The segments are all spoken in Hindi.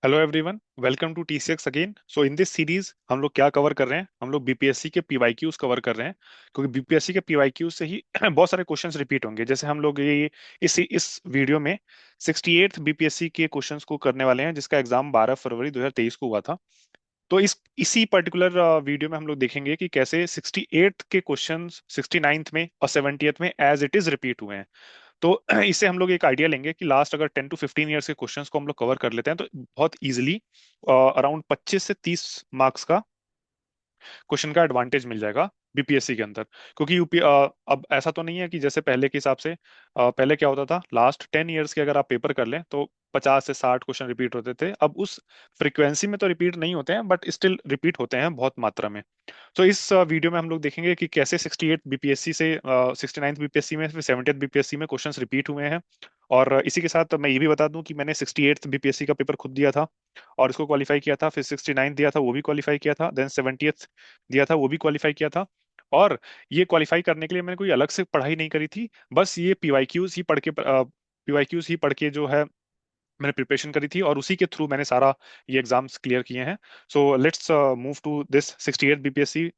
Hello everyone, welcome to TCX again. So in this series हम लोग क्या कवर कर रहे हैं? हम लोग बीपीएससी के पीवाईक्यूज कवर कर रहे हैं, क्योंकि बीपीएससी के पीवाईक्यूज से ही बहुत सारे क्वेश्चंस रिपीट होंगे। जैसे हम लोग ये इस वीडियो में 68th बीपीएससी के क्वेश्चंस को करने वाले हैं, जिसका एग्जाम 12 फरवरी 2023 को हुआ था। तो इसी पर्टिकुलर वीडियो में हम लोग देखेंगे कि कैसे 68th के क्वेश्चंस 69th में और 70th में एज इट इज रिपीट हुए हैं। तो इससे हम लोग एक आइडिया लेंगे कि लास्ट अगर 10 to 15 ईयर्स के क्वेश्चंस को हम लोग कवर कर लेते हैं तो बहुत इजीली अराउंड 25 से 30 मार्क्स का क्वेश्चन का एडवांटेज मिल जाएगा बीपीएससी के अंदर। क्योंकि अब ऐसा तो नहीं है कि जैसे पहले के हिसाब से, पहले क्या होता था, लास्ट 10 ईयर्स के अगर आप पेपर कर लें तो 50 से 60 क्वेश्चन रिपीट होते थे। अब उस फ्रीक्वेंसी में तो रिपीट नहीं होते हैं, बट स्टिल रिपीट होते हैं बहुत मात्रा में। तो इस वीडियो में हम लोग देखेंगे कि कैसे 68 बीपीएससी से 69 बीपीएससी में, फिर 70th बीपीएससी में क्वेश्चंस रिपीट हुए हैं। और इसी के साथ मैं ये भी बता दूं कि मैंने 68th बीपीएससी का पेपर खुद दिया था और इसको क्वालिफाई किया था। फिर 69 दिया था, वो भी क्वालिफाई किया था। देन 70th दिया था, वो भी क्वालिफाई किया था। और ये क्वालिफाई करने के लिए मैंने कोई अलग से पढ़ाई नहीं करी थी, बस ये पीवाईक्यूज ही पढ़ के जो है मैंने प्रिपरेशन करी थी, और उसी के थ्रू मैंने सारा ये एग्जाम्स क्लियर किए हैं। So let's move to this 68 BPSC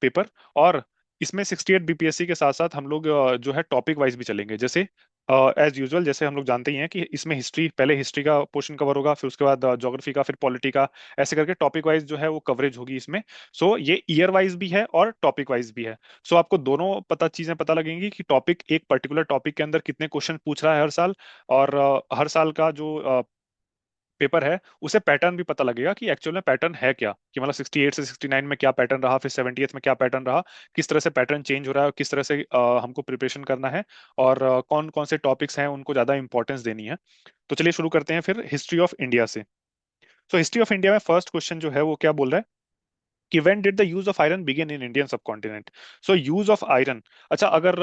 paper. और इसमें 68 बीपीएससी के साथ साथ हम लोग जो है टॉपिक वाइज भी चलेंगे। जैसे एज यूजुअल, जैसे हम लोग जानते ही हैं कि इसमें हिस्ट्री, पहले हिस्ट्री का पोर्शन कवर होगा, फिर उसके बाद ज्योग्राफी का, फिर पॉलिटी का, ऐसे करके टॉपिक वाइज जो है वो कवरेज होगी इसमें। सो ये ईयर वाइज भी है और टॉपिक वाइज भी है। सो आपको दोनों चीजें पता लगेंगी कि टॉपिक, एक पर्टिकुलर टॉपिक के अंदर कितने क्वेश्चन पूछ रहा है हर साल। और हर साल का जो पेपर है उसे पैटर्न भी पता लगेगा कि एक्चुअल में पैटर्न है क्या, कि मतलब 68 से 69 में क्या पैटर्न रहा, फिर 70th में क्या पैटर्न रहा, किस तरह से पैटर्न चेंज हो रहा है, और किस तरह से हमको प्रिपरेशन करना है, और कौन कौन से टॉपिक्स हैं उनको ज्यादा इंपॉर्टेंस देनी है। तो चलिए शुरू करते हैं फिर हिस्ट्री ऑफ इंडिया से। सो हिस्ट्री ऑफ इंडिया में फर्स्ट क्वेश्चन जो है वो क्या बोल रहा है कि when did the use of iron begin in Indian subcontinent. So use of iron, अच्छा, अगर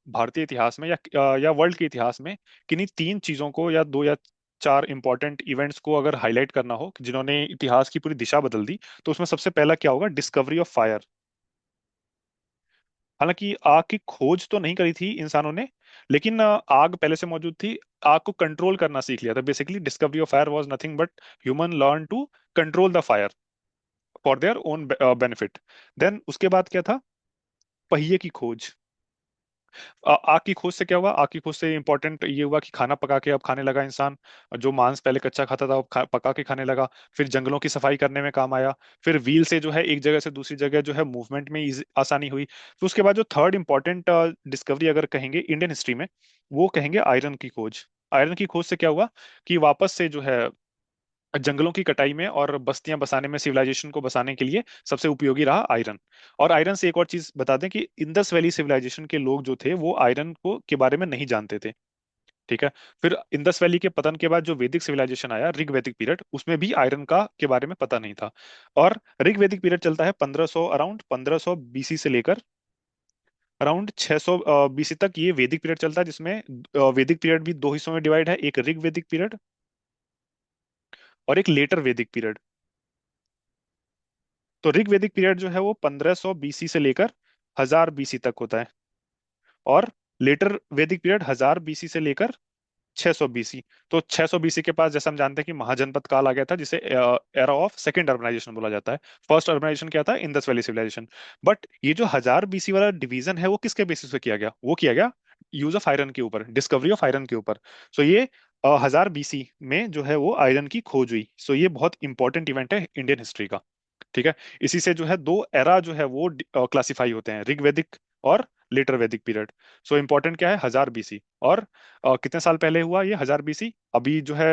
भारतीय इतिहास में या वर्ल्ड के इतिहास में किन्हीं तीन चीजों को, या दो या चार इंपॉर्टेंट इवेंट्स को अगर हाईलाइट करना हो कि जिन्होंने इतिहास की पूरी दिशा बदल दी, तो उसमें सबसे पहला क्या होगा? Discovery of fire. हालांकि आग की खोज तो नहीं करी थी इंसानों ने, लेकिन आग पहले से मौजूद थी। आग को कंट्रोल करना सीख लिया था। Basically discovery of fire was nothing but human learn to control the fire for their own benefit. Then उसके बाद क्या था? पहिए की खोज। आग की खोज से क्या हुआ? आग की खोज से इंपॉर्टेंट ये हुआ कि खाना पका के अब खाने लगा इंसान। जो मांस पहले कच्चा खाता था अब पका के खाने लगा। फिर जंगलों की सफाई करने में काम आया। फिर व्हील से जो है एक जगह से दूसरी जगह जो है मूवमेंट में आसानी हुई। फिर उसके बाद जो थर्ड इंपॉर्टेंट डिस्कवरी अगर कहेंगे इंडियन हिस्ट्री में, वो कहेंगे आयरन की खोज। आयरन की खोज से क्या हुआ कि वापस से जो है जंगलों की कटाई में और बस्तियां बसाने में, सिविलाइजेशन को बसाने के लिए सबसे उपयोगी रहा आयरन। और आयरन से एक और चीज बता दें कि इंडस वैली सिविलाइजेशन के लोग जो थे वो आयरन को के बारे में नहीं जानते थे। ठीक है। फिर इंडस वैली के पतन के बाद जो वैदिक सिविलाइजेशन आया, ऋग वैदिक पीरियड, उसमें भी आयरन का के बारे में पता नहीं था। और ऋग वैदिक पीरियड चलता है 1500, अराउंड 1500 बीसी से लेकर अराउंड 600 बीसी तक। ये वैदिक पीरियड चलता है, जिसमें वैदिक पीरियड भी दो हिस्सों में डिवाइड है, एक ऋग वैदिक पीरियड और एक लेटर वैदिक पीरियड। तो ऋग वैदिक पीरियड जो है वो 1500 बीसी से लेकर 1000 बीसी तक होता है। और लेटर वैदिक पीरियड 1000 बीसी से लेकर 600 बीसी। तो 600 बीसी के पास जैसे हम जानते हैं कि महाजनपद काल आ गया था, जिसे एरा ऑफ सेकंड अर्बनाइजेशन बोला जाता है। फर्स्ट अर्बनाइजेशन क्या था? Indus valley civilisation. बट ये जो 1000 बीसी वाला डिवीजन है वो किसके बेसिस पे किया गया? वो किया गया यूज ऑफ आयरन के ऊपर, डिस्कवरी ऑफ आयरन के ऊपर। सो ये 1000 बीसी में जो है वो आयरन की खोज हुई। सो ये बहुत इंपॉर्टेंट इवेंट है इंडियन हिस्ट्री का। ठीक है। इसी से जो है दो एरा जो है वो क्लासिफाई होते हैं, ऋग वैदिक और लेटर वैदिक पीरियड। सो इंपॉर्टेंट क्या है? 1000 बीसी। और कितने साल पहले हुआ ये 1000 बीसी? अभी जो है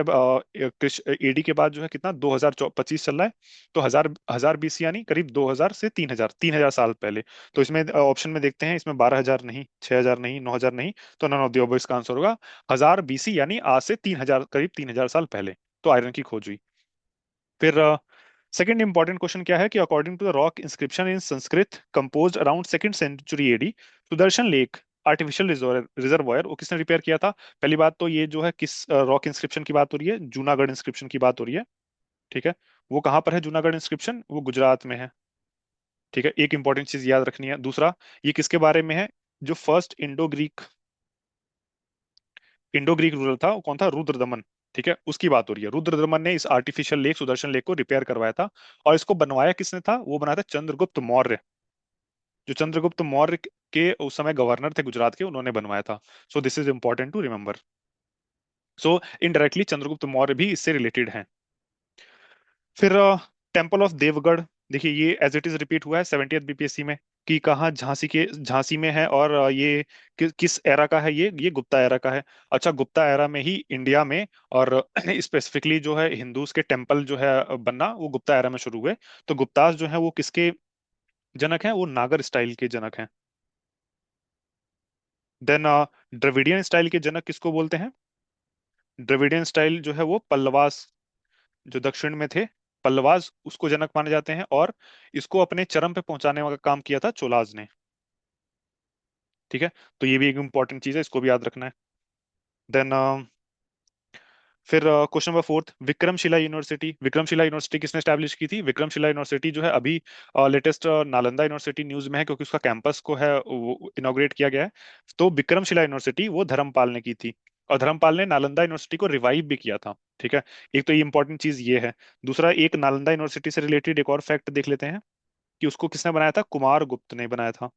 एडी के बाद जो है कितना, 2025 चल रहा है। तो हजार हजार बीसी यानी करीब 2000 से 3000 साल पहले। तो इसमें ऑप्शन में देखते हैं, इसमें 12000 नहीं, 6000 नहीं, 9000 नहीं, तो नन ऑफ द अबव इसका आंसर होगा 1000 बीसी, यानी आज से 3000, करीब 3000 साल पहले। तो आयरन की खोज हुई। फिर सेकंड इंपॉर्टेंट क्वेश्चन क्या है कि according to the rock inscription in Sanskrit composed around second century AD, Sudarshan lake artificial reservoir वो किसने रिपेयर किया था? पहली बात तो ये जो है किस रॉक इंस्क्रिप्शन की बात हो रही है? जूनागढ़ इंस्क्रिप्शन की बात हो रही है। ठीक है। वो कहाँ पर है जूनागढ़ इंस्क्रिप्शन? वो गुजरात में है। ठीक है, एक इंपॉर्टेंट चीज याद रखनी है। दूसरा, ये किसके बारे में है? जो फर्स्ट इंडो ग्रीक रूलर था वो कौन था? रुद्रदमन। ठीक है, उसकी बात हो रही है। रुद्रदमन ने इस आर्टिफिशियल लेक, सुदर्शन लेक को रिपेयर करवाया था। और इसको बनवाया किसने था? वो बनाया था चंद्रगुप्त मौर्य। जो चंद्रगुप्त मौर्य के उस समय गवर्नर थे गुजरात के, उन्होंने बनवाया था। So this is important to remember. So indirectly Chandragupta Maurya भी इससे रिलेटेड हैं। फिर टेम्पल ऑफ देवगढ़, देखिए ये एज इट इज रिपीट हुआ है 70th बीपीएससी में, कि कहाँ, झांसी में है। और ये किस एरा का है? ये गुप्ता एरा का है। अच्छा, गुप्ता एरा में ही इंडिया में, और स्पेसिफिकली जो है हिंदूज के टेम्पल जो है बनना, वो गुप्ता एरा में शुरू हुए। तो गुप्तास जो है वो किसके जनक हैं? वो नागर स्टाइल के जनक हैं। देन द्रविडियन स्टाइल के जनक किसको बोलते हैं? द्रविडियन स्टाइल जो है वो पल्लवास, जो दक्षिण में थे, पल्लवास उसको जनक माने जाते हैं। और इसको अपने चरम पे पहुंचाने का काम किया था चोलाज ने। ठीक है, तो ये भी एक इंपॉर्टेंट चीज है, इसको भी याद रखना है। देन फिर question number fourth, Vikramshila university. Vikramshila university किसने स्टैब्लिश की थी? विक्रमशिला यूनिवर्सिटी जो है अभी लेटेस्ट नालंदा यूनिवर्सिटी न्यूज में है, क्योंकि उसका कैंपस को है वो इनॉग्रेट किया गया है। तो विक्रमशिला यूनिवर्सिटी वो धर्मपाल ने की थी। और धर्मपाल ने नालंदा यूनिवर्सिटी को रिवाइव भी किया था। ठीक है, एक तो ये इंपॉर्टेंट चीज ये है। दूसरा, एक नालंदा यूनिवर्सिटी से रिलेटेड एक और फैक्ट देख लेते हैं, कि उसको किसने बनाया था? कुमार गुप्त ने बनाया था।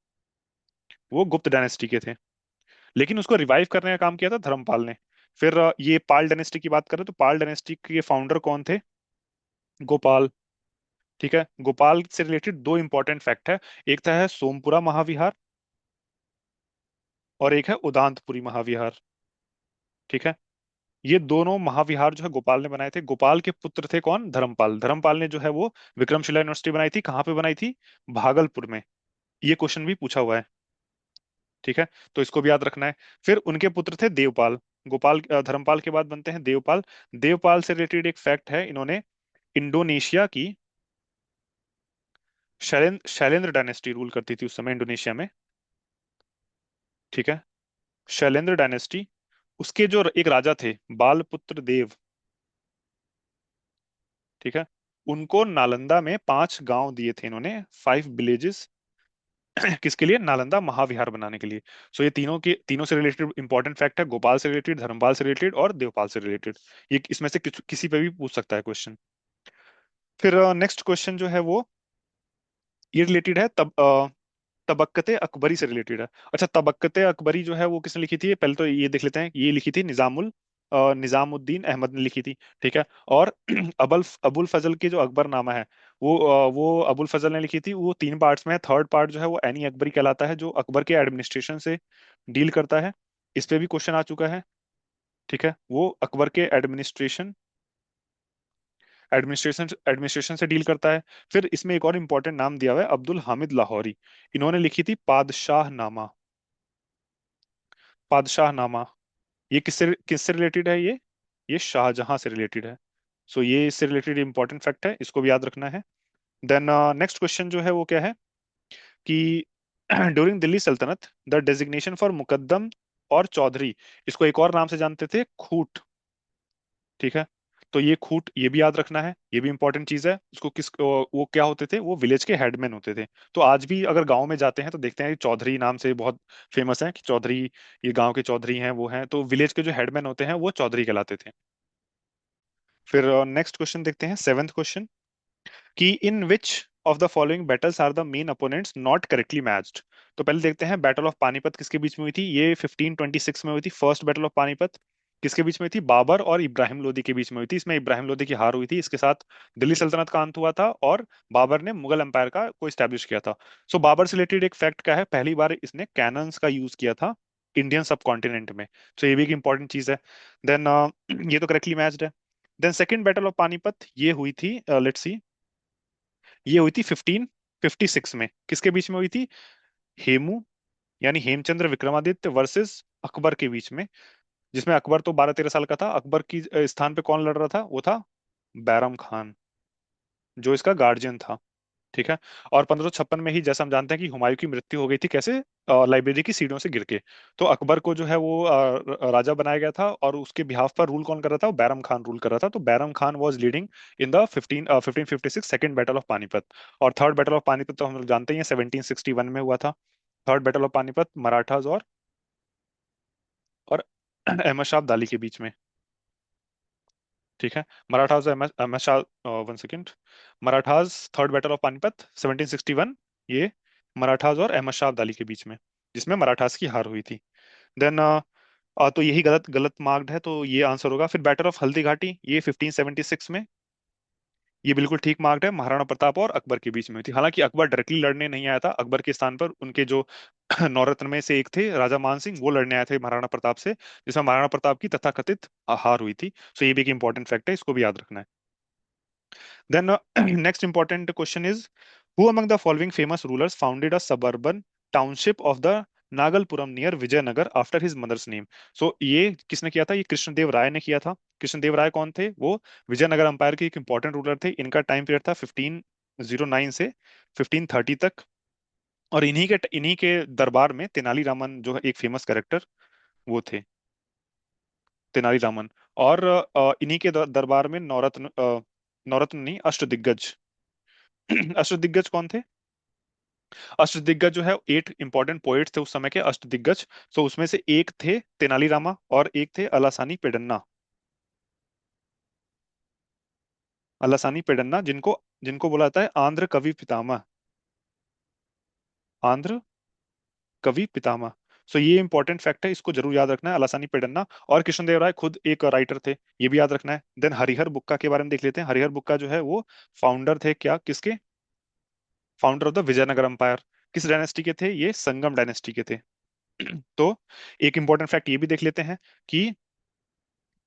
वो गुप्त डायनेस्टी के थे, लेकिन उसको रिवाइव करने का काम किया था धर्मपाल ने। फिर ये पाल डायनेस्टी की बात करें, तो पाल डायनेस्टी के फाउंडर कौन थे? गोपाल। ठीक है, गोपाल से रिलेटेड दो इंपॉर्टेंट फैक्ट है। एक था है सोमपुरा महाविहार, और एक है उदांतपुरी महाविहार। ठीक है, ये दोनों महाविहार जो है गोपाल ने बनाए थे। गोपाल के पुत्र थे कौन? धर्मपाल। धर्मपाल ने जो है वो विक्रमशिला यूनिवर्सिटी बनाई थी। कहाँ पे बनाई थी? भागलपुर में। ये क्वेश्चन भी पूछा हुआ है। ठीक है, तो इसको भी याद रखना है। फिर उनके पुत्र थे देवपाल। धर्मपाल के बाद बनते हैं देवपाल। देवपाल से रिलेटेड एक फैक्ट है, इन्होंने इंडोनेशिया की शैलेंद्र डायनेस्टी रूल करती थी उस समय इंडोनेशिया में। ठीक है, शैलेंद्र डायनेस्टी, उसके जो एक राजा थे बालपुत्र देव। ठीक है, उनको नालंदा में 5 गांव दिए थे इन्होंने, 5 विलेजेस। किसके लिए? नालंदा महाविहार बनाने के लिए। सो ये तीनों से रिलेटेड इंपॉर्टेंट फैक्ट है, गोपाल से रिलेटेड, धर्मपाल से रिलेटेड और देवपाल से रिलेटेड। ये इसमें से किसी पे भी पूछ सकता है क्वेश्चन। फिर नेक्स्ट क्वेश्चन जो है वो ये रिलेटेड है तबक्कते अकबरी से रिलेटेड है। अच्छा, तबक्कते अकबरी जो है वो किसने लिखी थी? पहले तो ये देख लेते हैं। ये लिखी थी निजामुद्दीन अहमद ने लिखी थी। ठीक है, और अबुल अबुल फजल की जो अकबरनामा है, वो अबुल फजल ने लिखी थी। वो 3 पार्ट्स में है। थर्ड पार्ट जो है वो एनी अकबरी कहलाता है, जो अकबर के एडमिनिस्ट्रेशन से डील करता है। इस पे भी क्वेश्चन आ चुका है। ठीक है, वो अकबर के एडमिनिस्ट्रेशन से डील करता है। फिर इसमें एक और इंपॉर्टेंट नाम दिया हुआ है, अब्दुल हामिद लाहौरी। इन्होंने लिखी थी पादशाहनामा। पादशाहनामा, ये किससे किससे रिलेटेड है? ये शाहजहां से रिलेटेड है। सो ये इससे रिलेटेड इंपॉर्टेंट फैक्ट है, इसको भी याद रखना है। देन नेक्स्ट क्वेश्चन जो है वो क्या है, कि ड्यूरिंग दिल्ली सल्तनत द डेजिग्नेशन फॉर मुकद्दम और चौधरी, इसको एक और नाम से जानते थे, खूट। ठीक है, तो ये खूट, ये भी याद रखना है, ये भी इंपॉर्टेंट चीज है। उसको वो क्या होते थे? वो विलेज के हेडमैन होते थे। तो आज भी अगर गांव में जाते हैं तो देखते हैं कि चौधरी नाम से बहुत फेमस है, कि चौधरी, ये गांव के चौधरी हैं, वो हैं। तो विलेज के जो हेडमैन होते हैं वो चौधरी कहलाते थे। फिर नेक्स्ट क्वेश्चन देखते हैं, सेवेंथ क्वेश्चन, कि in which of the following battles are the main opponents not correctly matched. तो पहले देखते हैं, बैटल ऑफ पानीपत किसके बीच में हुई थी? ये 1526 में हुई थी, फर्स्ट बैटल ऑफ पानीपत। किसके बीच में हुई थी? बाबर और इब्राहिम लोदी के बीच में हुई थी। इसमें इब्राहिम लोदी की हार हुई थी, इसके साथ दिल्ली सल्तनत का अंत हुआ था, और बाबर ने मुगल एम्पायर को स्टैब्लिश किया था। सो बाबर से रिलेटेड एक फैक्ट क्या है, पहली बार इसने कैनन्स का यूज किया था इंडियन सब कॉन्टिनेंट में। सो ये भी एक इंपॉर्टेंट चीज है। देन ये तो करेक्टली मैच्ड है। Then second battle of Panipat ये हुई थी, लेट्स सी, ये हुई थी 1556 में। किसके बीच में हुई थी? हेमू, यानी हेमचंद्र विक्रमादित्य वर्सेस अकबर के बीच में। जिसमें अकबर तो 12-13 साल का था। अकबर की स्थान पे कौन लड़ रहा था? वो था बैरम खान, जो इसका गार्जियन था। ठीक है, और 1556 में ही, जैसा हम जानते हैं, कि हुमायूं की मृत्यु हो गई थी। कैसे? लाइब्रेरी की सीढ़ियों से गिर के। तो अकबर को जो है वो राजा बनाया गया था, और उसके बिहाफ पर रूल कौन कर रहा था? वो बैरम खान रूल कर रहा था। तो Bairam Khan was leading in the 1556 second battle of Panipat. और थर्ड बैटल ऑफ पानीपत तो हम लोग जानते ही हैं, 1761 में हुआ था। Third battle of Panipat Marathas और अहमद शाह अब्दाली के बीच में। ठीक है। Marathas Ahmad Shah, one second, Marathas third battle of Panipat 1761, ये मराठास और अहमद शाह अब्दाली के बीच में, जिसमें मराठास की हार हुई थी। देन तो यही गलत गलत मार्क्ड है, तो ये आंसर होगा। फिर बैटल ऑफ हल्दी घाटी, ये 1576 में, ये बिल्कुल ठीक मार्क्ड है, महाराणा प्रताप और अकबर के बीच में हुई थी। हालांकि अकबर डायरेक्टली लड़ने नहीं आया था, अकबर के स्थान पर उनके जो नौरत्न में से एक थे राजा मान सिंह, वो लड़ने आए थे महाराणा प्रताप से, जिसमें महाराणा प्रताप की तथाकथित हार हुई थी। सो ये भी एक इंपॉर्टेंट फैक्ट है, इसको भी याद रखना है। Then next important question is, who among the following famous rulers founded a suburban township of the Nagalapuram near Vijayanagar after his mother's name? सो ये किसने किया था? ये कृष्णदेव राय ने किया था। कृष्णदेव राय कौन थे? वो विजयनगर अंपायर के एक इंपॉर्टेंट रूलर थे। इनका टाइम पीरियड था 1509 से 1530 तक। और इन्हीं के दरबार में तेनालीरामन जो है एक फेमस कैरेक्टर, वो थे तेनालीरामन। और इन्हीं के दरबार में नवरत्न, नवरत्न नहीं, अष्टदिग्गज अष्टदिग्गज कौन थे? अष्टदिग्गज जो है 8 इंपॉर्टेंट पोएट्स थे उस समय के अष्टदिग्गज। सो उसमें से एक थे तेनालीरामा और एक थे अलासानी पेडन्ना। अलासानी पेडन्ना, जिनको जिनको बोला जाता है आंध्र कवि पितामह। आंध्र कवि पितामह। सो ये इंपॉर्टेंट फैक्ट है, इसको जरूर याद रखना है, अलासानी पेडन्ना। और कृष्णदेव राय खुद एक राइटर थे, ये भी याद रखना है। देन हरिहर बुक्का के बारे में देख लेते हैं। हरिहर बुक्का जो है वो फाउंडर थे क्या, किसके? Founder of the Vijayanagara empire. किस डायनेस्टी के थे? ये संगम डायनेस्टी के थे। तो एक इंपॉर्टेंट फैक्ट ये भी देख लेते हैं कि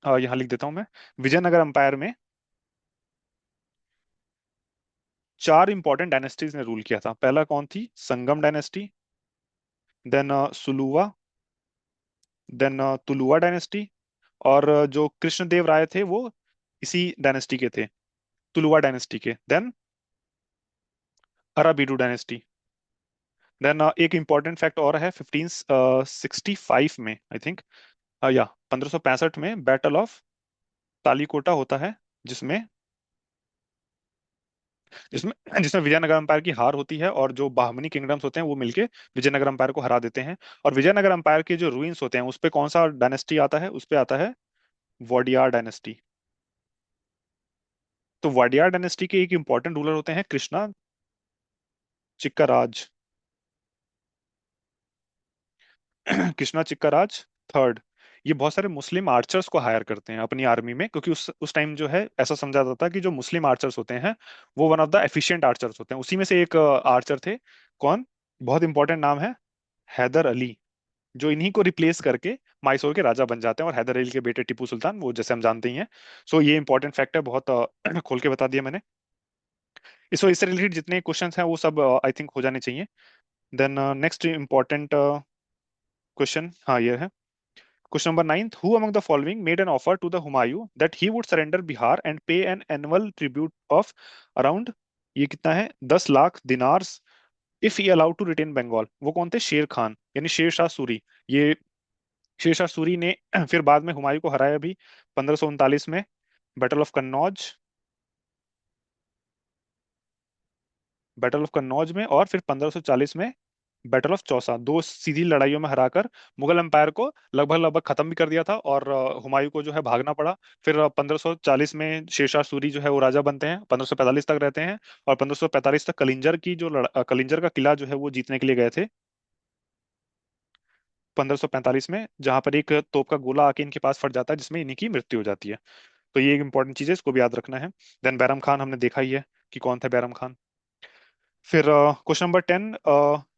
यहाँ लिख देता हूं मैं, विजयनगर अंपायर में 4 इंपॉर्टेंट डायनेस्टीज ने रूल किया था। पहला कौन थी? Sangama dynasty. Then Saluva. Then Tuluva dynasty. और जो कृष्णदेव राय थे वो इसी डायनेस्टी के थे, तुलुवा डायनेस्टी के। Then Aravidu dynasty. देन एक इंपॉर्टेंट फैक्ट और है, 1565 में आई थिंक, या 1565 में बैटल ऑफ तालीकोटा होता है, जिसमें जिसमें जिसमें विजयनगर अंपायर की हार होती है, और जो बाहमनी किंगडम्स होते हैं वो मिलके विजयनगर अंपायर को हरा देते हैं। और विजयनगर अंपायर के जो रूइंस होते हैं उस पे कौन सा डायनेस्टी आता है? उस पे आता है वॉडियार डायनेस्टी। तो वॉडियार डायनेस्टी के एक इंपॉर्टेंट रूलर होते हैं कृष्णा चिक्काराज। कृष्णा चिक्काराज थर्ड। ये बहुत सारे मुस्लिम आर्चर्स को हायर करते हैं अपनी आर्मी में, क्योंकि उस टाइम जो है ऐसा समझा जाता है कि जो मुस्लिम आर्चर्स होते हैं वो one of the efficient archers होते हैं। उसी में से एक आर्चर थे, कौन? बहुत इंपॉर्टेंट नाम है, हैदर अली, जो इन्हीं को रिप्लेस करके मैसूर के राजा बन जाते हैं। और हैदर अली के बेटे टीपू सुल्तान, वो जैसे हम जानते ही हैं। सो ये इंपॉर्टेंट फैक्ट है, बहुत खोल के बता दिया मैंने। इससे रिलेटेड जितने क्वेश्चंस हैं वो सब आई थिंक हो जाने चाहिए। देन नेक्स्ट इंपॉर्टेंट क्वेश्चन, हाँ ये है question number 9, who among the following made an offer to the Humayun that he would surrender Bihar and pay an annual tribute of around, ये कितना है, 10 lakh dinars, if he allowed to retain Bengal? वो कौन थे? शेर खान, यानी शेर शाह सूरी। ये शेर शाह सूरी ने फिर बाद में हुमायूं को हराया भी 1539 में battle of Kannauj, battle of Kannauj में, और फिर 1540 में बैटल ऑफ चौसा। दो सीधी लड़ाइयों में हराकर मुगल एम्पायर को लगभग लगभग खत्म भी कर दिया था, और हुमायूं को जो है भागना पड़ा। फिर 1540 में शेरशाह सूरी जो है वो राजा बनते हैं, 1545 तक रहते हैं। और 1545 तक कलिंजर की जो कलिंजर का किला जो है वो जीतने के लिए गए थे 1545 में, जहां पर एक तोप का गोला आके इनके पास फट जाता है, जिसमें इन्हीं की मृत्यु हो जाती है। तो ये एक इंपॉर्टेंट चीज है, इसको भी याद रखना है। देन बैरम खान हमने देखा ही है कि कौन था बैरम खान। फिर question number 10,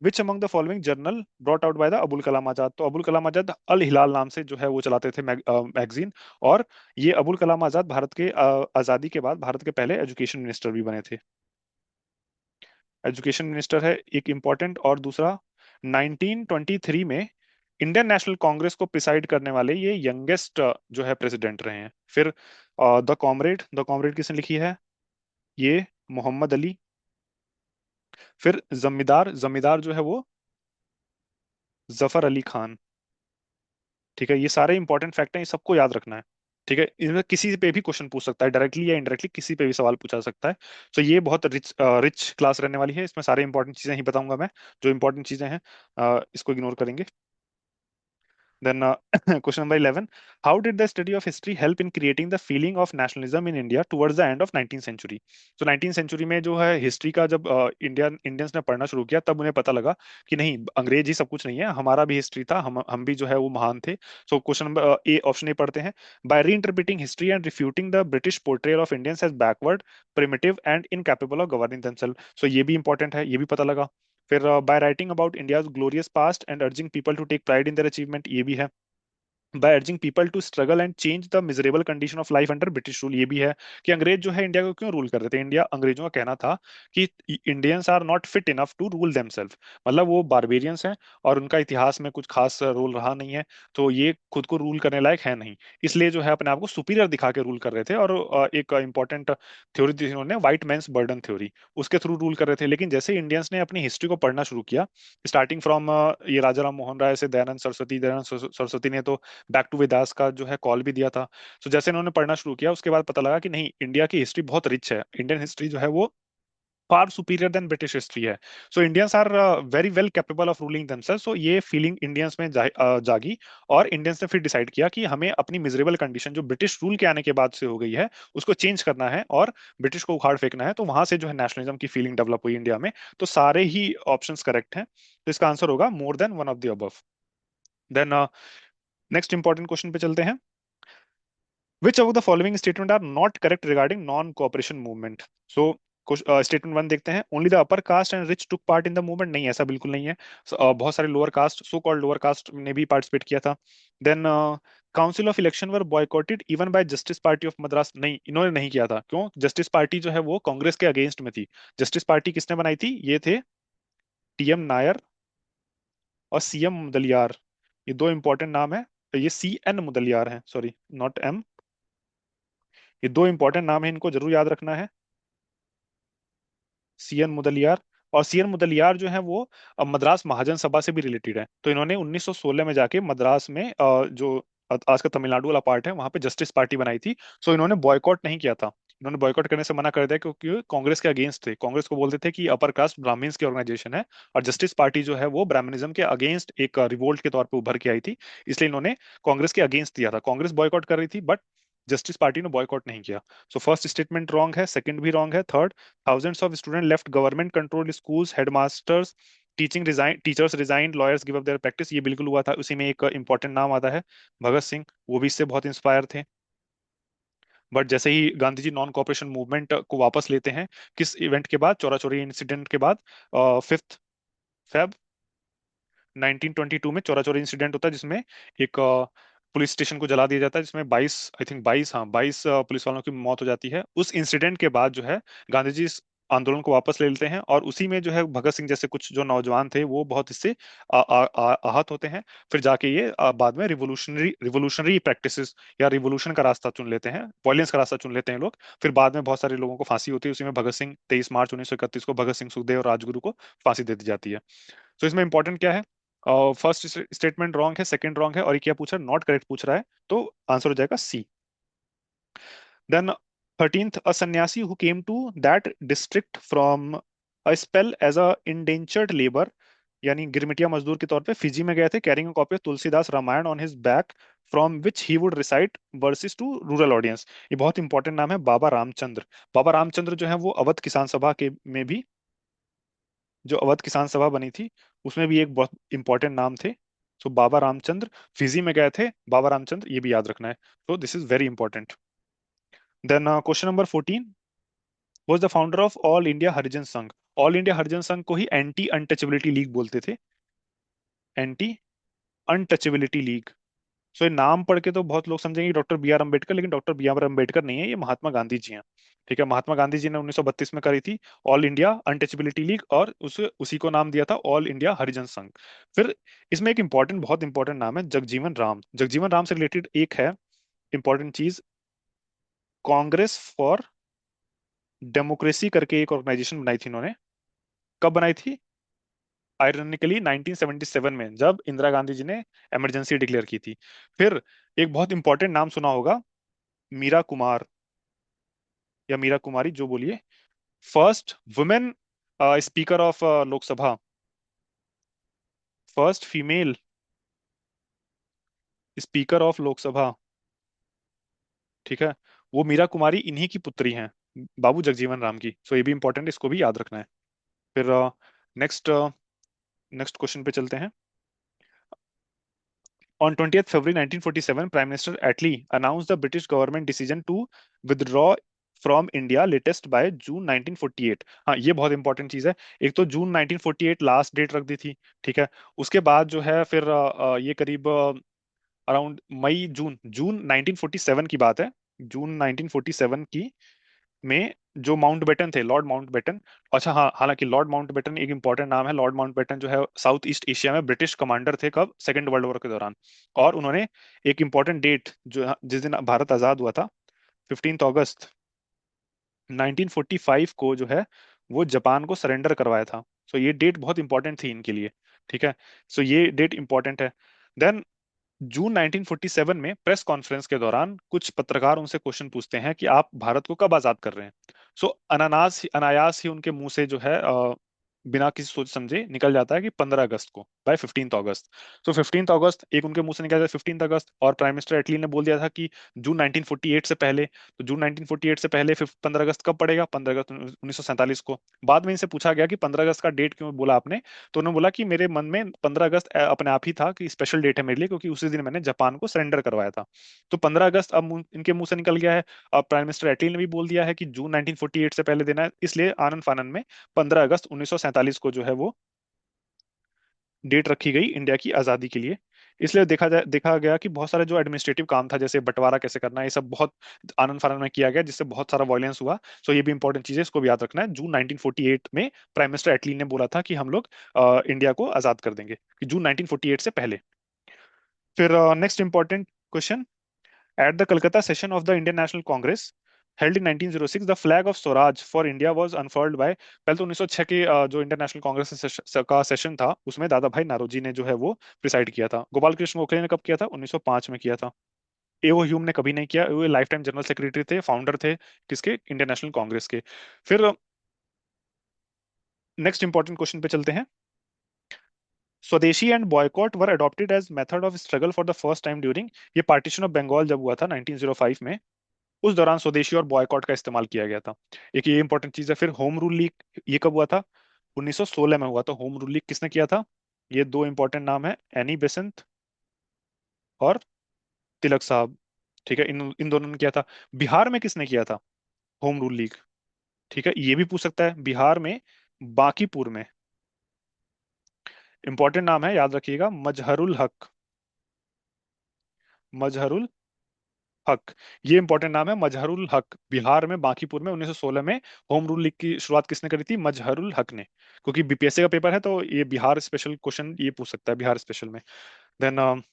which among the following journal brought out by the Abul Kalam Azad? तो अबुल कलाम आजाद अल हिलाल नाम से जो है वो चलाते थे मैगजीन। और ये अबुल कलाम आजाद भारत के आजादी के बाद भारत के पहले एजुकेशन मिनिस्टर भी बने थे। एजुकेशन मिनिस्टर है एक इम्पोर्टेंट। और दूसरा, 1923 में इंडियन नेशनल कांग्रेस को प्रिसाइड करने वाले ये यंगेस्ट जो है प्रेसिडेंट रहे हैं। फिर द कॉमरेड किसने लिखी है? ये मोहम्मद अली। फिर जमींदार, जमींदार जो है वो जफर अली खान। ठीक है, ये सारे इंपॉर्टेंट फैक्ट हैं, ये सबको याद रखना है। ठीक है, इनमें किसी पे भी क्वेश्चन पूछ सकता है, डायरेक्टली या इनडायरेक्टली किसी पे भी सवाल पूछा सकता है। तो ये बहुत रिच रिच क्लास रहने वाली है, इसमें सारे इंपॉर्टेंट चीजें ही बताऊंगा मैं। जो इंपॉर्टेंट चीजें हैं इसको इग्नोर करेंगे। Then question number 11. How did the study of history help in creating the feeling of nationalism in India towards the end of 19th century? तो 19th century में जो है हिस्ट्री का जब इंडियंस ने पढ़ना शुरू किया तब उन्हें पता लगा कि नहीं, अंग्रेज ही सब कुछ नहीं है, हमारा भी हिस्ट्री था, हम भी जो है वो महान थे। So question number A option A पढ़ते हैं। By reinterpreting history and refuting the British portrayal of Indians as backward, primitive and incapable of governing themselves. So ये भी इंपॉर्टेंट है, ये भी पता लगा। फिर by writing about India's glorious past and urging people to take pride in their achievement, ये भी है। By urging people to struggle and change the miserable condition of life under British rule, ये भी है कि अंग्रेज जो है इंडिया को क्यों रूल कर रहे थे। इंडिया, अंग्रेजों का कहना था कि Indians are not fit enough to rule themselves, मतलब वो बारबेरियंस हैं और उनका इतिहास में कुछ खास रोल रहा नहीं है, तो ये खुद को रूल करने लायक है नहीं, इसलिए जो है अपने आप को सुपीरियर दिखा के रूल कर रहे थे। और एक इंपॉर्टेंट थ्योरी थी उन्होंने, व्हाइट मैंस बर्डन थ्योरी, उसके थ्रू रूल कर रहे थे। लेकिन जैसे इंडियंस ने अपनी हिस्ट्री को पढ़ना शुरू किया, स्टार्टिंग फ्रॉम ये राजा राम मोहन राय से दयानंद सरस्वती, सरस्वती ने तो बैक टू वेदास का जो है कॉल भी दिया था। तो जैसे इन्होंने पढ़ना शुरू किया उसके बाद पता लगा कि नहीं, इंडिया की हिस्ट्री बहुत रिच है, इंडियन हिस्ट्री जो है वो far superior than British history है। So Indians are very well capable of ruling themselves. So ये फीलिंग इंडियंस में जागी और इंडियंस ने फिर डिसाइड किया कि हमें अपनी मिजरेबल कंडीशन जो ब्रिटिश रूल के आने के बाद से हो गई है उसको चेंज करना है और ब्रिटिश को उखाड़ फेंकना है। तो वहां से जो है नेशनलिज्म की फीलिंग डेवलप हुई इंडिया में। तो सारे ही ऑप्शंस करेक्ट हैं, तो इसका आंसर होगा more than one of the above. Then next important question पे चलते हैं। Which of the following statement are not correct regarding non-cooperation movement? So statement one देखते हैं। Only the upper caste and rich took part in the movement, नहीं ऐसा बिल्कुल नहीं है। बहुत सारे lower caste, so called lower caste ने भी पार्टिसिपेट किया था। Then council of election were boycotted even by justice party of Madras, नहीं इन्होंने नहीं किया था। क्यों? जस्टिस पार्टी जो है वो कांग्रेस के अगेंस्ट में थी। जस्टिस पार्टी किसने बनाई थी? ये थे टीएम नायर और सीएम मुदलियार, ये दो इंपॉर्टेंट नाम है। ये सी एन मुदलियार है, सॉरी नॉट एम, ये दो इंपॉर्टेंट नाम है, इनको जरूर याद रखना है। सीएन मुदलियार, और सीएन मुदलियार जो है वो मद्रास महाजन सभा से भी रिलेटेड है। तो इन्होंने 1916 में जाके मद्रास में जो आज का तमिलनाडु वाला पार्ट है वहां पे जस्टिस पार्टी बनाई थी। सो इन्होंने बॉयकॉट नहीं किया था, इन्होंने बॉयकॉट करने से मना कर दिया क्योंकि कांग्रेस के अगेंस्ट थे। कांग्रेस को बोलते थे कि अपर कास्ट ब्राह्मण्स की ऑर्गेनाइजेशन है, और जस्टिस पार्टी जो है वो ब्राह्मणिज्म के अगेंस्ट एक रिवोल्ट के तौर पे उभर के आई थी, इसलिए इन्होंने कांग्रेस के अगेंस्ट दिया था। कांग्रेस बॉयकॉट कर रही थी बट जस्टिस पार्टी ने बॉयकॉट नहीं किया। सो फर्स्ट स्टेटमेंट रॉन्ग है, सेकंड भी रॉन्ग है, third thousands of students left government controlled schools, headmasters teachers resign, lawyers give up their practice, ये बिल्कुल हुआ था। उसी में एक इंपॉर्टेंट नाम आता है भगत सिंह, वो भी इससे बहुत इंस्पायर थे। बट जैसे ही Gandhi ji non cooperation movement को वापस लेते हैं, किस इवेंट के बाद? चौरा चौरी इंसिडेंट के बाद, 5 फेब 1922 में चौरा चौरी इंसिडेंट होता है, जिसमें एक पुलिस स्टेशन को जला दिया जाता है, जिसमें 22, आई थिंक 22, हाँ 22 पुलिस वालों की मौत हो जाती है। उस इंसिडेंट के बाद जो है गांधी जी इस आंदोलन को वापस ले लेते हैं, और उसी में जो है भगत सिंह जैसे कुछ जो नौजवान थे वो बहुत इससे आहत होते हैं। फिर जाके ये बाद में रिवोल्यूशनरी रिवोल्यूशनरी प्रैक्टिसेस या रिवोल्यूशन का रास्ता चुन लेते हैं, वॉयलेंस का रास्ता चुन लेते हैं लोग। फिर बाद में बहुत सारे लोगों को फांसी होती है, उसी में भगत सिंह 23 मार्च 1931 को भगत सिंह, सुखदेव और राजगुरु को फांसी दे दी जाती है। तो इसमें इंपॉर्टेंट क्या है? फर्स्ट स्टेटमेंट रॉन्ग है, सेकंड रॉन्ग है, और ये क्या पूछ रहा है? नॉट करेक्ट पूछ रहा है, तो आंसर हो जाएगा C. Then 13th, a sannyasi who came to that district from a spell as a indentured labor, यानी गिरमिटिया मजदूर के तौर पे फिजी में गए थे, carrying copy of Tulsidas Ramayan on his back, from which he would recite verses to rural audience. ये बहुत इंपॉर्टेंट नाम है, बाबा रामचंद्र। बाबा रामचंद्र जो है वो अवध किसान सभा के में भी, जो अवध किसान सभा बनी थी उसमें भी एक बहुत इंपॉर्टेंट नाम थे। सो बाबा रामचंद्र फिजी में गए थे, बाबा रामचंद्र, ये भी याद रखना है। तो this is very important. Then question number 14, was the founder of All India Harijan Sangh? All India Harijan संघ को ही एंटी अनटचेबिलिटी लीग बोलते थे, एंटी अनटचेबिलिटी लीग। सो ये नाम पढ़ के तो बहुत लोग समझेंगे डॉक्टर बी आर अम्बेडकर, लेकिन डॉक्टर बी आर अम्बेडकर नहीं है, ये महात्मा गांधी जी हैं। ठीक है, महात्मा गांधी जी ने 1932 में करी थी ऑल इंडिया अनटचेबिलिटी लीग, और उसी को नाम दिया था ऑल इंडिया हरिजन संघ। फिर इसमें एक इंपॉर्टेंट, बहुत इंपॉर्टेंट नाम है जगजीवन राम। जगजीवन राम से रिलेटेड एक है इंपॉर्टेंट चीज, कांग्रेस फॉर डेमोक्रेसी करके एक ऑर्गेनाइजेशन बनाई थी इन्होंने। कब बनाई थी? आयरनिकली 1977 में, जब इंदिरा गांधी जी ने इमरजेंसी डिक्लेयर की थी। फिर एक बहुत इंपॉर्टेंट नाम सुना होगा, मीरा कुमार या मीरा कुमारी, जो बोलिए। First women speaker of Lok Sabha, first female speaker of Lok Sabha, ठीक है, वो मीरा कुमारी इन्हीं की पुत्री हैं, बाबू जगजीवन राम की। सो ये भी इंपॉर्टेंट, इसको भी याद रखना है। फिर नेक्स्ट नेक्स्ट क्वेश्चन पे चलते हैं। On 20th February 1947, Prime Minister Attlee announced the British government decision to withdraw from India latest by June 1948। हाँ, ये बहुत इंपॉर्टेंट चीज है। एक तो जून 1948 लास्ट डेट रख दी थी, ठीक है। उसके बाद जो है फिर ये करीब अराउंड मई जून जून 1947 की बात है। जून 1947 की में जो माउंटबेटन थे, लॉर्ड माउंटबेटन। अच्छा हाँ, हालांकि लॉर्ड माउंटबेटन एक इंपॉर्टेंट नाम है। लॉर्ड माउंटबेटन जो है साउथ ईस्ट एशिया में ब्रिटिश कमांडर थे, कब? सेकेंड वर्ल्ड वॉर के दौरान। और उन्होंने एक इंपॉर्टेंट डेट जो जिस दिन भारत आजाद हुआ था, 15 अगस्त 1945 को जो है वो जापान को सरेंडर करवाया था। सो ये डेट बहुत इंपॉर्टेंट थी इनके लिए, ठीक है। सो ये डेट इंपॉर्टेंट है। देन जून 1947 में प्रेस कॉन्फ्रेंस के दौरान कुछ पत्रकार उनसे क्वेश्चन पूछते हैं कि आप भारत को कब आजाद कर रहे हैं। सो अनायास ही उनके मुंह से जो है बिना किसी सोच समझे निकल जाता है कि 15 अगस्त को, बाय 15 अगस्त। सो 15 अगस्त एक उनके मुंह से निकल जाता है, 15 अगस्त। और प्राइम मिनिस्टर एटली ने बोल दिया था कि जून 1948 से पहले। तो जून 1948 से पहले 15 अगस्त कब पड़ेगा? 15 अगस्त 1947 को। बाद में इनसे पूछा गया कि 15 अगस्त का डेट क्यों बोला आपने? तो उन्होंने बोला कि मेरे मन में 15 अगस्त अपने आप ही था कि स्पेशल डेट है मेरे लिए, क्योंकि उसी दिन मैंने जापान को सरेंडर करवाया था। तो 15 अगस्त अब इनके मुंह से निकल गया है। अब प्राइम मिनिस्टर एटली ने भी बोल दिया है कि जून 1948 से पहले देना है, इसलिए आनंद फानन में 15 अगस्त 1947 को जो है वो डेट रखी गई इंडिया की आजादी के लिए। इसलिए देखा गया कि बहुत सारे जो एडमिनिस्ट्रेटिव काम था, जैसे बंटवारा कैसे करना है, ये सब बहुत आनंद फानन में किया गया, जिससे बहुत सारा वायलेंस हुआ। सो ये भी इंपॉर्टेंट चीज है, इसको भी याद रखना है। जून 1948 में प्राइम मिनिस्टर एटली ने बोला था कि हम लोग इंडिया को आजाद कर देंगे, कि जून 1948 से पहले। फिर next important question. At the Calcutta session of the Indian National Congress held in 1906, the flag of Swaraj for India was unfurled by। पहले तो 1906 के जो इंडियन नेशनल कांग्रेस का सेशन था, उसमें दादा भाई नारोजी ने जो है वो प्रिसाइड किया था। गोपाल कृष्ण गोखले ने कब किया था? 1905 में किया था। एओ ह्यूम ने कभी नहीं किया, वो लाइफ टाइम जनरल सेक्रेटरी थे, फाउंडर थे किसके? इंडियन नेशनल कांग्रेस के। फिर नेक्स्ट इंपॉर्टेंट क्वेश्चन पे चलते हैं। Swadeshi and boycott were adopted as method of struggle for the first time during. ये पार्टीशन ऑफ बंगाल जब हुआ था 1905 में, उस दौरान स्वदेशी और बॉयकॉट का इस्तेमाल किया गया था। एक ये इंपॉर्टेंट चीज है। फिर होम रूल लीग ये कब हुआ था? 1916 में हुआ था। होम रूल लीग किसने किया था? ये दो इंपॉर्टेंट नाम है, एनी बेसेंट और तिलक साहब, ठीक है। इन इन दोनों ने किया था। बिहार में किसने किया था होम रूल लीग? ठीक है, ये भी पूछ सकता है। बिहार में बांकीपुर में, इंपॉर्टेंट नाम है, याद रखिएगा, मजहरुल हक। मजहरुल हक, ये इंपॉर्टेंट नाम है, मजहरुल हक। बिहार में बांकीपुर में 1916 में होम रूल लीग की शुरुआत किसने करी थी? मजहरुल हक ने। क्योंकि बीपीएससी का पेपर है तो ये बिहार स्पेशल क्वेश्चन ये पूछ सकता है, बिहार स्पेशल में। देन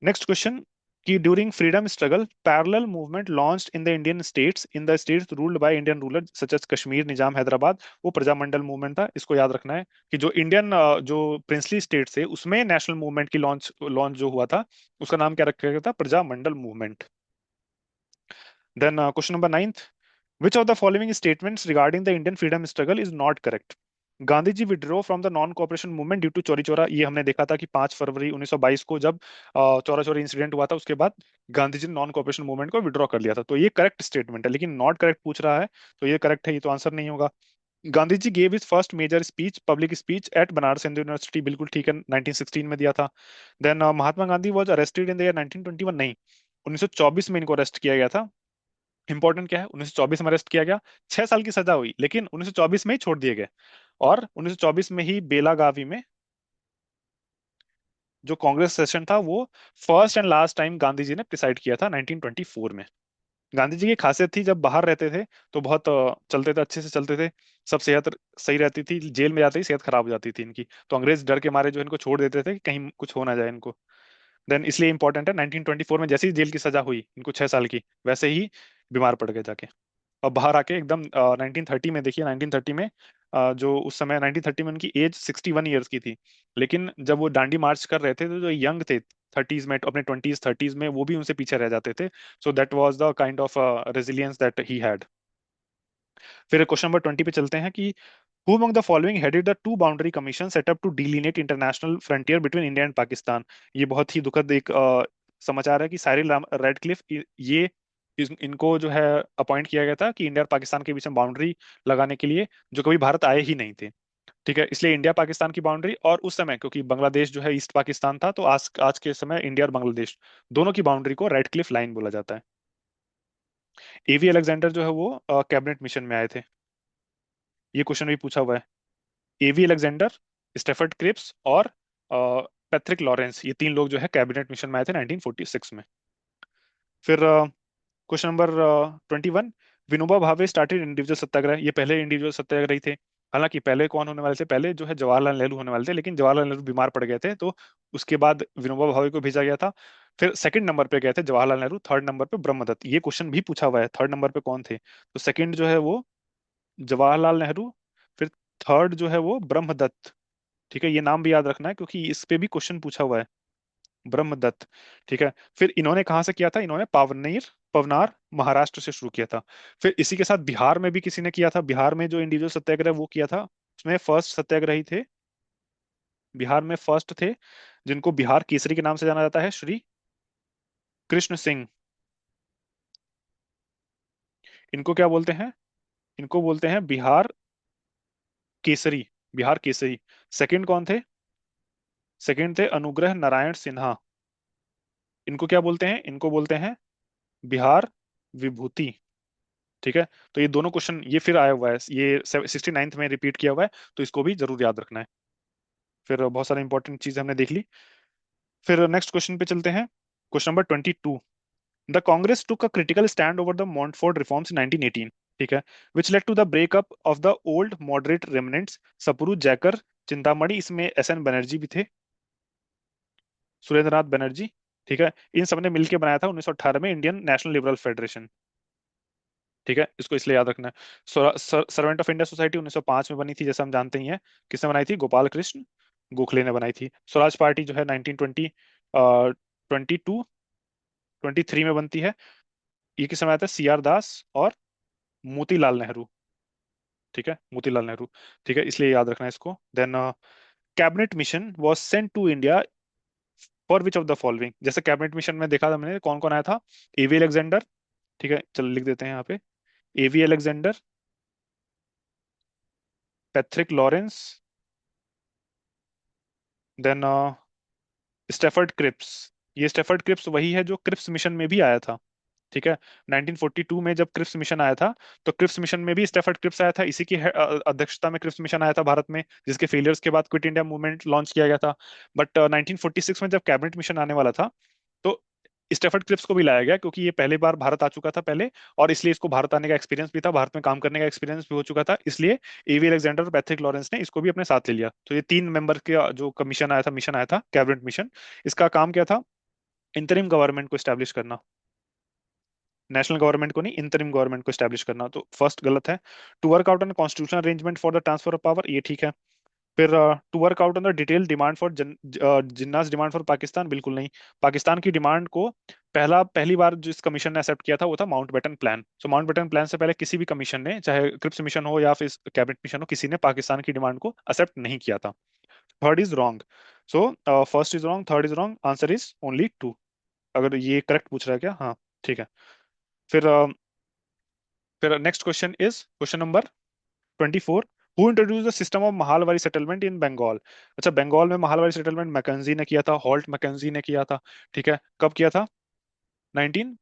नेक्स्ट क्वेश्चन, कि during freedom struggle parallel movement launched in the Indian states in the states ruled by Indian ruler such as Kashmir, Nizam, Hyderabad. वो प्रजामंडल मूवमेंट था, इसको याद रखना है। कि जो इंडियन जो प्रिंसली स्टेट थे उसमें नेशनल मूवमेंट की लॉन्च लॉन्च जो हुआ था, उसका नाम क्या रखा गया था? Prajamandal movement. Then question number ninth, which of the following statements regarding the Indian freedom struggle is not correct? Gandhi ji withdraw from the non cooperation movement due to Chauri Chaura. ये हमने देखा था कि 5 फरवरी 1922 को जब चौरा चौरी इंसिडेंट हुआ था, उसके बाद गांधी जी ने नॉन कोऑपरेशन मूवमेंट को विड्रॉ कर लिया था। तो ये करेक्ट स्टेटमेंट है, लेकिन नॉट करेक्ट पूछ रहा है, तो ये करेक्ट है, ये तो आंसर नहीं होगा। Gandhi ji gave his first major speech, public speech at Banaras Hindu university, बिल्कुल ठीक है, 1916 में दिया था। Then Mahatma Gandhi was arrested in the year 1921, नहीं, 1924 में इनको अरेस्ट किया गया था। इंपॉर्टेंट क्या है, 1924 में अरेस्ट किया गया, 6 साल की सजा हुई, लेकिन 1924 में ही छोड़ दिए गए। और 1924 में ही बेलागावी में जो कांग्रेस सेशन था वो first and last time Gandhi ji ने प्रिसाइड किया था 1924 में। गांधी जी की खासियत थी, जब बाहर रहते थे तो बहुत चलते थे, अच्छे से चलते थे, सब सेहत सही रहती थी। जेल में जाते ही सेहत खराब हो जाती थी इनकी, तो अंग्रेज डर के मारे जो इनको छोड़ देते थे कि कहीं कुछ हो ना जाए इनको। देन इसलिए इंपॉर्टेंट है, 1924 में जैसे ही जेल की सजा हुई इनको 6 साल की, वैसे ही बीमार पड़ गए जाके। और बाहर आके एकदम 1930 में, देखिए 1930 में जो उस समय 1930 में उनकी एज 61 ईयर्स की थी। लेकिन जब वो दांडी मार्च कर रहे थे तो जो यंग थे थर्टीज में, अपने ट्वेंटीज थर्टीज में, वो भी उनसे पीछे रह जाते थे। So that was the kind of resilience that he had. फिर क्वेश्चन नंबर 20 पे चलते हैं कि Who among the following headed the two boundary commission set up to delineate international frontier between India and Pakistan? ये बहुत ही दुखद एक समाचार है कि साइरिल रेडक्लिफ ये इनको जो है अपॉइंट किया गया था कि इंडिया और पाकिस्तान के बीच में बाउंड्री लगाने के लिए, जो कभी भारत आए ही नहीं थे। ठीक है, इसलिए इंडिया पाकिस्तान की बाउंड्री, और उस समय क्योंकि बांग्लादेश जो है ईस्ट पाकिस्तान था, तो आज आज के समय इंडिया और बांग्लादेश दोनों की बाउंड्री को रेडक्लिफ लाइन बोला जाता है। एवी अलेक्जेंडर जो है वो कैबिनेट मिशन में आए थे, ये क्वेश्चन भी पूछा हुआ है। एवी अलेक्जेंडर, स्टेफर्ड क्रिप्स और पैट्रिक लॉरेंस, ये तीन लोग जो है कैबिनेट मिशन में आए थे 1946 में। फिर question number 21, Vinoba Bhave started individual सत्याग्रह, ये पहले इंडिविजुअल सत्याग्रही थे। हालांकि पहले कौन होने वाले थे, पहले जो है जवाहरलाल नेहरू होने वाले थे, लेकिन जवाहरलाल नेहरू बीमार पड़ गए थे, तो उसके बाद विनोबा भावे को भेजा गया था। फिर सेकंड नंबर पे गए थे जवाहरलाल नेहरू, थर्ड नंबर पे ब्रह्मदत्त। ये क्वेश्चन भी पूछा हुआ है, थर्ड नंबर पे कौन थे, तो सेकंड जो है वो जवाहरलाल नेहरू, फिर थर्ड जो है वो ब्रह्मदत्त। ठीक है, ये नाम भी याद रखना है क्योंकि इस पे भी क्वेश्चन पूछा हुआ है, ब्रह्मदत्त। ठीक है, फिर इन्होंने कहाँ से किया था, इन्होंने पवनार महाराष्ट्र से शुरू किया था। फिर इसी के साथ बिहार में भी किसी ने किया था, बिहार में जो इंडिविजुअल सत्याग्रह वो किया था, उसमें फर्स्ट सत्याग्रही थे, बिहार में फर्स्ट थे, जिनको बिहार केसरी के नाम से जाना जाता है, श्री कृष्ण सिंह। इनको क्या बोलते हैं, इनको बोलते हैं बिहार केसरी, बिहार केसरी। सेकंड कौन थे, सेकंड थे अनुग्रह नारायण सिन्हा। इनको क्या बोलते हैं, इनको बोलते हैं बिहार विभूति। ठीक है, तो ये दोनों क्वेश्चन ये फिर आया हुआ है, ये 69th में रिपीट किया हुआ है, तो इसको भी जरूर याद रखना है। फिर बहुत सारी इंपॉर्टेंट चीजें हमने देख ली। फिर नेक्स्ट क्वेश्चन पे चलते हैं, question number 22। The Congress took a critical stand over the Montford reforms in 1918, ठीक है, which led to the breakup of the old moderate remnants, Sapru, Jayakar, Chintamani, इसमें एस एन बनर्जी भी थे, सुरेंद्रनाथ बनर्जी। ठीक है, इन सबने मिलकर बनाया था 1918 में इंडियन नेशनल लिबरल फेडरेशन। ठीक है, इसको इसलिए याद रखना है। सर्वेंट ऑफ इंडिया सोसाइटी 1905 में बनी थी, जैसे हम जानते ही हैं। किसने बनाई थी, गोपाल कृष्ण गोखले ने बनाई थी। स्वराज पार्टी जो है 1920 22 23 में बनती है। ये किस समय आता है, सी आर दास और मोतीलाल नेहरू। ठीक है, मोतीलाल नेहरू। ठीक है, इसलिए याद रखना है इसको। Then cabinet mission was sent to India for which of the following, जैसे कैबिनेट मिशन में देखा था मैंने कौन कौन आया था, एवी अलेक्जेंडर। ठीक है, चलो लिख देते हैं यहाँ पे, A V Alexander, Patrick Lawrence, then Stafford Cripps. ये स्टेफर्ड क्रिप्स वही है जो क्रिप्स मिशन में भी आया था। ठीक है, 1942 में जब क्रिप्स मिशन आया था, तो क्रिप्स मिशन में भी स्टेफर्ड क्रिप्स आया था, इसी की अध्यक्षता में क्रिप्स मिशन आया था भारत में, जिसके फेलियर्स के बाद क्विट इंडिया मूवमेंट लॉन्च किया गया था। बट 1946 में जब कैबिनेट मिशन आने वाला था, तो स्टेफर्ड क्रिप्स को भी लाया गया, क्योंकि ये पहली बार भारत आ चुका था पहले, और इसलिए इसको भारत आने का एक्सपीरियंस भी था, भारत में काम करने का एक्सपीरियंस भी हो चुका था, इसलिए एवी अलेक्जेंडर और पैट्रिक लॉरेंस ने इसको भी अपने साथ ले लिया। तो ये तीन मेंबर का जो कमीशन आया था, मिशन आया था, कैबिनेट मिशन, इसका काम क्या था, इंतरिम गवर्नमेंट को स्टैब्लिश करना, नेशनल गवर्नमेंट को नहीं, इंतरिम गवर्नमेंट को स्टैब्लिश करना। तो फर्स्ट गलत है। To work out on constitutional arrangement for the transfer of power, ये ठीक है। फिर to work out on the detail demand for Jinnah's demand for Pakistan, बिल्कुल नहीं। पाकिस्तान की डिमांड को पहली बार जिस कमीशन ने एक्सेप्ट किया था वो था माउंटबेटन प्लान। सो माउंटबेटन प्लान से पहले किसी भी कमीशन ने, चाहे क्रिप्स मिशन हो या फिर कैबिनेट मिशन हो, किसी ने पाकिस्तान की डिमांड को एक्सेप्ट नहीं किया था। Third is wrong. So first is wrong, third is wrong, answer is only two. अगर ये करेक्ट पूछ रहा है क्या, हाँ ठीक है। फिर फिर next question is question number 24। Who introduce the system of Mahalwari settlement in Bengal. अच्छा, बंगाल में महालवारी सेटलमेंट मैकेंजी ने किया था, हॉल्ट मैकेंजी ने किया था। ठीक है, कब किया था, 19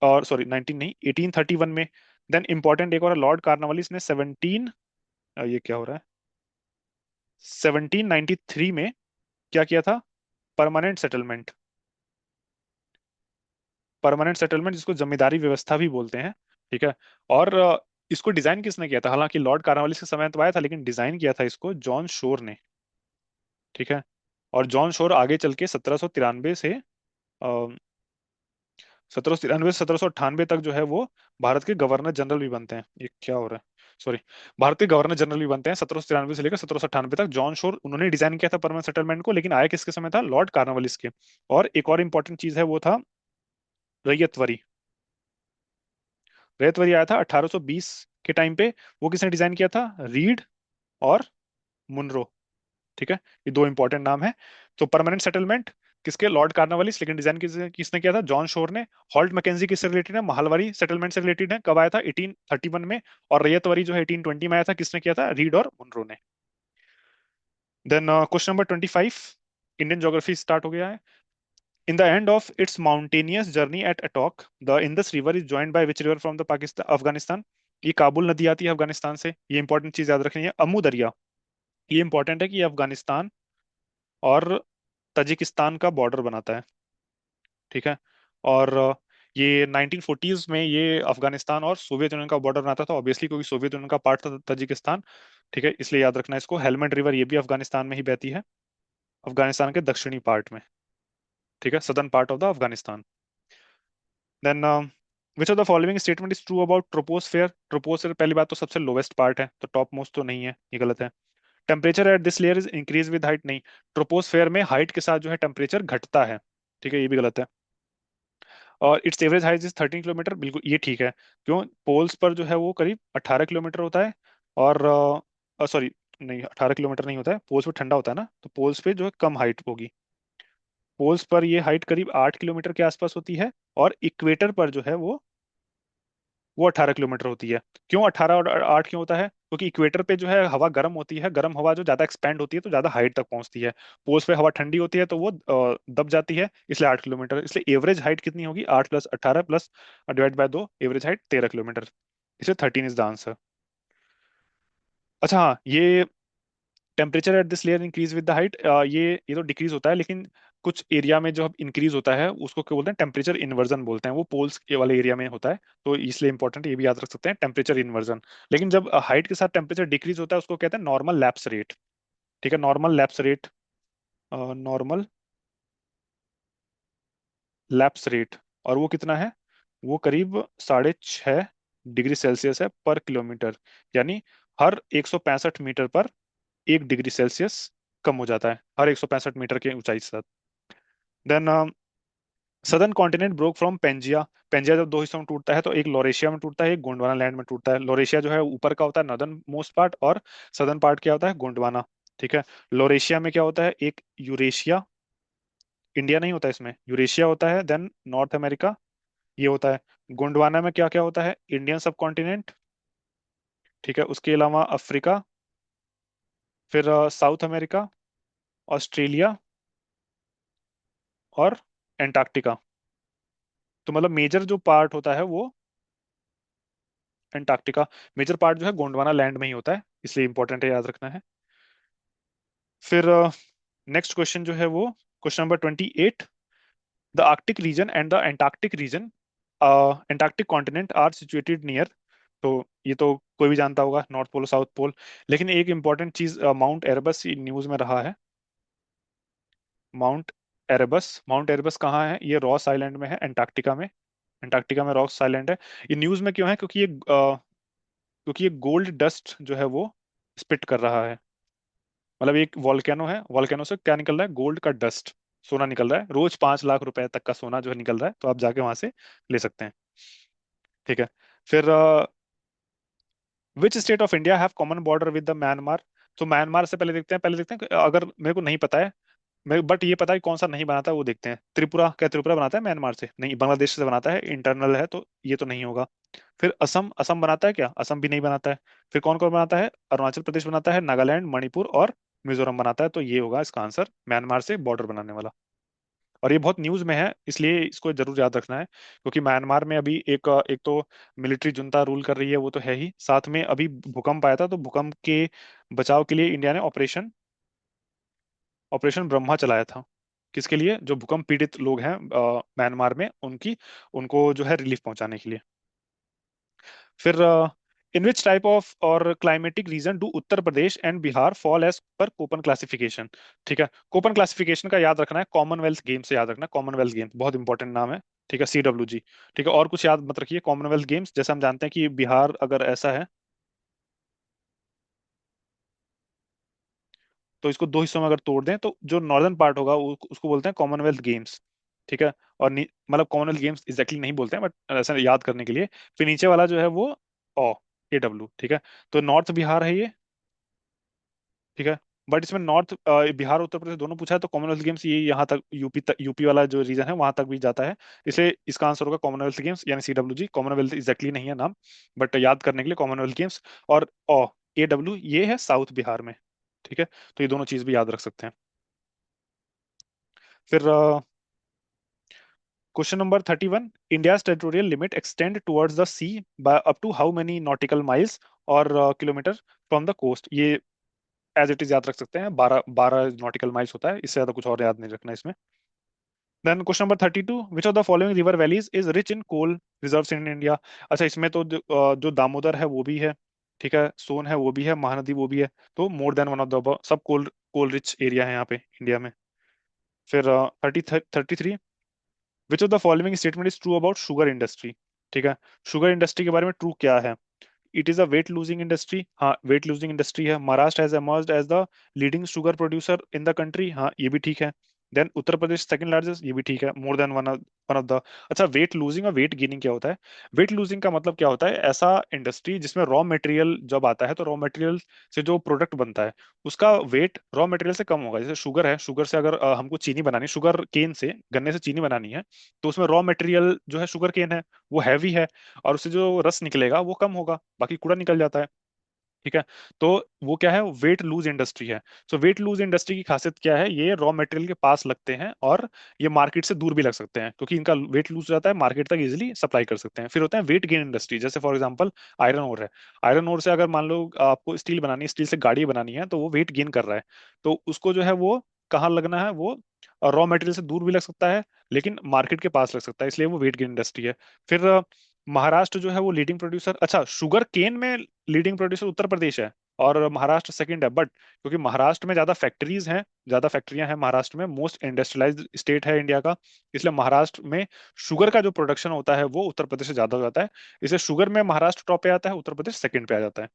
और सॉरी 19 नहीं, 1831 में। देन इंपॉर्टेंट एक और लॉर्ड कार्नवालिस ने 17 ये क्या हो रहा है, 1793 में क्या किया था, परमानेंट सेटलमेंट। परमानेंट सेटलमेंट जिसको जमींदारी व्यवस्था भी बोलते हैं। ठीक है, और इसको डिजाइन किसने किया था, हालांकि लॉर्ड कार्नवालिस के समय तो आया था, लेकिन डिजाइन किया था इसको जॉन शोर ने। ठीक है, और जॉन शोर आगे चल के 1793 से 1793 तक जो है वो भारत के गवर्नर जनरल भी बनते हैं। ये क्या हो रहा है, सॉरी, भारत के गवर्नर जनरल भी बनते हैं 1793 से लेकर 1798 तक। जॉन शोर उन्होंने डिजाइन किया था परमानेंट सेटलमेंट को, लेकिन आया किसके समय था, लॉर्ड कार्नवालिस के। और एक और इंपॉर्टेंट चीज है, वो था रैयतवरी। रैयतवरी आया था 1820 के टाइम पे। वो किसने डिजाइन किया था, रीड और मुनरो। ठीक है, ये दो इंपॉर्टेंट नाम है। तो परमानेंट सेटलमेंट किसके, लॉर्ड कार्नवालिस, लेकिन डिजाइन किसने किया था, जॉन शोर ने। हॉल्ट मैकेंजी किससे रिलेटेड है, महालवारी सेटलमेंट से रिलेटेड है, कब आया था 1831 में। और रैयतवारी जो है 1820 में आया था, किसने किया था, रीड और मुनरो ने। Then question number 25, Indian geography start हो गया है। In the end of its mountainous journey at Attock, the Indus river is joined by which river from the Pakistan Afghanistan. ये काबुल नदी आती है अफगानिस्तान से, ये इंपॉर्टेंट चीज याद रखनी है। अमू दरिया, ये इंपॉर्टेंट है कि ये अफगानिस्तान और तजिकिस्तान का बॉर्डर बनाता है। ठीक है। और ये 1940s में ये अफगानिस्तान और सोवियत यूनियन का बॉर्डर बनाता था, ऑब्वियसली क्योंकि सोवियत यूनियन का पार्ट था तजिकिस्तान। ठीक है, इसलिए याद रखना है इसको। हेलमंड रिवर ये भी अफगानिस्तान में ही बहती है, अफगानिस्तान के दक्षिणी पार्ट में। ठीक है, southern part of the Afghanistan. Then which of the following statement is true about troposphere. Troposphere पहली बात तो सबसे लोवेस्ट पार्ट है, तो टॉप मोस्ट तो नहीं है, ये गलत है। Temperature at this layer is increase with height, नहीं। ट्रोपोस्फेयर में हाइट के साथ जो है टेम्परेचर घटता है। ठीक है, ये भी गलत है। और it's average height is 13 kilometre, बिल्कुल ये ठीक है। क्यों, पोल्स पर जो है वो करीब 18 किलोमीटर होता है। और सॉरी, नहीं 18 किलोमीटर नहीं होता है, पोल्स पे ठंडा होता है ना, तो पोल्स पे जो है कम हाइट होगी। पोल्स पर ये हाइट करीब 8 किलोमीटर के आसपास होती है। और इक्वेटर पर जो है वो 18 किलोमीटर होती है। क्यों 18 और 8 क्यों होता है, क्योंकि इक्वेटर पे जो है हवा गर्म होती है, गर्म हवा जो ज्यादा एक्सपेंड होती है तो ज्यादा हाइट तक पहुंचती है। पोल्स पे हवा ठंडी होती है तो वो दब जाती है, इसलिए 8 किलोमीटर। इसलिए एवरेज हाइट कितनी होगी, 8 + 18 plus divide by 2, average height 13 kilometre. इसलिए 13 इज द आंसर। अच्छा हाँ, ये temperature at this layer increase with the height, ये तो डिक्रीज होता है, लेकिन कुछ एरिया में जो इंक्रीज होता है उसको क्या बोलते हैं, टेम्परेचर इन्वर्जन बोलते हैं, वो पोल्स के वाले एरिया में होता है। तो इसलिए इंपॉर्टेंट, ये भी याद रख सकते हैं, टेम्परेचर इन्वर्जन। लेकिन जब हाइट के साथ टेम्परेचर डिक्रीज होता है उसको कहते हैं नॉर्मल लैप्स रेट। ठीक है, normal lapse rate, normal lapse rate. और वो कितना है, वो करीब 6.5 डिग्री सेल्सियस है पर किलोमीटर। यानी हर 165 मीटर पर 1 डिग्री सेल्सियस कम हो जाता है, हर 165 मीटर के ऊंचाई के साथ। Then southern continent broke from Pangaea. Pangaea जब दो हिस्सों में टूटता है तो एक लोरेशिया में टूटता है, एक गोंडवाना लैंड में टूटता है। लोरेशिया जो है ऊपर का होता है, नॉर्दर्न मोस्ट पार्ट, और सदर्न पार्ट क्या होता है, गोंडवाना। ठीक है, लोरेशिया में क्या होता है, एक यूरेशिया, इंडिया नहीं होता इसमें, यूरेशिया होता है, देन नॉर्थ अमेरिका ये होता है। गोंडवाना में क्या क्या होता है, इंडियन सब कॉन्टिनेंट। ठीक है, उसके अलावा अफ्रीका, फिर साउथ अमेरिका, ऑस्ट्रेलिया और एंटार्क्टिका। तो मतलब मेजर जो पार्ट होता है वो एंटार्क्टिका, मेजर पार्ट जो है गोंडवाना लैंड में ही होता है, इसलिए इंपॉर्टेंट है, याद रखना है। फिर नेक्स्ट क्वेश्चन जो है वो question number 28, the arctic region and the antarctic region, antarctic continent are situated near. तो ये तो कोई भी जानता होगा, नॉर्थ पोल साउथ पोल। लेकिन एक इंपॉर्टेंट चीज, माउंट एरबस न्यूज में रहा है। माउंट माउंट एरबस कहाँ है, ये रॉस आइलैंड में है, एंटार्क्टिका में। एंटार्क्टिका में रॉस आइलैंड है। ये न्यूज में क्यों है, क्योंकि ये गोल्ड डस्ट जो है वो स्पिट कर रहा है। मतलब एक वॉल्केनो है, वॉल्केनो से क्या निकल रहा है, गोल्ड का डस्ट, सोना निकल रहा है। रोज 5 लाख रुपए तक का सोना जो है निकल रहा है, तो आप जाके वहां से ले सकते हैं। ठीक है। फिर which state of India have common border with the Myanmar. तो म्यांमार से पहले देखते हैं कि अगर मेरे को नहीं पता है, मैं बट ये पता है कि कौन सा नहीं बनाता है, वो देखते हैं। त्रिपुरा, क्या त्रिपुरा बनाता है म्यांमार से, नहीं, बांग्लादेश से बनाता है, इंटरनल है, तो ये तो नहीं होगा। फिर असम, असम बनाता है क्या, असम भी नहीं बनाता है। फिर कौन कौन बनाता है, अरुणाचल प्रदेश बनाता है, नागालैंड, मणिपुर और मिजोरम बनाता है, तो ये होगा इसका आंसर, म्यांमार से बॉर्डर बनाने वाला। और ये बहुत न्यूज में है, इसलिए इसको जरूर याद रखना है, क्योंकि म्यांमार में अभी एक तो मिलिट्री जुंता रूल कर रही है, वो तो है ही, साथ में अभी भूकंप आया था, तो भूकंप के बचाव के लिए इंडिया ने ऑपरेशन ऑपरेशन ब्रह्मा चलाया था। किसके लिए, जो भूकंप पीड़ित लोग हैं म्यांमार में, उनकी उनको जो है रिलीफ पहुंचाने के लिए। फिर इन विच टाइप ऑफ और climatic region do Uttar Pradesh and Bihar fall as per Koppen classification. ठीक है, कोपन क्लासिफिकेशन का याद रखना है, कॉमनवेल्थ गेम्स से याद रखना है, कॉमनवेल्थ गेम्स बहुत इंपॉर्टेंट नाम है। ठीक है, CWG। ठीक है, और कुछ याद मत रखिए, कॉमनवेल्थ गेम्स, जैसे हम जानते हैं कि बिहार अगर ऐसा है तो इसको दो हिस्सों में अगर तोड़ दें तो जो नॉर्दर्न पार्ट होगा उसको बोलते हैं कॉमनवेल्थ गेम्स। ठीक है, और मतलब कॉमनवेल्थ गेम्स एग्जैक्टली नहीं बोलते हैं, बट ऐसा याद करने के लिए। फिर नीचे वाला जो है वो ओ AW। ठीक है, तो नॉर्थ बिहार है ये, ठीक है। बट इसमें नॉर्थ बिहार उत्तर प्रदेश दोनों पूछा है, तो कॉमनवेल्थ गेम्स ये यहाँ तक यूपी वाला जो रीजन है वहां तक भी जाता है। इसलिए इसका आंसर होगा कॉमनवेल्थ गेम्स यानी CWG। कॉमनवेल्थ एग्जैक्टली नहीं है नाम, बट याद करने के लिए कॉमनवेल्थ गेम्स। और AW ये है साउथ बिहार में। ठीक है, तो ये दोनों चीज भी याद रख सकते हैं। फिर question number 31, India's territorial limit extend towards the sea by up to how many nautical miles और किलोमीटर फ्रॉम द कोस्ट। ये एज इट इज याद रख सकते हैं, 12 नॉटिकल माइल्स होता है, इससे ज्यादा कुछ और याद नहीं रखना इसमें। Then question number 32, which of the following river valleys is rich in coal reserves in India. अच्छा, इसमें तो जो दामोदर है वो भी है, ठीक है, सोन है वो भी है, महानदी वो भी है। तो more than one of the सब कोल कोल रिच एरिया है यहाँ पे इंडिया में। फिर 33, विच of the following statement is true about sugar industry. ठीक है, शुगर इंडस्ट्री के बारे में ट्रू क्या है। It is a weight losing industry, हाँ वेट लूजिंग इंडस्ट्री है। Maharashtra has emerged as the leading sugar producer in the country, हाँ ये भी ठीक है। Then Uttar Pradesh second largest, ये भी ठीक है। More than one of the. अच्छा, वेट लूजिंग और वेट गेनिंग क्या होता है। वेट लूजिंग का मतलब क्या होता है, ऐसा इंडस्ट्री जिसमें रॉ मटेरियल जब आता है तो रॉ मटेरियल से जो प्रोडक्ट बनता है उसका वेट रॉ मटेरियल से कम होगा। जैसे शुगर है, शुगर से अगर हमको चीनी बनानी, शुगर केन से, गन्ने से चीनी बनानी है, तो उसमें रॉ मटेरियल जो है शुगर केन है, वो हैवी है, और उससे जो रस निकलेगा वो कम होगा, बाकी कूड़ा निकल जाता है। ठीक है, तो वो क्या है, वेट लूज इंडस्ट्री है। सो वेट लूज इंडस्ट्री की खासियत क्या है, ये रॉ मटेरियल के पास लगते हैं और ये मार्केट से दूर भी लग सकते हैं, क्योंकि इनका वेट लूज रहता है, मार्केट तक इजिली सप्लाई कर सकते हैं। फिर होता है वेट गेन इंडस्ट्री, जैसे फॉर एग्जांपल आयरन ओर है। आयरन ओर से अगर मान लो आपको स्टील बनानी है, स्टील से गाड़ी बनानी है, तो वो वेट गेन कर रहा है, तो उसको जो है वो कहाँ लगना है, वो रॉ मटेरियल से दूर भी लग सकता है लेकिन मार्केट के पास लग सकता है, इसलिए वो वेट गेन इंडस्ट्री है। फिर महाराष्ट्र जो है वो लीडिंग प्रोड्यूसर, अच्छा शुगर केन में लीडिंग प्रोड्यूसर उत्तर प्रदेश है और महाराष्ट्र सेकंड है, बट क्योंकि महाराष्ट्र में ज्यादा फैक्ट्रीज हैं, ज्यादा फैक्ट्रियां हैं महाराष्ट्र में, मोस्ट इंडस्ट्रियलाइज्ड स्टेट है इंडिया का, इसलिए महाराष्ट्र में शुगर का जो प्रोडक्शन होता है वो उत्तर प्रदेश से ज्यादा हो जाता है, इसलिए शुगर में महाराष्ट्र टॉप पे आता है, उत्तर प्रदेश सेकंड पे आ जाता है।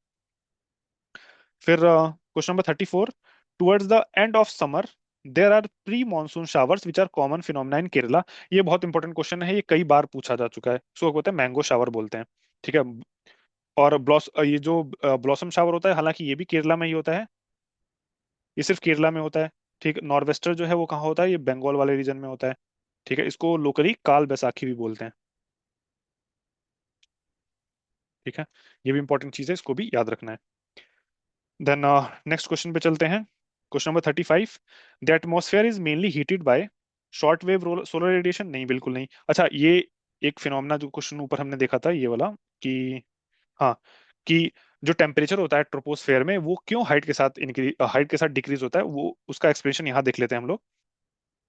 फिर question number 34, towards the end of summer there are pre monsoon showers which are common phenomena in Kerala. ये बहुत इंपॉर्टेंट क्वेश्चन है, ये कई बार पूछा जा चुका है। इसको बोलते हैं मैंगो शावर बोलते हैं। ठीक है, और ये जो ब्लॉसम शावर होता है, हालांकि ये भी केरला में ही होता है, ये सिर्फ केरला में होता है। ठीक, नॉर्वेस्टर जो है वो कहाँ होता है, ये बंगाल वाले रीजन में होता है। ठीक है, इसको लोकली काल बैसाखी भी बोलते हैं। ठीक है, ये भी इंपॉर्टेंट चीज है, इसको भी याद रखना है। देन नेक्स्ट क्वेश्चन पे चलते हैं। Question number 35, the atmosphere is mainly heated bye short wave solar radiation. नहीं, बिल्कुल नहीं। अच्छा, ये एक फिनोमेना जो क्वेश्चन ऊपर हमने देखा था ये वाला, कि हाँ, कि जो टेम्परेचर होता है ट्रोपोस्फेयर में वो क्यों हाइट के साथ इंक्रीज, हाइट के साथ डिक्रीज होता है, वो उसका एक्सप्लेनेशन यहाँ देख लेते हैं हम लोग।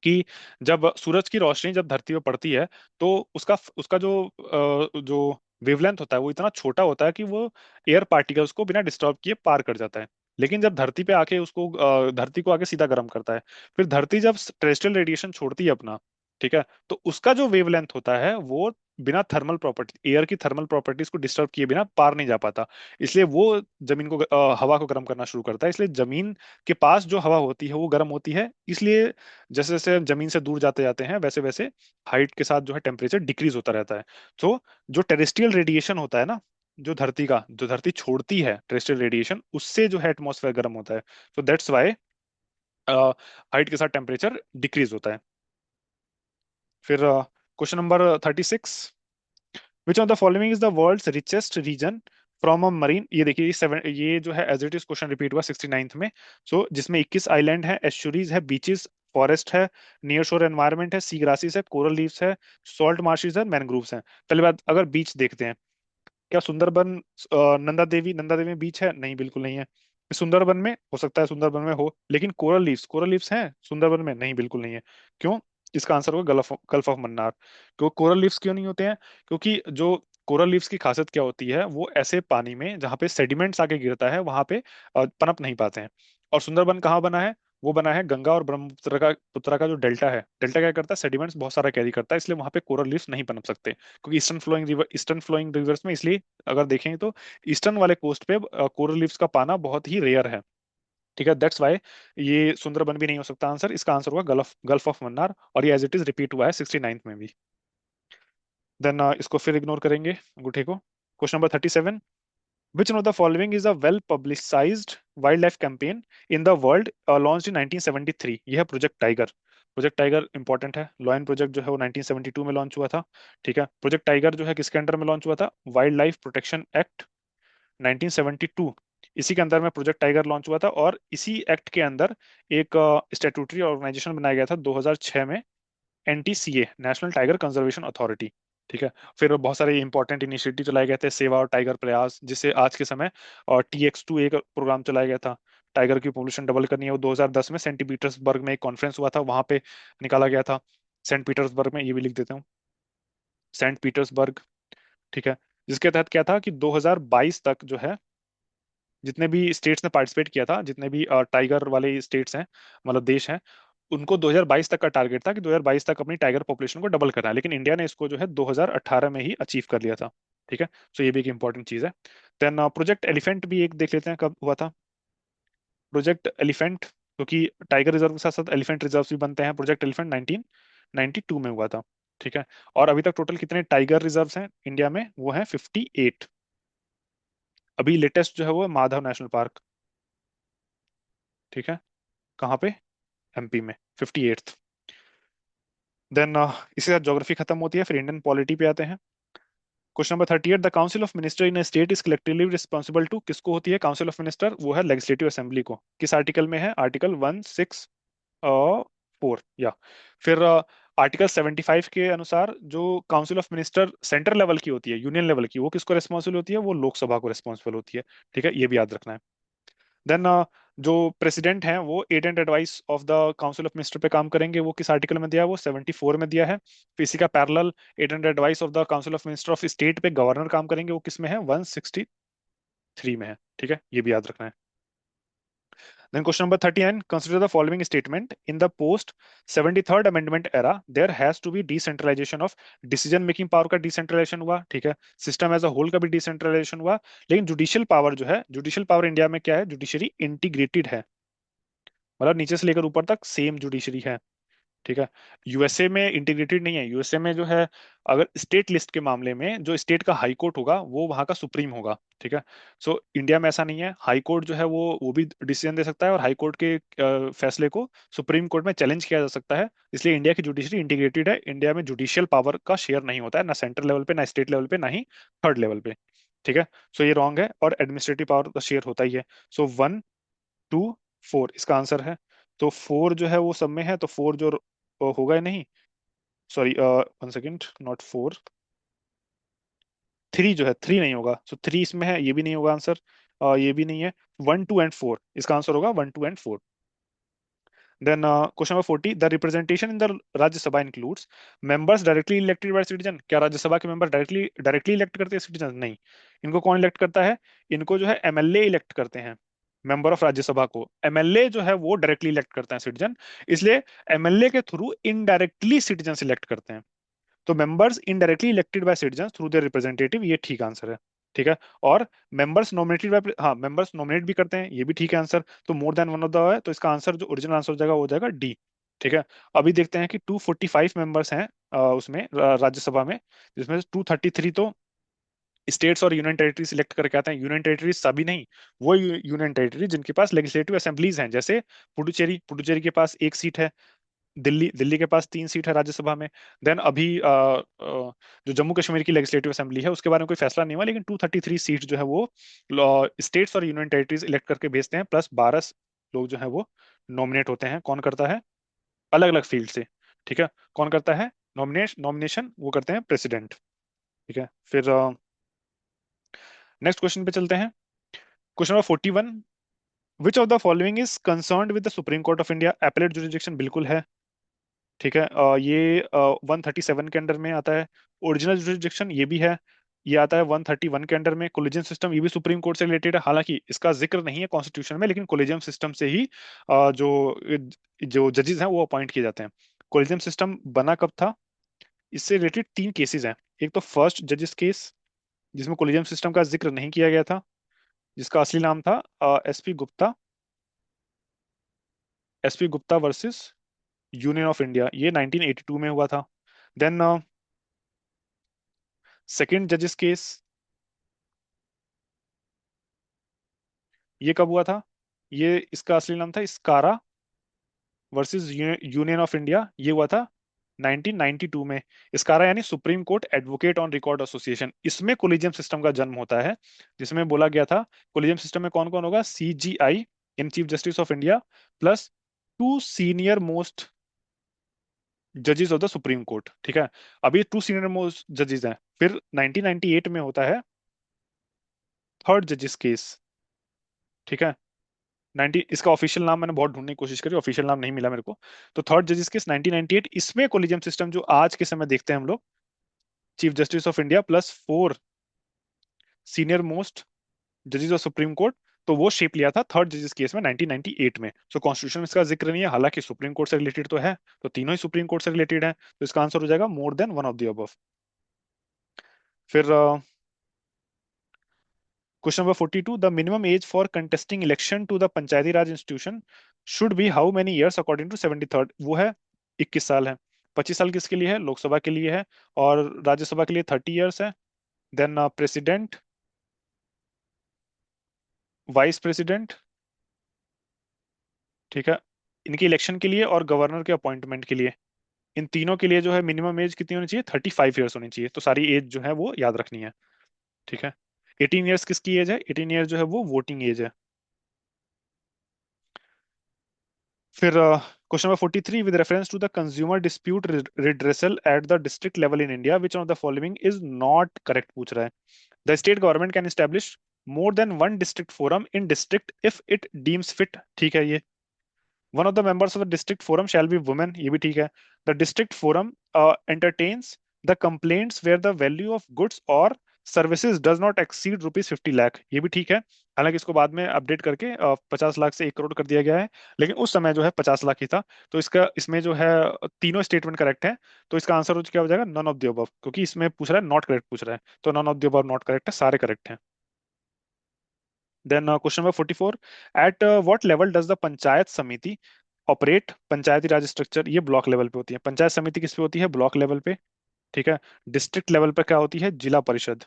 कि जब सूरज की रोशनी जब धरती पर पड़ती है तो उसका उसका जो वेवलेंथ होता है वो इतना छोटा होता है कि वो एयर पार्टिकल्स को बिना डिस्टर्ब किए पार कर जाता है। लेकिन जब धरती पे आके उसको धरती को आके सीधा गर्म करता है, फिर धरती जब टेरेस्ट्रियल रेडिएशन छोड़ती है अपना, ठीक है, तो उसका जो वेवलेंथ होता है वो बिना थर्मल प्रॉपर्टी, एयर की थर्मल प्रॉपर्टीज को डिस्टर्ब किए बिना पार नहीं जा पाता, इसलिए वो जमीन को हवा को गर्म करना शुरू करता है। इसलिए जमीन के पास जो हवा होती है वो गर्म होती है, इसलिए जैसे जैसे हम जमीन से दूर जाते जाते हैं वैसे वैसे हाइट के साथ जो है टेम्परेचर डिक्रीज होता रहता है। तो जो टेरेस्ट्रियल रेडिएशन होता है ना, जो धरती छोड़ती है टेरेस्ट्रियल रेडिएशन, उससे जो है एटमॉस्फेयर गर्म होता है। तो दैट्स वाई हाइट के साथ टेम्परेचर डिक्रीज होता है। फिर question number 36, which of the following is the world's richest region from a marine. ये देखिए, ये जो है as it is question repeat हुआ 69th में। सो जिसमें 21 आइलैंड है, एस्चुरीज है, बीचेस, फॉरेस्ट है, नियर शोर एनवायरनमेंट है, सी ग्रासेस है, कोरल लीव्स है, सॉल्ट मार्शेस है, मैनग्रोव्स हैं। पहले बात, अगर बीच देखते हैं, क्या सुंदरबन नंदा देवी में बीच है? नहीं, बिल्कुल नहीं है। सुंदरबन में हो सकता है, सुंदरबन में हो, लेकिन कोरल लीव्स हैं सुंदरबन में? नहीं, बिल्कुल नहीं है। क्यों? इसका आंसर होगा गल्फ ऑफ मन्नार। क्यों कोरल लीव्स क्यों नहीं होते हैं? क्योंकि जो कोरल लीव्स की खासियत क्या होती है, वो ऐसे पानी में जहाँ पे सेडिमेंट्स आके गिरता है वहां पे पनप नहीं पाते हैं। और सुंदरबन कहाँ बना है? वो बना है गंगा और ब्रह्मपुत्र का पुत्रा का जो डेल्टा है, डेल्टा क्या करता है, सेडिमेंट्स बहुत सारा कैरी करता है, इसलिए वहां पे कोरल लीव्स नहीं पनप सकते, क्योंकि ईस्टर्न फ्लोइंग रिवर्स में, इसलिए अगर देखें तो ईस्टर्न वाले कोस्ट पे कोरल लीव्स का पाना बहुत ही रेयर है। ठीक है, दैट्स वाई ये सुंदरबन भी नहीं हो सकता आंसर, इसका आंसर होगा गल्फ गल्फ ऑफ मन्नार, और ये एज इट इज रिपीट हुआ है 69th में भी। देन इसको फिर इग्नोर करेंगे अंगूठे को। Question number 37, Which one of the following is a well publicized wildlife campaign in the world launched in 1973? यह है project tiger. Project tiger important है। लॉयन प्रोजेक्ट जो है वो 1972 में लॉन्च हुआ था। ठीक है, प्रोजेक्ट टाइगर जो है किसके अंडर में लॉन्च हुआ था? वाइल्ड लाइफ प्रोटेक्शन एक्ट 1972, इसी के अंदर में प्रोजेक्ट टाइगर लॉन्च हुआ था। और इसी एक्ट के अंदर एक स्टैट्यूटरी ऑर्गेनाइजेशन बनाया गया था 2006 में, NTCA, national tiger conservation authority. ठीक है, फिर बहुत सारे इंपॉर्टेंट इनिशिएटिव चलाए गए थे, सेवा और टाइगर प्रयास, जिससे आज के समय और TX2 एक प्रोग्राम चलाया गया था। टाइगर की पॉपुलेशन डबल करनी है, वो 2010 में सेंट पीटर्सबर्ग में एक कॉन्फ्रेंस हुआ था, वहां पे निकाला गया था। सेंट पीटर्सबर्ग में, ये भी लिख देता हूँ, सेंट पीटर्सबर्ग। ठीक है, जिसके तहत क्या था कि 2022 तक जो है, जितने भी स्टेट्स ने पार्टिसिपेट किया था, जितने भी टाइगर वाले स्टेट्स हैं, मतलब देश हैं, उनको 2022 तक का टारगेट था कि 2022 तक अपनी टाइगर पॉपुलेशन को डबल करना है, लेकिन इंडिया ने इसको जो है 2018 में ही अचीव कर लिया था। ठीक है, सो ये भी एक इंपॉर्टेंट चीज है। देन प्रोजेक्ट एलिफेंट भी एक देख लेते हैं कब हुआ था। प्रोजेक्ट एलिफेंट, क्योंकि टाइगर रिजर्व के साथ साथ एलिफेंट रिजर्व भी बनते हैं, प्रोजेक्ट एलिफेंट 1992 में हुआ था। ठीक है, और अभी तक टोटल कितने टाइगर रिजर्व्स हैं इंडिया में? वो हैं 58। अभी लेटेस्ट जो है वो है माधव नेशनल पार्क। ठीक है, कहाँ पे? MP में 58th। देन इसके साथ ज्योग्राफी खत्म होती है, फिर इंडियन पॉलिटी पे आते हैं। Question number 38, the council of minister in state is collectively responsible to, किसको होती है काउंसिल ऑफ मिनिस्टर? वो है लेजिस्लेटिव असेंबली को। किस आर्टिकल में है? आर्टिकल 164 या फिर आर्टिकल 75 के अनुसार जो council of minister central level की होती है, यूनियन लेवल की, वो किसको रिस्पॉन्सिबल होती है? वो लोकसभा को रिस्पॉन्सिबल होती है। ठीक है, ये भी याद रखना है। देन जो प्रेसिडेंट हैं वो aid and advice of the council of minister पे काम करेंगे, वो किस आर्टिकल में दिया है? वो 74 में दिया है। फिर इसी का parallel aid and advice of the council of minister of state पे गवर्नर काम करेंगे, वो किस में है? 163 में है। ठीक है, ये भी याद रखना है। Then question number 39, consider the following statement. In the post 73rd amendment era, there has to be decentralization of decision making power का decentralization हुआ। ठीक है, सिस्टम एज अ होल का भी decentralization हुआ। लेकिन जुडिशियल पावर जो है, जुडिशियल पावर इंडिया में क्या है? जुडिशरी इंटीग्रेटेड है, मतलब नीचे से लेकर ऊपर तक सेम जुडिशरी है। ठीक है, यूएसए में इंटीग्रेटेड नहीं है। यूएसए में जो है, अगर स्टेट लिस्ट के मामले में जो स्टेट का हाई कोर्ट होगा वो वहां का सुप्रीम होगा। ठीक है, सो इंडिया में ऐसा नहीं है। हाई कोर्ट जो है वो भी डिसीजन दे सकता है, और हाई कोर्ट के फैसले को सुप्रीम कोर्ट में चैलेंज किया जा सकता है। इसलिए इंडिया की जुडिशरी इंटीग्रेटेड है। इंडिया में जुडिशियल पावर का शेयर नहीं होता है, ना सेंट्रल लेवल पे, ना स्टेट लेवल पे, ना ही थर्ड लेवल पे। ठीक है, सो ये रॉन्ग है, और एडमिनिस्ट्रेटिव पावर का शेयर होता ही है। सो 1, 2, 4 इसका आंसर है। तो 4 जो है वो सब में है, तो 4 जो होगा ही नहीं, सॉरी 1 सेकेंड, नॉट 4, 3 जो है, 3 नहीं होगा। सो 3 इसमें है, ये भी नहीं होगा आंसर। ये भी नहीं है। 1, 2 एंड 4 इसका आंसर होगा, 1, 2 and 4। Then question number 40, the representation in the Rajya Sabha includes members directly elected by citizen. क्या राज्यसभा के मेंबर डायरेक्टली डायरेक्टली इलेक्ट करते हैं सिटीजन? नहीं। इनको कौन इलेक्ट करता है? इनको जो है MLA इलेक्ट करते हैं। मेंबर ऑफ राज्यसभा को MLA जो है वो डायरेक्टली इलेक्ट करते हैं सिटीजन। इसलिए MLA के थ्रू इनडायरेक्टली सिटीजन इलेक्ट करते हैं। तो members indirectly elected by citizen through their representative, ये ठीक आंसर है। ठीक है, और मेंबर्स नॉमिनेटेड बाय, हाँ मेंबर्स नॉमिनेट भी करते हैं, ये भी ठीक है आंसर। तो more than one of the है, तो इसका आंसर जो ओरिजिनल आंसर हो जाएगा वो हो जाएगा D। ठीक है, अभी देखते हैं कि 245 मेंबर्स हैं उसमें राज्यसभा में, जिसमें से 233 तो स्टेट्स और यूनियन टेरिटरी सिलेक्ट करके आते हैं। यूनियन टेरिटरी सभी नहीं, वो यूनियन टेरिटरी जिनके पास लेजिस्लेटिव असेंबलीज हैं, जैसे पुडुचेरी, पुडुचेरी के पास एक सीट है। दिल्ली, दिल्ली के पास 3 सीट है राज्यसभा में। देन अभी जो जम्मू कश्मीर की लेजिस्लेटिव असेंबली है उसके बारे में कोई फैसला नहीं हुआ, लेकिन 233 सीट जो है वो स्टेट्स और यूनियन टेरिटरीज इलेक्ट करके भेजते हैं, प्लस 12 लोग जो है वो नॉमिनेट होते हैं। कौन करता है? अलग अलग फील्ड से। ठीक है, कौन करता है नॉमिनेशन? वो करते हैं प्रेसिडेंट। ठीक है, फिर नेक्स्ट क्वेश्चन पे चलते हैं। Question number 41, which of the following is concerned with the supreme court of India? Appellate jurisdiction बिल्कुल है। ठीक है, ये 137 के अंडर में आता है। ओरिजिनल जुरिसडिक्शन ये भी है, ये आता है 131 के अंडर में। कोलिजियम सिस्टम ये भी सुप्रीम कोर्ट से रिलेटेड है, हालांकि इसका जिक्र नहीं है कॉन्स्टिट्यूशन में, लेकिन कोलिजियम सिस्टम से ही जो जो जजेस हैं वो अपॉइंट किए जाते हैं। कोलिजियम सिस्टम बना कब था? इससे रिलेटेड 3 केसेस हैं। एक तो फर्स्ट जजेस केस, जिसमें कोलिजियम सिस्टम का जिक्र नहीं किया गया था, जिसका असली नाम था SP Gupta versus union of India, ये 1982 में हुआ था। देन सेकंड जजेस केस, ये कब हुआ था? ये इसका असली नाम था स्कारा वर्सेस यूनियन ऑफ इंडिया। ये हुआ था 1992 में। इसकारा यानी supreme court advocate on record association, इसमें कोलिजियम सिस्टम का जन्म होता है, जिसमें बोला गया था कोलिजियम सिस्टम में कौन कौन होगा, CGI in chief justice of India plus two senior most जजेस ऑफ द सुप्रीम कोर्ट। ठीक है, अभी टू सीनियर मोस्ट जजेस हैं। फिर 1998 में होता है थर्ड जजेस केस। ठीक है, 90, इसका ऑफिशियल नाम मैंने बहुत ढूंढने की कोशिश करी, ऑफिशियल नाम नहीं मिला मेरे को। तो थर्ड जजेस केस 1998, इसमें कोलिजियम सिस्टम जो आज के समय देखते हैं हम लोग, chief justice of India plus four senior most जजेस ऑफ सुप्रीम कोर्ट, तो वो शेप लिया था थर्ड जजेस केस में 1998 में। सो कॉन्स्टिट्यूशन में इसका जिक्र नहीं है, हालांकि सुप्रीम कोर्ट से रिलेटेड तो है, तो तीनों ही सुप्रीम कोर्ट से रिलेटेड है, तो इसका आंसर हो जाएगा more than one of the above. फिर question number 42, the minimum age for contesting election to the panchayati raj institution should be how many years according to 73rd, वो है 21 साल है। 25 साल किसके लिए है, लोकसभा के लिए है, और राज्यसभा के लिए 30 ईयर्स है। देन प्रेसिडेंट, वाइस प्रेसिडेंट, ठीक है, इनके इलेक्शन के लिए और गवर्नर के अपॉइंटमेंट के लिए, इन तीनों के लिए जो है मिनिमम एज कितनी होनी चाहिए, 35 ईयर्स होनी चाहिए। तो सारी एज जो है वो याद रखनी है। ठीक है, 18 ईयर्स किसकी एज है, 18 ईयर्स जो है वो वोटिंग एज है। फिर question number 43, with reference to the consumer dispute redressal at the district level in India which of the following is not correct पूछ रहा है। The state government can establish more than one district forum in district if it deems fit, ठीक है ये। One of the members of the district forum shall be women, ये भी ठीक है। The district forum entertains the complaints where the value of goods और services does not exceed ₹50 lakh, ये भी ठीक है। हालांकि इसको बाद में अपडेट करके 50 लाख से 1 करोड़ कर दिया गया है, लेकिन उस समय जो है 50 लाख ही था। तो इसका इसमें जो है तीनों स्टेटमेंट करेक्ट है। तो इसका आंसर हो क्या हो जाएगा, नन ऑफ द अबव, क्योंकि इसमें पूछ रहा है नॉट करेक्ट पूछ रहा है, तो none of the above not correct है, सारे करेक्ट हैं। Then question number 44, at what level does the panchayat samiti operate, Panchayati Raj structure ये ब्लॉक लेवल पे होती है, पंचायत समिति किस पे होती है, ब्लॉक लेवल पे। ठीक है, डिस्ट्रिक्ट लेवल पे क्या होती है, जिला परिषद,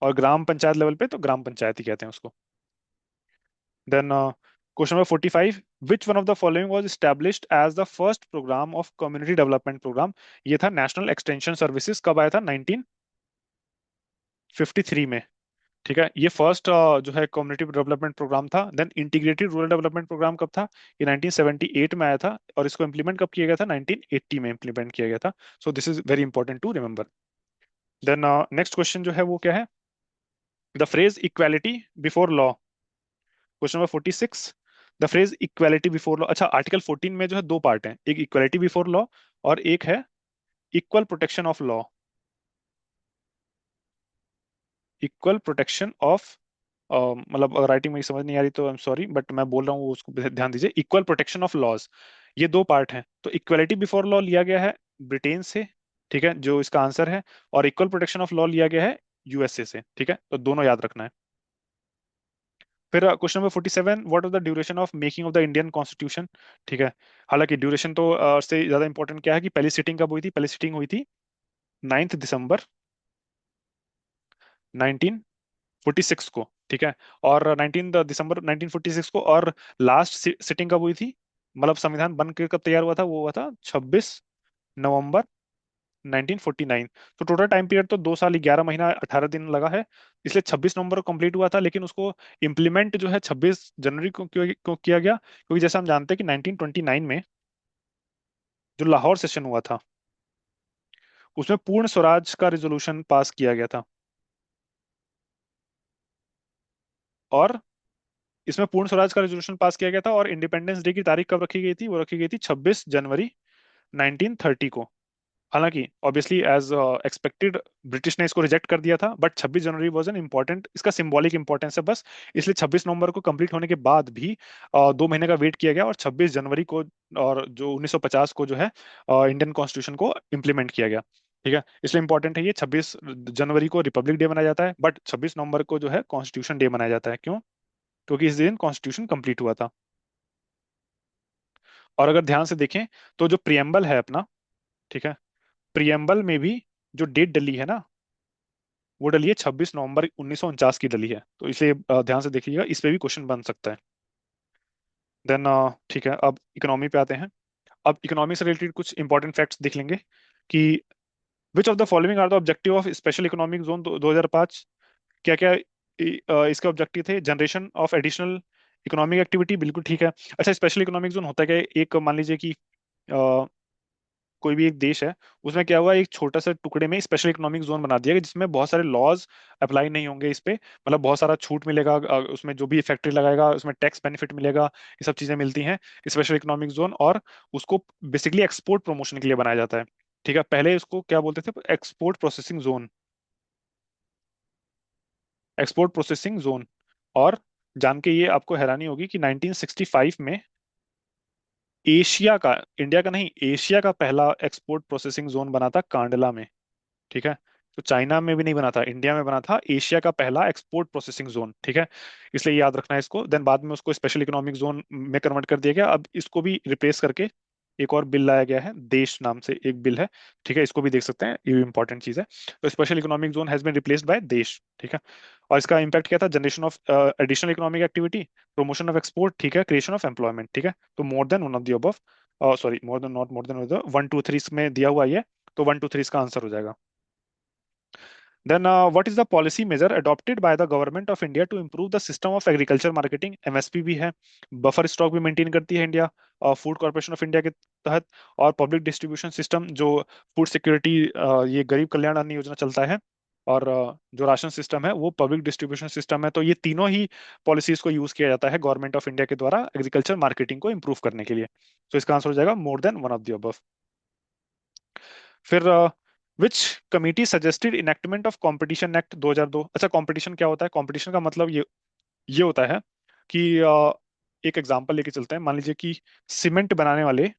और ग्राम पंचायत लेवल पे तो ग्राम पंचायत ही कहते हैं उसको। Then question number 45, which one of the following was established as the first programme of community development programme, ये था नेशनल एक्सटेंशन सर्विसेज, कब आया था, 1953 में। ठीक है, ये फर्स्ट जो है कम्युनिटी डेवलपमेंट प्रोग्राम था। Then integrated rural development programme कब था, ये 1978 में आया था, और इसको इंप्लीमेंट कब किया गया था, 1980 में इंप्लीमेंट किया गया था। So this is very important to remember. Then next question जो है वो क्या है, the phrase equality before law, question number 46, the phrase equality before law, अच्छा आर्टिकल 14 में जो है दो पार्ट हैं, एक इक्वालिटी बिफोर लॉ और एक है equal protection of law. Equal protection of, मतलब राइटिंग में समझ नहीं आ रही तो आई एम सॉरी, बट मैं बोल रहा हूँ उसको ध्यान दीजिए, इक्वल प्रोटेक्शन ऑफ लॉज, ये दो पार्ट हैं। तो इक्वलिटी बिफोर लॉ लिया गया है ब्रिटेन से, ठीक है, जो इसका आंसर है, और इक्वल प्रोटेक्शन ऑफ लॉ लिया गया है यूएसए से। ठीक है, तो दोनों याद रखना है। फिर question number 47, what was the duration of making of the Indian constitution. ठीक है, हालांकि ड्यूरेशन तो से ज्यादा इंपॉर्टेंट क्या है कि पहली सीटिंग कब हुई थी, पहली सीटिंग हुई थी 9 दिसंबर 1946 को। ठीक है, और 19 दिसंबर 1946 को, और लास्ट सिटिंग कब हुई थी, मतलब संविधान बन के कब तैयार हुआ था, वो हुआ था 26 नवंबर 1949। तो टोटल टाइम पीरियड तो 2 साल 11 महीना 18 दिन लगा है, इसलिए 26 नवंबर को कंप्लीट हुआ था। लेकिन उसको इम्प्लीमेंट जो है 26 जनवरी को क्यों किया गया, क्योंकि जैसा हम जानते हैं कि 1929 में जो लाहौर सेशन हुआ था, उसमें पूर्ण स्वराज का रिजोल्यूशन पास किया गया था, और इसमें पूर्ण स्वराज का रेजोल्यूशन पास किया गया था, और इंडिपेंडेंस डे की तारीख कब रखी गई थी, वो रखी गई थी 26 जनवरी 1930 को। हालांकि ऑब्वियसली एज एक्सपेक्टेड ब्रिटिश ने इसको रिजेक्ट कर दिया था, but 26 January was an important, इसका सिंबॉलिक इंपॉर्टेंस है बस, इसलिए 26 नवंबर को कंप्लीट होने के बाद भी 2 महीने का वेट किया गया, और 26 जनवरी को, और जो 1950 को जो है इंडियन कॉन्स्टिट्यूशन को इम्प्लीमेंट किया गया। ठीक है, इसलिए इंपॉर्टेंट है ये, 26 जनवरी को रिपब्लिक डे मनाया जाता है, बट 26 नवंबर को जो है कॉन्स्टिट्यूशन डे मनाया जाता है। क्यों, क्योंकि इस दिन कॉन्स्टिट्यूशन कंप्लीट हुआ था। और अगर ध्यान से देखें तो जो प्रियम्बल है अपना, ठीक है, प्रियम्बल में भी जो डेट डली है ना, वो डली है 26 नवंबर 1949 की डली है, तो इसलिए ध्यान से देखिएगा, इस पे भी क्वेश्चन बन सकता है। देन ठीक है, अब इकोनॉमी पे आते हैं। अब इकोनॉमी से रिलेटेड कुछ इंपॉर्टेंट फैक्ट्स देख लेंगे कि which of the following are the objective of special economic zone 2005। क्या क्या इसके ऑब्जेक्टिव थे? Generation of additional economic activity, बिल्कुल ठीक है। अच्छा, स्पेशल इकोनॉमिक जोन होता है क्या? एक मान लीजिए कि कोई भी एक देश है, उसमें क्या हुआ, एक छोटा सा टुकड़े में स्पेशल इकोनॉमिक जोन बना दिया गया जिसमें बहुत सारे लॉज अप्लाई नहीं होंगे इस पे, मतलब बहुत सारा छूट मिलेगा, उसमें जो भी फैक्ट्री लगाएगा उसमें टैक्स बेनिफिट मिलेगा, ये सब चीजें मिलती हैं स्पेशल इकोनॉमिक जोन। और उसको बेसिकली एक्सपोर्ट प्रमोशन के लिए बनाया जाता है। ठीक है, पहले इसको क्या बोलते थे? Export processing zone, export processing zone. और जान के ये आपको हैरानी होगी कि 1965 में एशिया का, इंडिया का नहीं, एशिया का पहला एक्सपोर्ट प्रोसेसिंग जोन बना था कांडला में। ठीक है, तो चाइना में भी नहीं बना था, इंडिया में बना था, एशिया का पहला एक्सपोर्ट प्रोसेसिंग जोन। ठीक है, इसलिए याद रखना है इसको। देन बाद में उसको स्पेशल इकोनॉमिक जोन में कन्वर्ट कर दिया गया। अब इसको भी रिप्लेस करके एक और बिल लाया गया है, देश नाम से एक बिल है। ठीक है, इसको भी देख सकते हैं, ये भी इंपॉर्टेंट चीज है। तो special economic zone has been replaced by DESH. ठीक है, और इसका इम्पैक्ट क्या था? Generation of additional economic activity, promotion of export, ठीक है, क्रिएशन ऑफ एम्प्लॉयमेंट। ठीक है, तो more than one of the above, sorry more than, not more than, 1 2 3 में दिया हुआ ये, तो 1 2 3 इसका आंसर हो जाएगा। Then, what is the policy measure adopted by the government of India to improve the system of agriculture marketing? MSP भी है, बफर स्टॉक भी मेंटेन करती है India, food corporation of India के तहत, और पब्लिक डिस्ट्रीब्यूशन सिस्टम जो फूड सिक्योरिटी, ये गरीब कल्याण अन्न योजना चलता है, और जो राशन सिस्टम है वो पब्लिक डिस्ट्रीब्यूशन सिस्टम है। तो ये तीनों ही पॉलिसीज को यूज किया जाता है गवर्नमेंट ऑफ इंडिया के द्वारा एग्रीकल्चर मार्केटिंग को इंप्रूव करने के लिए। तो इसका आंसर हो जाएगा more than one of the above. फिर which committee suggested enactment of competition act 2002? अच्छा, कंपटीशन क्या होता है? कंपटीशन का मतलब ये होता है कि एक एग्जांपल लेके चलते हैं। मान लीजिए कि सीमेंट बनाने वाले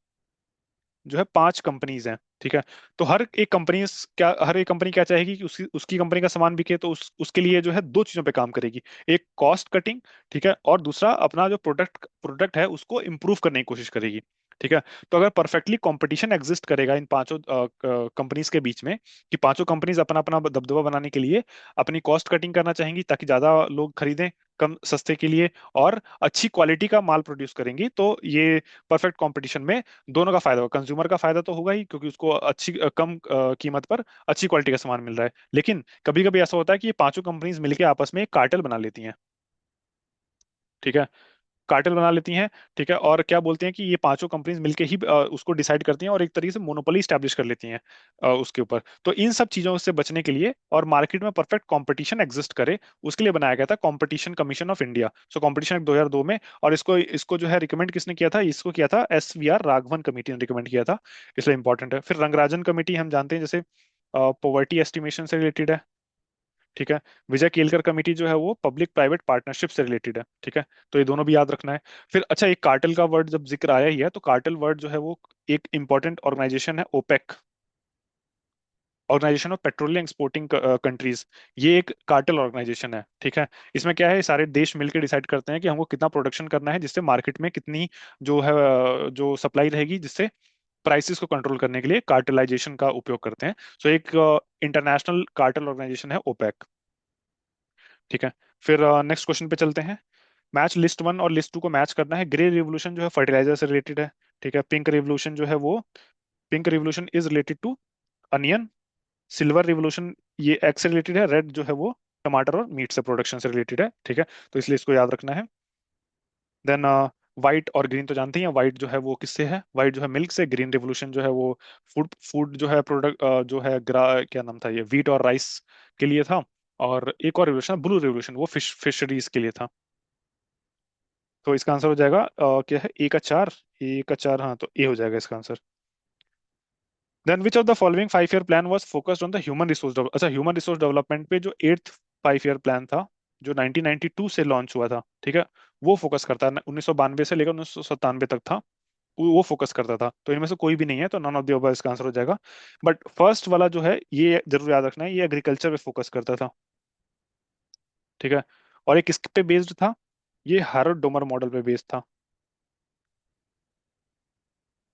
जो है 5 कंपनीज हैं। ठीक है, तो हर एक कंपनी क्या चाहेगी कि उसकी उसकी कंपनी का सामान बिके, तो उसके लिए जो है दो चीजों पे काम करेगी। एक कॉस्ट कटिंग, ठीक है, और दूसरा अपना जो प्रोडक्ट प्रोडक्ट है उसको इम्प्रूव करने की कोशिश करेगी। ठीक है, तो अगर परफेक्टली कंपटीशन एग्जिस्ट करेगा इन पांचों कंपनीज के बीच में, कि पांचों कंपनीज अपना अपना दबदबा बनाने के लिए अपनी कॉस्ट कटिंग करना चाहेंगी ताकि ज्यादा लोग खरीदें कम सस्ते के लिए, और अच्छी क्वालिटी का माल प्रोड्यूस करेंगी, तो ये परफेक्ट कंपटीशन में दोनों का फायदा होगा। कंज्यूमर का फायदा तो होगा ही, क्योंकि उसको अच्छी कम कीमत पर अच्छी क्वालिटी का सामान मिल रहा है। लेकिन कभी कभी ऐसा होता है कि ये पांचों कंपनीज मिलकर आपस में एक कार्टेल बना लेती हैं। ठीक है, कार्टेल बना लेती हैं। ठीक है, और क्या बोलते हैं कि ये पांचों कंपनीज मिलके ही उसको डिसाइड करती हैं और एक तरीके से मोनोपोली स्टैब्लिश कर लेती हैं उसके ऊपर। तो इन सब चीजों से बचने के लिए और मार्केट में परफेक्ट कंपटीशन एग्जिस्ट करे, उसके लिए बनाया गया था competition commission of India. So competition act 2002 में। और इसको इसको जो है रिकमेंड किसने किया था? इसको किया था SVR राघवन कमेटी ने रिकमेंड किया था, इसलिए इंपॉर्टेंट है। फिर रंगराजन कमेटी हम जानते हैं, जैसे पॉवर्टी एस्टिमेशन से रिलेटेड है। ठीक है, विजय केलकर कमेटी जो है वो पब्लिक प्राइवेट पार्टनरशिप से रिलेटेड है। ठीक है, तो ये दोनों भी याद रखना है। फिर अच्छा, एक कार्टेल का वर्ड जब जिक्र आया ही है, तो कार्टेल वर्ड जो है वो एक इंपॉर्टेंट ऑर्गेनाइजेशन है, OPEC, organisation of petroleum exporting countries. ये एक कार्टेल ऑर्गेनाइजेशन है। ठीक है, इसमें क्या है, सारे देश मिलकर डिसाइड करते हैं कि हमको कितना प्रोडक्शन करना है, जिससे मार्केट में कितनी जो है जो सप्लाई रहेगी, जिससे प्राइसेस को कंट्रोल करने के लिए कार्टेलाइजेशन का उपयोग करते हैं। सो एक इंटरनेशनल कार्टेल ऑर्गेनाइजेशन है ओपेक। ठीक है, फिर नेक्स्ट क्वेश्चन पे चलते हैं। मैच लिस्ट 1 और लिस्ट 2 को मैच करना है। ग्रे रिवोल्यूशन जो है फर्टिलाइजर से रिलेटेड है। ठीक है, पिंक रिवोल्यूशन जो है वो, pink revolution is related to onion. Silver revolution ये एग से रिलेटेड है। रेड जो है वो टमाटर और मीट से प्रोडक्शन से रिलेटेड है। ठीक है, तो इसलिए इसको याद रखना है। देन व्हाइट और ग्रीन तो जानते ही हैं, व्हाइट जो है वो किससे है? व्हाइट जो है मिल्क से। ग्रीन रिवोल्यूशन जो है वो फूड फूड जो है प्रोडक्ट जो है क्या नाम था, ये वीट और राइस के लिए था। और एक और रिवोल्यूशन ब्लू रिवोल्यूशन, वो फिशरीज के लिए था। तो इसका आंसर हो जाएगा क्या है, A का 4, A का 4, हाँ, तो ए हो जाएगा इसका answer. Then which of the following 5 year plan was focused on the human resource develop? अच्छा, ह्यूमन रिसोर्स डेवलपमेंट पे जो 8th 5 ईयर प्लान था, जो 1992 से लॉन्च हुआ था। ठीक है, वो फोकस करता है, 1992 से लेकर 1997 तक था, वो फोकस करता था। तो इनमें से कोई भी नहीं है, तो नन ऑफ द अबव इसका आंसर हो जाएगा। बट फर्स्ट वाला जो है ये जरूर याद रखना है, ये एग्रीकल्चर पे फोकस करता था। ठीक है, और ये किस पे बेस्ड था? ये हैरोल्ड डोमर मॉडल पे बेस्ड था,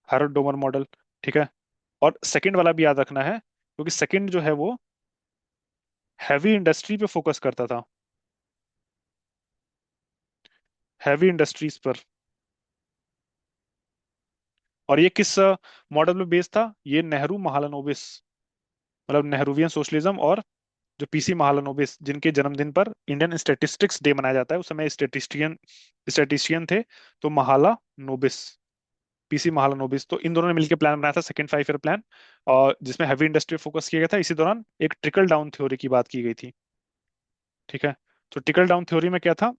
हैरोल्ड डोमर मॉडल। ठीक है, और सेकंड वाला भी याद रखना है, क्योंकि सेकंड जो है वो हैवी इंडस्ट्री पे फोकस करता था, हैवी इंडस्ट्रीज पर। और ये किस मॉडल पे बेस्ड था? ये नेहरू महालनोबिस, मतलब नेहरूवियन सोशलिज्म, और जो पीसी महालनोबिस, जिनके जन्मदिन पर इंडियन स्टैटिस्टिक्स डे मनाया जाता है, उस समय स्टैटिस्टिशियन स्टैटिस्टिशियन थे तो महाला नोबिस, पीसी महालनोबिस। तो इन दोनों ने मिलकर प्लान बनाया था, सेकंड 5 ईयर प्लान, और जिसमें हैवी इंडस्ट्री फोकस किया गया था। इसी दौरान एक ट्रिकल डाउन थ्योरी की बात की गई थी। ठीक है। तो ट्रिकल डाउन थ्योरी में क्या था?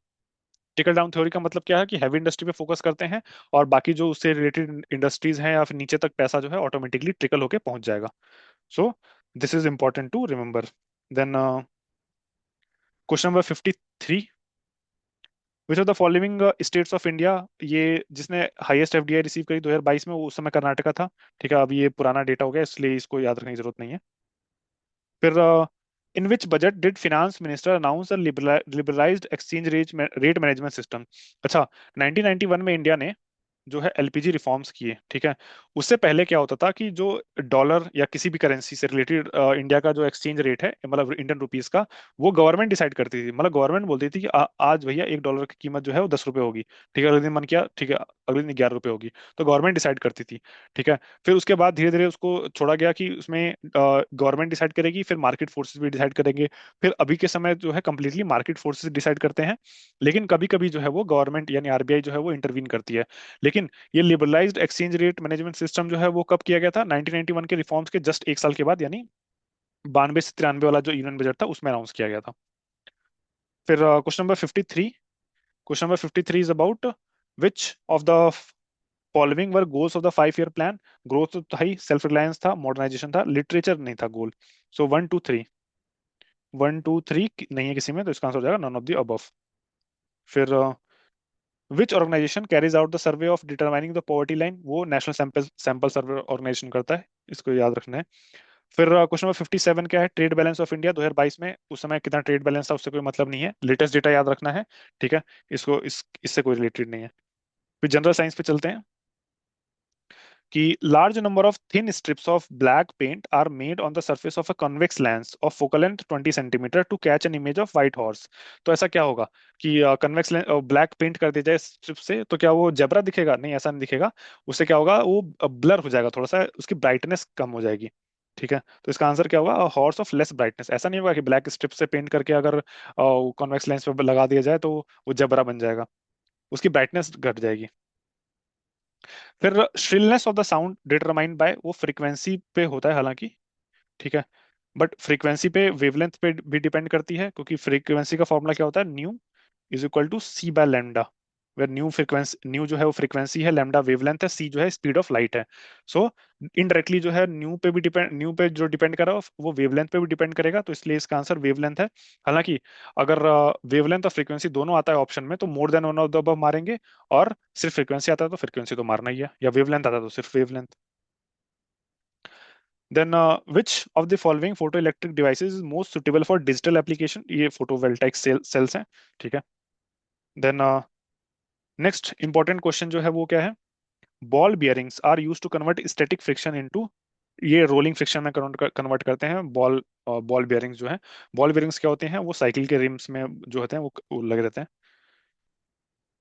ट्रिकल डाउन थ्योरी का मतलब क्या है कि हैवी इंडस्ट्री पे फोकस करते हैं, और बाकी जो उससे रिलेटेड इंडस्ट्रीज हैं या फिर नीचे तक पैसा जो है ऑटोमेटिकली ट्रिकल होके पहुंच जाएगा। So this is important to remember. Then question number 53, which of the following states of India, ये जिसने हाईएस्ट एफडीआई रिसीव करी 2022 में, वो उस समय कर्नाटका था। ठीक है, अब ये पुराना डेटा हो गया, इसलिए इसको याद रखने की जरूरत नहीं है। फिर in which budget did finance minister announce liberalised exchange rate management system? अच्छा, 1991 में इंडिया ने जो है एलपीजी रिफॉर्म्स किए। ठीक है। उससे पहले क्या होता था कि जो डॉलर या किसी भी करेंसी से रिलेटेड इंडिया का जो एक्सचेंज रेट है, मतलब इंडियन रुपीस का, वो गवर्नमेंट डिसाइड करती थी। मतलब गवर्नमेंट बोलती थी कि आज भैया $1 की कीमत जो है वो 10 रुपए होगी। ठीक है, अगले दिन मन किया, ठीक है, अगले दिन 11 रुपए होगी। तो गवर्नमेंट डिसाइड करती थी। ठीक है। फिर उसके बाद धीरे धीरे उसको छोड़ा गया कि उसमें गवर्नमेंट डिसाइड करेगी, फिर मार्केट फोर्सेस भी डिसाइड करेंगे। फिर अभी के समय जो है कंप्लीटली मार्केट फोर्सेस डिसाइड करते हैं, लेकिन कभी कभी जो है वो गवर्नमेंट यानी आरबीआई जो है वो इंटरवीन करती है। लेकिन ये liberalised exchange rate management system जो है वो कब किया गया था? 1991 के रिफॉर्म्स के जस्ट एक साल के बाद, यानी 92 से 93 वाला जो यूनियन बजट था उसमें अनाउंस किया गया था। फिर question number 53, question number 53 is about which of the following were goals of the 5 year plan? Growth तो था ही, सेल्फ रिलायंस था, मॉडर्नाइजेशन था, लिटरेचर नहीं था गोल। सो 1 2 3, 1 2 3 नहीं है किसी में, तो इसका आंसर हो जाएगा नन ऑफ द अबव। फिर which organisation carries out the survey of determining the poverty line? वो national sample sample survey organisation करता है, इसको याद रखना है। फिर क्वेश्चन नंबर 57 क्या है? ट्रेड बैलेंस ऑफ इंडिया 2022 में उस समय कितना ट्रेड बैलेंस था, उससे कोई मतलब नहीं है, लेटेस्ट डेटा याद रखना है। ठीक है, इसको इससे कोई रिलेटेड नहीं है। फिर जनरल साइंस पे चलते हैं कि large number of thin strips of black paint are made on the surface of a convex lens of focal length 20 centimetre to catch an image of white horse. तो ऐसा क्या होगा कि कन्वेक्स ब्लैक पेंट कर दिया जाए स्ट्रिप से, तो क्या वो जेब्रा दिखेगा? नहीं, ऐसा नहीं दिखेगा। उससे क्या होगा, वो ब्लर हो जाएगा, थोड़ा सा उसकी ब्राइटनेस कम हो जाएगी। ठीक है, तो इसका आंसर क्या होगा? Horse of less brightness. ऐसा नहीं होगा कि ब्लैक स्ट्रिप से पेंट करके अगर कॉन्वेक्स लेंस पे लगा दिया जाए तो वो जेब्रा बन जाएगा, उसकी ब्राइटनेस घट जाएगी। फिर shrillness of the sound determined by, वो फ्रीक्वेंसी पे होता है हालांकि। ठीक है, बट फ्रीक्वेंसी पे वेवलेंथ पे भी डिपेंड करती है, क्योंकि फ्रीक्वेंसी का फॉर्मूला क्या होता है? Nu is equal to C by lambda, where nu frequency, nu जो है वो फ्रीक्वेंसी है, लैम्डा वेवलेंथ है, सी जो है स्पीड ऑफ लाइट है। सो इनडायरेक्टली जो है न्यू पे भी डिपेंड, न्यू पे जो डिपेंड कर रहा है वो वेवलेंथ पे भी डिपेंड करेगा, तो इसलिए इसका आंसर वेवलेंथ है। हालांकि अगर वेवलेंथ और फ्रीक्वेंसी दोनों आता है ऑप्शन में, तो more than one of the above मारेंगे, और सिर्फ फ्रीक्वेंसी आता है तो फ्रीक्वेंसी तो मारना ही है, या वेवलेंथ आता है तो सिर्फ wavelength. Then which of the following photo electric devices is most suitable for digital application? ये फोटोवोल्टाइक सेल्स हैं। ठीक है। देन नेक्स्ट इंपॉर्टेंट क्वेश्चन जो है वो क्या है? Ball bearings are use to convert static friction into, ये रोलिंग फ्रिक्शन में कन्वर्ट करते हैं बॉल। बॉल बियरिंग्स जो है, बॉल बियरिंग्स क्या होते हैं? वो साइकिल के रिम्स में जो होते हैं वो लगे रहते हैं।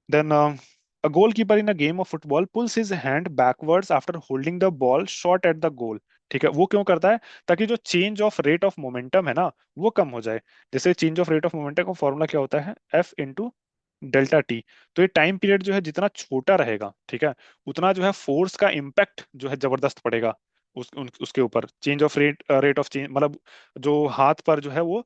Then a goalkeeper in a game of football pulls his hand backwards after holding the ball short at the goal। ठीक है, वो क्यों करता है? ताकि जो change of rate of momentum है ना, वो कम हो जाए। जैसे change of rate of momentum का फॉर्मूला क्या होता है? F into delta T. तो ये टाइम पीरियड जो है जितना छोटा रहेगा, ठीक है, उतना जो है फोर्स का इम्पैक्ट जो है जबरदस्त पड़ेगा उसके ऊपर। Change of rate of change मतलब जो हाथ पर जो है वो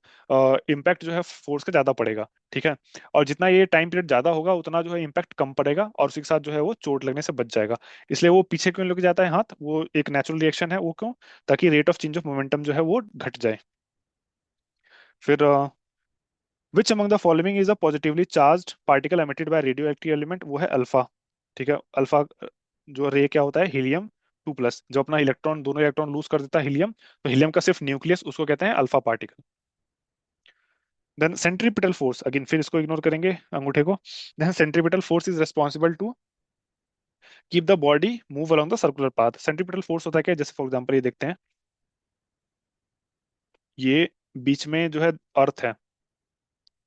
इम्पैक्ट जो है फोर्स का ज्यादा पड़ेगा। ठीक है, और जितना ये टाइम पीरियड ज्यादा होगा उतना जो है इम्पैक्ट कम पड़ेगा, और उसी के साथ जो है वो चोट लगने से बच जाएगा। इसलिए वो पीछे क्यों लेके जाता है हाथ? वो एक नेचुरल रिएक्शन है, वो क्यों? ताकि rate of change of momentum जो है वो घट जाए। फिर विच among the following is a positively charged particle emitted by radio active element? वो है अल्फा। ठीक है, अल्फा जो रे क्या होता है? हीलियम 2+, जो अपना इलेक्ट्रॉन, दोनों इलेक्ट्रॉन लूज कर देता है हीलियम, तो हीलियम का सिर्फ न्यूक्लियस, उसको कहते हैं alpha particle. Then centripetal force, again फिर इसको इग्नोर करेंगे अंगूठे को। Then centripetal force is responsible to keep the body move along the circular path. Centripetal force होता है क्या? जैसे फॉर एग्जांपल ये देखते हैं, ये बीच में जो है अर्थ है।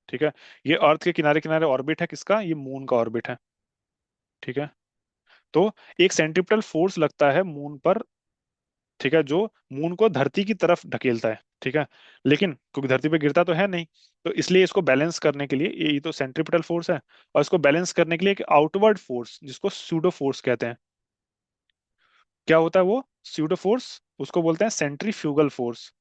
ठीक है। ये अर्थ के किनारे किनारे ऑर्बिट है किसका, ये मून का ऑर्बिट है। ठीक है। तो एक सेंट्रिपेटल फोर्स लगता है मून पर। ठीक है, जो मून को धरती की तरफ ढकेलता है। ठीक है। लेकिन क्योंकि धरती पे गिरता तो है नहीं, तो इसलिए इसको बैलेंस करने के लिए, ये तो सेंट्रिपेटल फोर्स है, और इसको बैलेंस करने के लिए एक आउटवर्ड फोर्स जिसको सूडो फोर्स कहते हैं। क्या होता है वो सूडो फोर्स? उसको बोलते हैं सेंट्रीफ्यूगल फोर्स।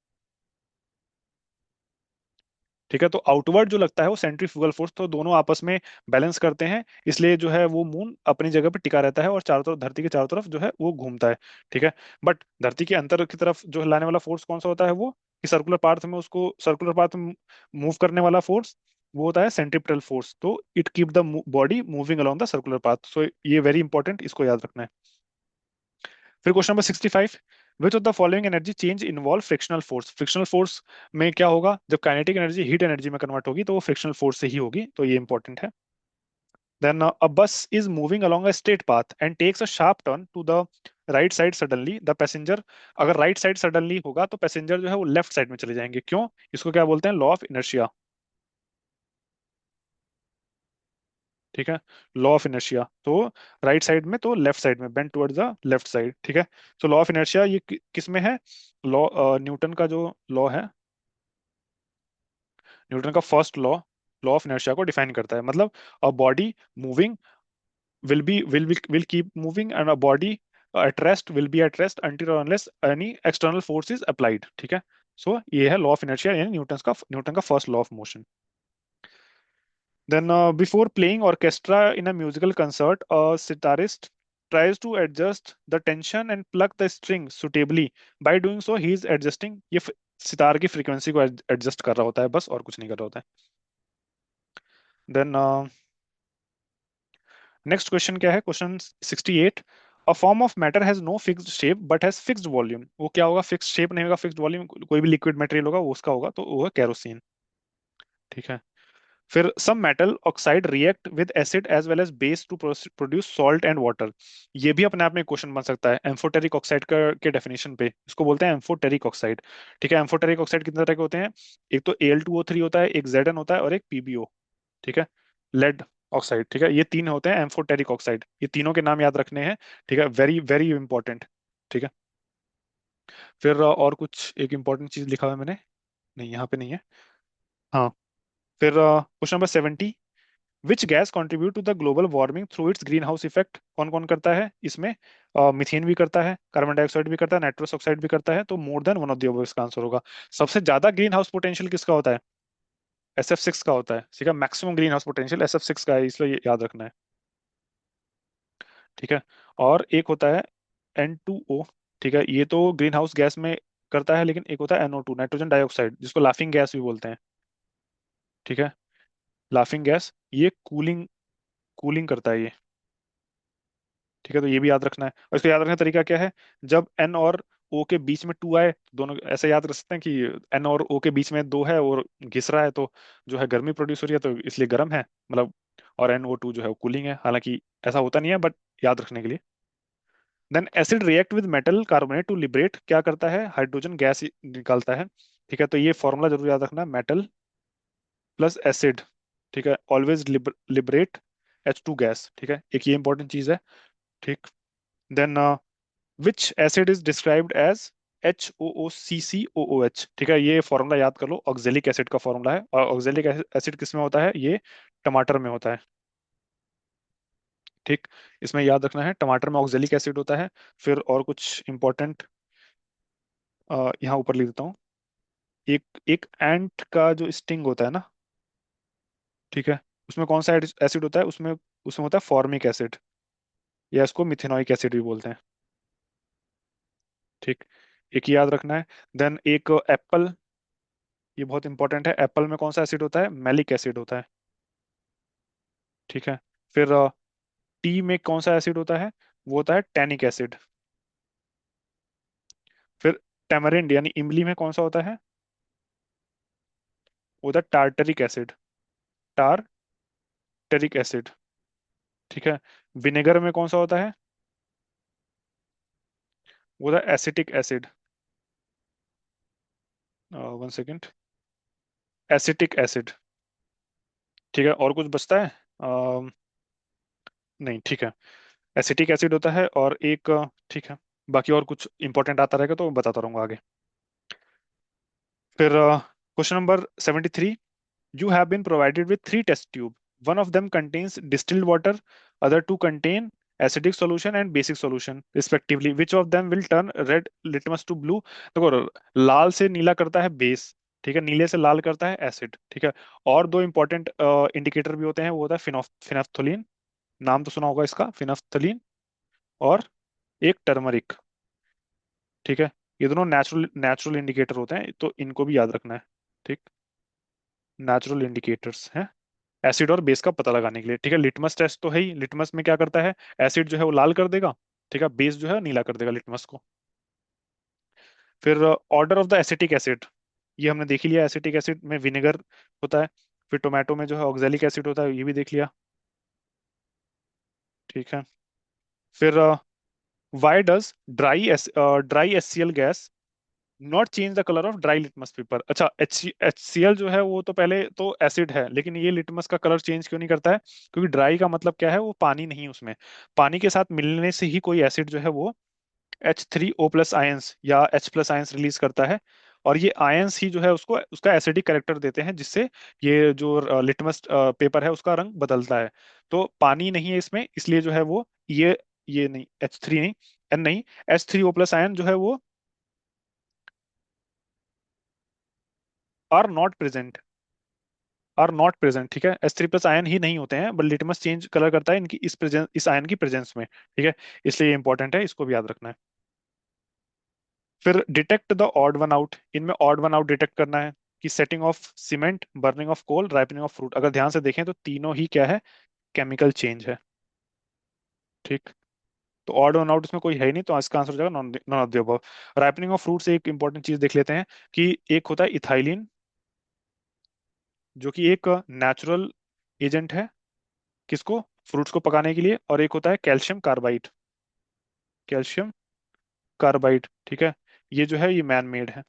ठीक है। तो आउटवर्ड जो लगता है वो सेंट्रीफ्यूगल फोर्स, तो दोनों आपस में बैलेंस करते हैं, इसलिए जो है वो मून अपनी जगह पे टिका रहता है और चारों तरफ, धरती के चारों तरफ जो है वो घूमता है। ठीक है। बट धरती के अंदर की तरफ जो लाने वाला फोर्स कौन सा होता है, वो कि सर्कुलर पाथ में, उसको सर्कुलर पाथ में मूव करने वाला फोर्स, वो होता है सेंट्रिपेटल फोर्स। तो it keep the body moving along the circular path. So ये वेरी इंपॉर्टेंट, इसको याद रखना है। फिर question number 65, which of the following energy change involve frictional force? Frictional force में क्या होगा, जब काइनेटिक एनर्जी हीट एनर्जी में कन्वर्ट होगी तो वो फ्रिक्शनल फोर्स से ही होगी, तो ये इंपॉर्टेंट है। Then a bus is moving along a straight path and takes a sharp turn to the right side suddenly the passenger, अगर राइट साइड सडनली होगा तो पैसेंजर जो है वो लेफ्ट साइड में चले जाएंगे, क्यों? इसको क्या बोलते हैं, लॉ ऑफ इनर्शिया। ठीक है। लॉ ऑफ इनर्शिया, तो राइट साइड में तो लेफ्ट साइड में, bend towards the left side. ठीक है। तो लॉ ऑफ इनर्शिया ये किस में है? लॉ, न्यूटन का जो लॉ है, न्यूटन का first law, law of inertia को डिफाइन करता है। मतलब a body moving will keep moving and a body at rest will be at rest until or unless any external force is applied। ठीक है। सो ये है लॉ ऑफ इनर्शिया, यानी न्यूटन का first law of motion. Then before playing orchestra in a musical concert a sitarist tries to adjust the tension and pluck the string suitably. By doing so he is adjusting, ये सितार की फ्रीक्वेंसी को एडजस्ट कर रहा होता है बस, और कुछ नहीं कर रहा होता है। देन नेक्स्ट क्वेश्चन क्या है, question 68, a form of matter has no fixed shape but has fixed volume. वो क्या होगा, फिक्स्ड शेप नहीं होगा, फिक्स्ड वॉल्यूम, कोई भी लिक्विड मटेरियल होगा वो उसका होगा, तो वो है केरोसिन। ठीक है। फिर some metal oxide react with acid as well as base to produce salt and water. ये भी अपने आप में क्वेश्चन बन सकता है एम्फोटेरिक ऑक्साइड का के डेफिनेशन पे, इसको बोलते हैं एम्फोटेरिक ऑक्साइड। ठीक है। एम्फोटेरिक ऑक्साइड कितने तरह के होते हैं, एक तो Al2O3 होता है, एक Zn होता है, और एक PbO। ठीक है। Lead oxide. ठीक है। ये तीन होते हैं एम्फोटेरिक ऑक्साइड, ये तीनों के नाम याद रखने हैं। ठीक है, वेरी वेरी इंपॉर्टेंट। ठीक है। फिर और कुछ एक इंपॉर्टेंट चीज लिखा हुआ है मैंने, नहीं यहाँ पे नहीं है। हाँ। फिर question number 70, which gas contribute to the global warming through its greenhouse effect? कौन कौन करता है इसमें? मिथेन भी करता है, कार्बन डाइऑक्साइड भी करता है, नाइट्रस ऑक्साइड भी करता है, तो more than one of the above इसका आंसर होगा। सबसे ज्यादा ग्रीन हाउस पोटेंशियल किसका होता है? SF6 का होता है। ठीक है। Maximum green house potential SF6 का है, इसलिए ये याद रखना है। ठीक है। और एक होता है N2O। ठीक है, ये तो ग्रीन हाउस गैस में करता है, लेकिन एक होता है NO2, नाइट्रोजन डाइऑक्साइड, जिसको लाफिंग गैस भी बोलते हैं। ठीक है। लाफिंग गैस, ये कूलिंग कूलिंग करता है ये। ठीक है। तो ये भी याद रखना है, और इसको याद रखने का तरीका क्या है, जब N और O के बीच में 2 आए तो दोनों ऐसे याद रख सकते हैं कि N और O के बीच में 2 है और घिस रहा है, तो जो है गर्मी प्रोड्यूस हो रही है, तो इसलिए गर्म है मतलब, और NO2 जो है वो कूलिंग है, हालांकि ऐसा होता नहीं है, बट याद रखने के लिए। Then acid react with metal carbonate to liberate, क्या करता है, हाइड्रोजन गैस निकालता है। ठीक है। तो ये फॉर्मूला जरूर याद रखना, मेटल प्लस एसिड। ठीक है, ऑलवेज लिबरेट H2 गैस। ठीक है, एक ये इंपॉर्टेंट चीज है। ठीक। Then which acid is described as HOOCCOOH। ठीक है, ये फॉर्मूला याद कर लो, ऑक्जेलिक एसिड का फॉर्मूला है, और ऑक्जेलिक एसिड किस में होता है, ये टमाटर में होता है। ठीक। इसमें याद रखना है टमाटर में ऑक्जेलिक एसिड होता है। फिर और कुछ इंपॉर्टेंट यहाँ ऊपर लिख देता हूँ। एक एक एंट का जो स्टिंग होता है ना, ठीक है, उसमें कौन सा एसिड होता है, उसमें उसमें होता है फॉर्मिक एसिड, या इसको मिथेनॉइक एसिड भी बोलते हैं। ठीक। एक याद रखना है। देन एक एप्पल, ये बहुत इंपॉर्टेंट है, एप्पल में कौन सा एसिड होता है, मैलिक एसिड होता है। ठीक है। फिर टी में कौन सा एसिड होता है, वो होता है टैनिक एसिड। फिर टेमरिंड यानी इमली में कौन सा होता है, वो होता है टार्टरिक एसिड, टार्टरिक एसिड। ठीक है। विनेगर में कौन सा होता है, वो होता है acetic acid. One second, acetic acid. ठीक है, और कुछ बचता है? नहीं, ठीक है। एसिटिक एसिड होता है, और एक ठीक है। बाकी और कुछ इंपॉर्टेंट आता रहेगा तो बताता रहूंगा आगे। फिर question number 73। You have been provided with three test tube. One of them contains distilled water, other two contain acidic solution and basic solution respectively. Which of them will turn red litmus to blue? देखो, लाल से नीला करता है बेस, ठीक है, नीले से लाल करता है एसिड, ठीक है। और दो इंपॉर्टेंट इंडिकेटर भी होते हैं, वो होता है फिनाफ्थोलीन, नाम तो सुना होगा इसका, फिनाफ्थोलीन, और एक टर्मरिक, ठीक है। ये दोनों नेचुरल नेचुरल इंडिकेटर होते हैं, तो इनको भी याद रखना है। ठीक, नेचुरल इंडिकेटर्स हैं एसिड और बेस का पता लगाने के लिए, ठीक है। लिटमस टेस्ट तो है ही, लिटमस में क्या करता है, एसिड जो है वो लाल कर देगा, ठीक है, बेस जो है नीला कर देगा लिटमस को। फिर order of the acetic acid, ये हमने देख ही लिया, एसिटिक एसिड में विनेगर होता है। फिर टोमेटो में जो है ऑक्जेलिक एसिड होता है, ये भी देख लिया, ठीक है। फिर why does dry HCl gas not change the colour of dry litmus paper? अच्छा, HCl जो है वो तो पहले तो एसिड है, लेकिन ये लिटमस का कलर चेंज क्यों नहीं करता है? क्योंकि ड्राई का मतलब क्या है, वो पानी नहीं उसमें, पानी के साथ मिलने से ही कोई एसिड जो है वो H3O+ आयंस या H+ आयंस रिलीज करता है। और ये आयंस ही जो है उसको उसका एसिडिक करेक्टर देते हैं, जिससे ये जो लिटमस पेपर है उसका रंग बदलता है। तो पानी नहीं है इसमें, इसलिए जो है वो ये नहीं, H3 नहीं, N नहीं, H3O+ आयन जो है वो are not present, are not present, ठीक है। H3+ आयन ही नहीं होते हैं, बट लिटमस चेंज कलर करता है इनकी इस आयन की प्रेजेंस में, ठीक है। इसलिए इंपॉर्टेंट है, इसको भी याद रखना है। फिर detect the odd one out, इनमें ऑड वन आउट डिटेक्ट करना है कि setting of cement, burning of coal, ripening of fruit, अगर ध्यान से देखें तो तीनों ही क्या है, केमिकल चेंज है, ठीक। तो ऑड वन आउट इसमें कोई है ही नहीं, तो इसका आंसर हो जाएगा non none of the above. Ripening of fruit से एक इंपॉर्टेंट चीज देख लेते हैं कि एक होता है इथाइलिन, जो कि एक नेचुरल एजेंट है, किसको, फ्रूट्स को पकाने के लिए, और एक होता है कैल्शियम कार्बाइड, कैल्शियम कार्बाइड, ठीक है। ये जो है ये मैन मेड है,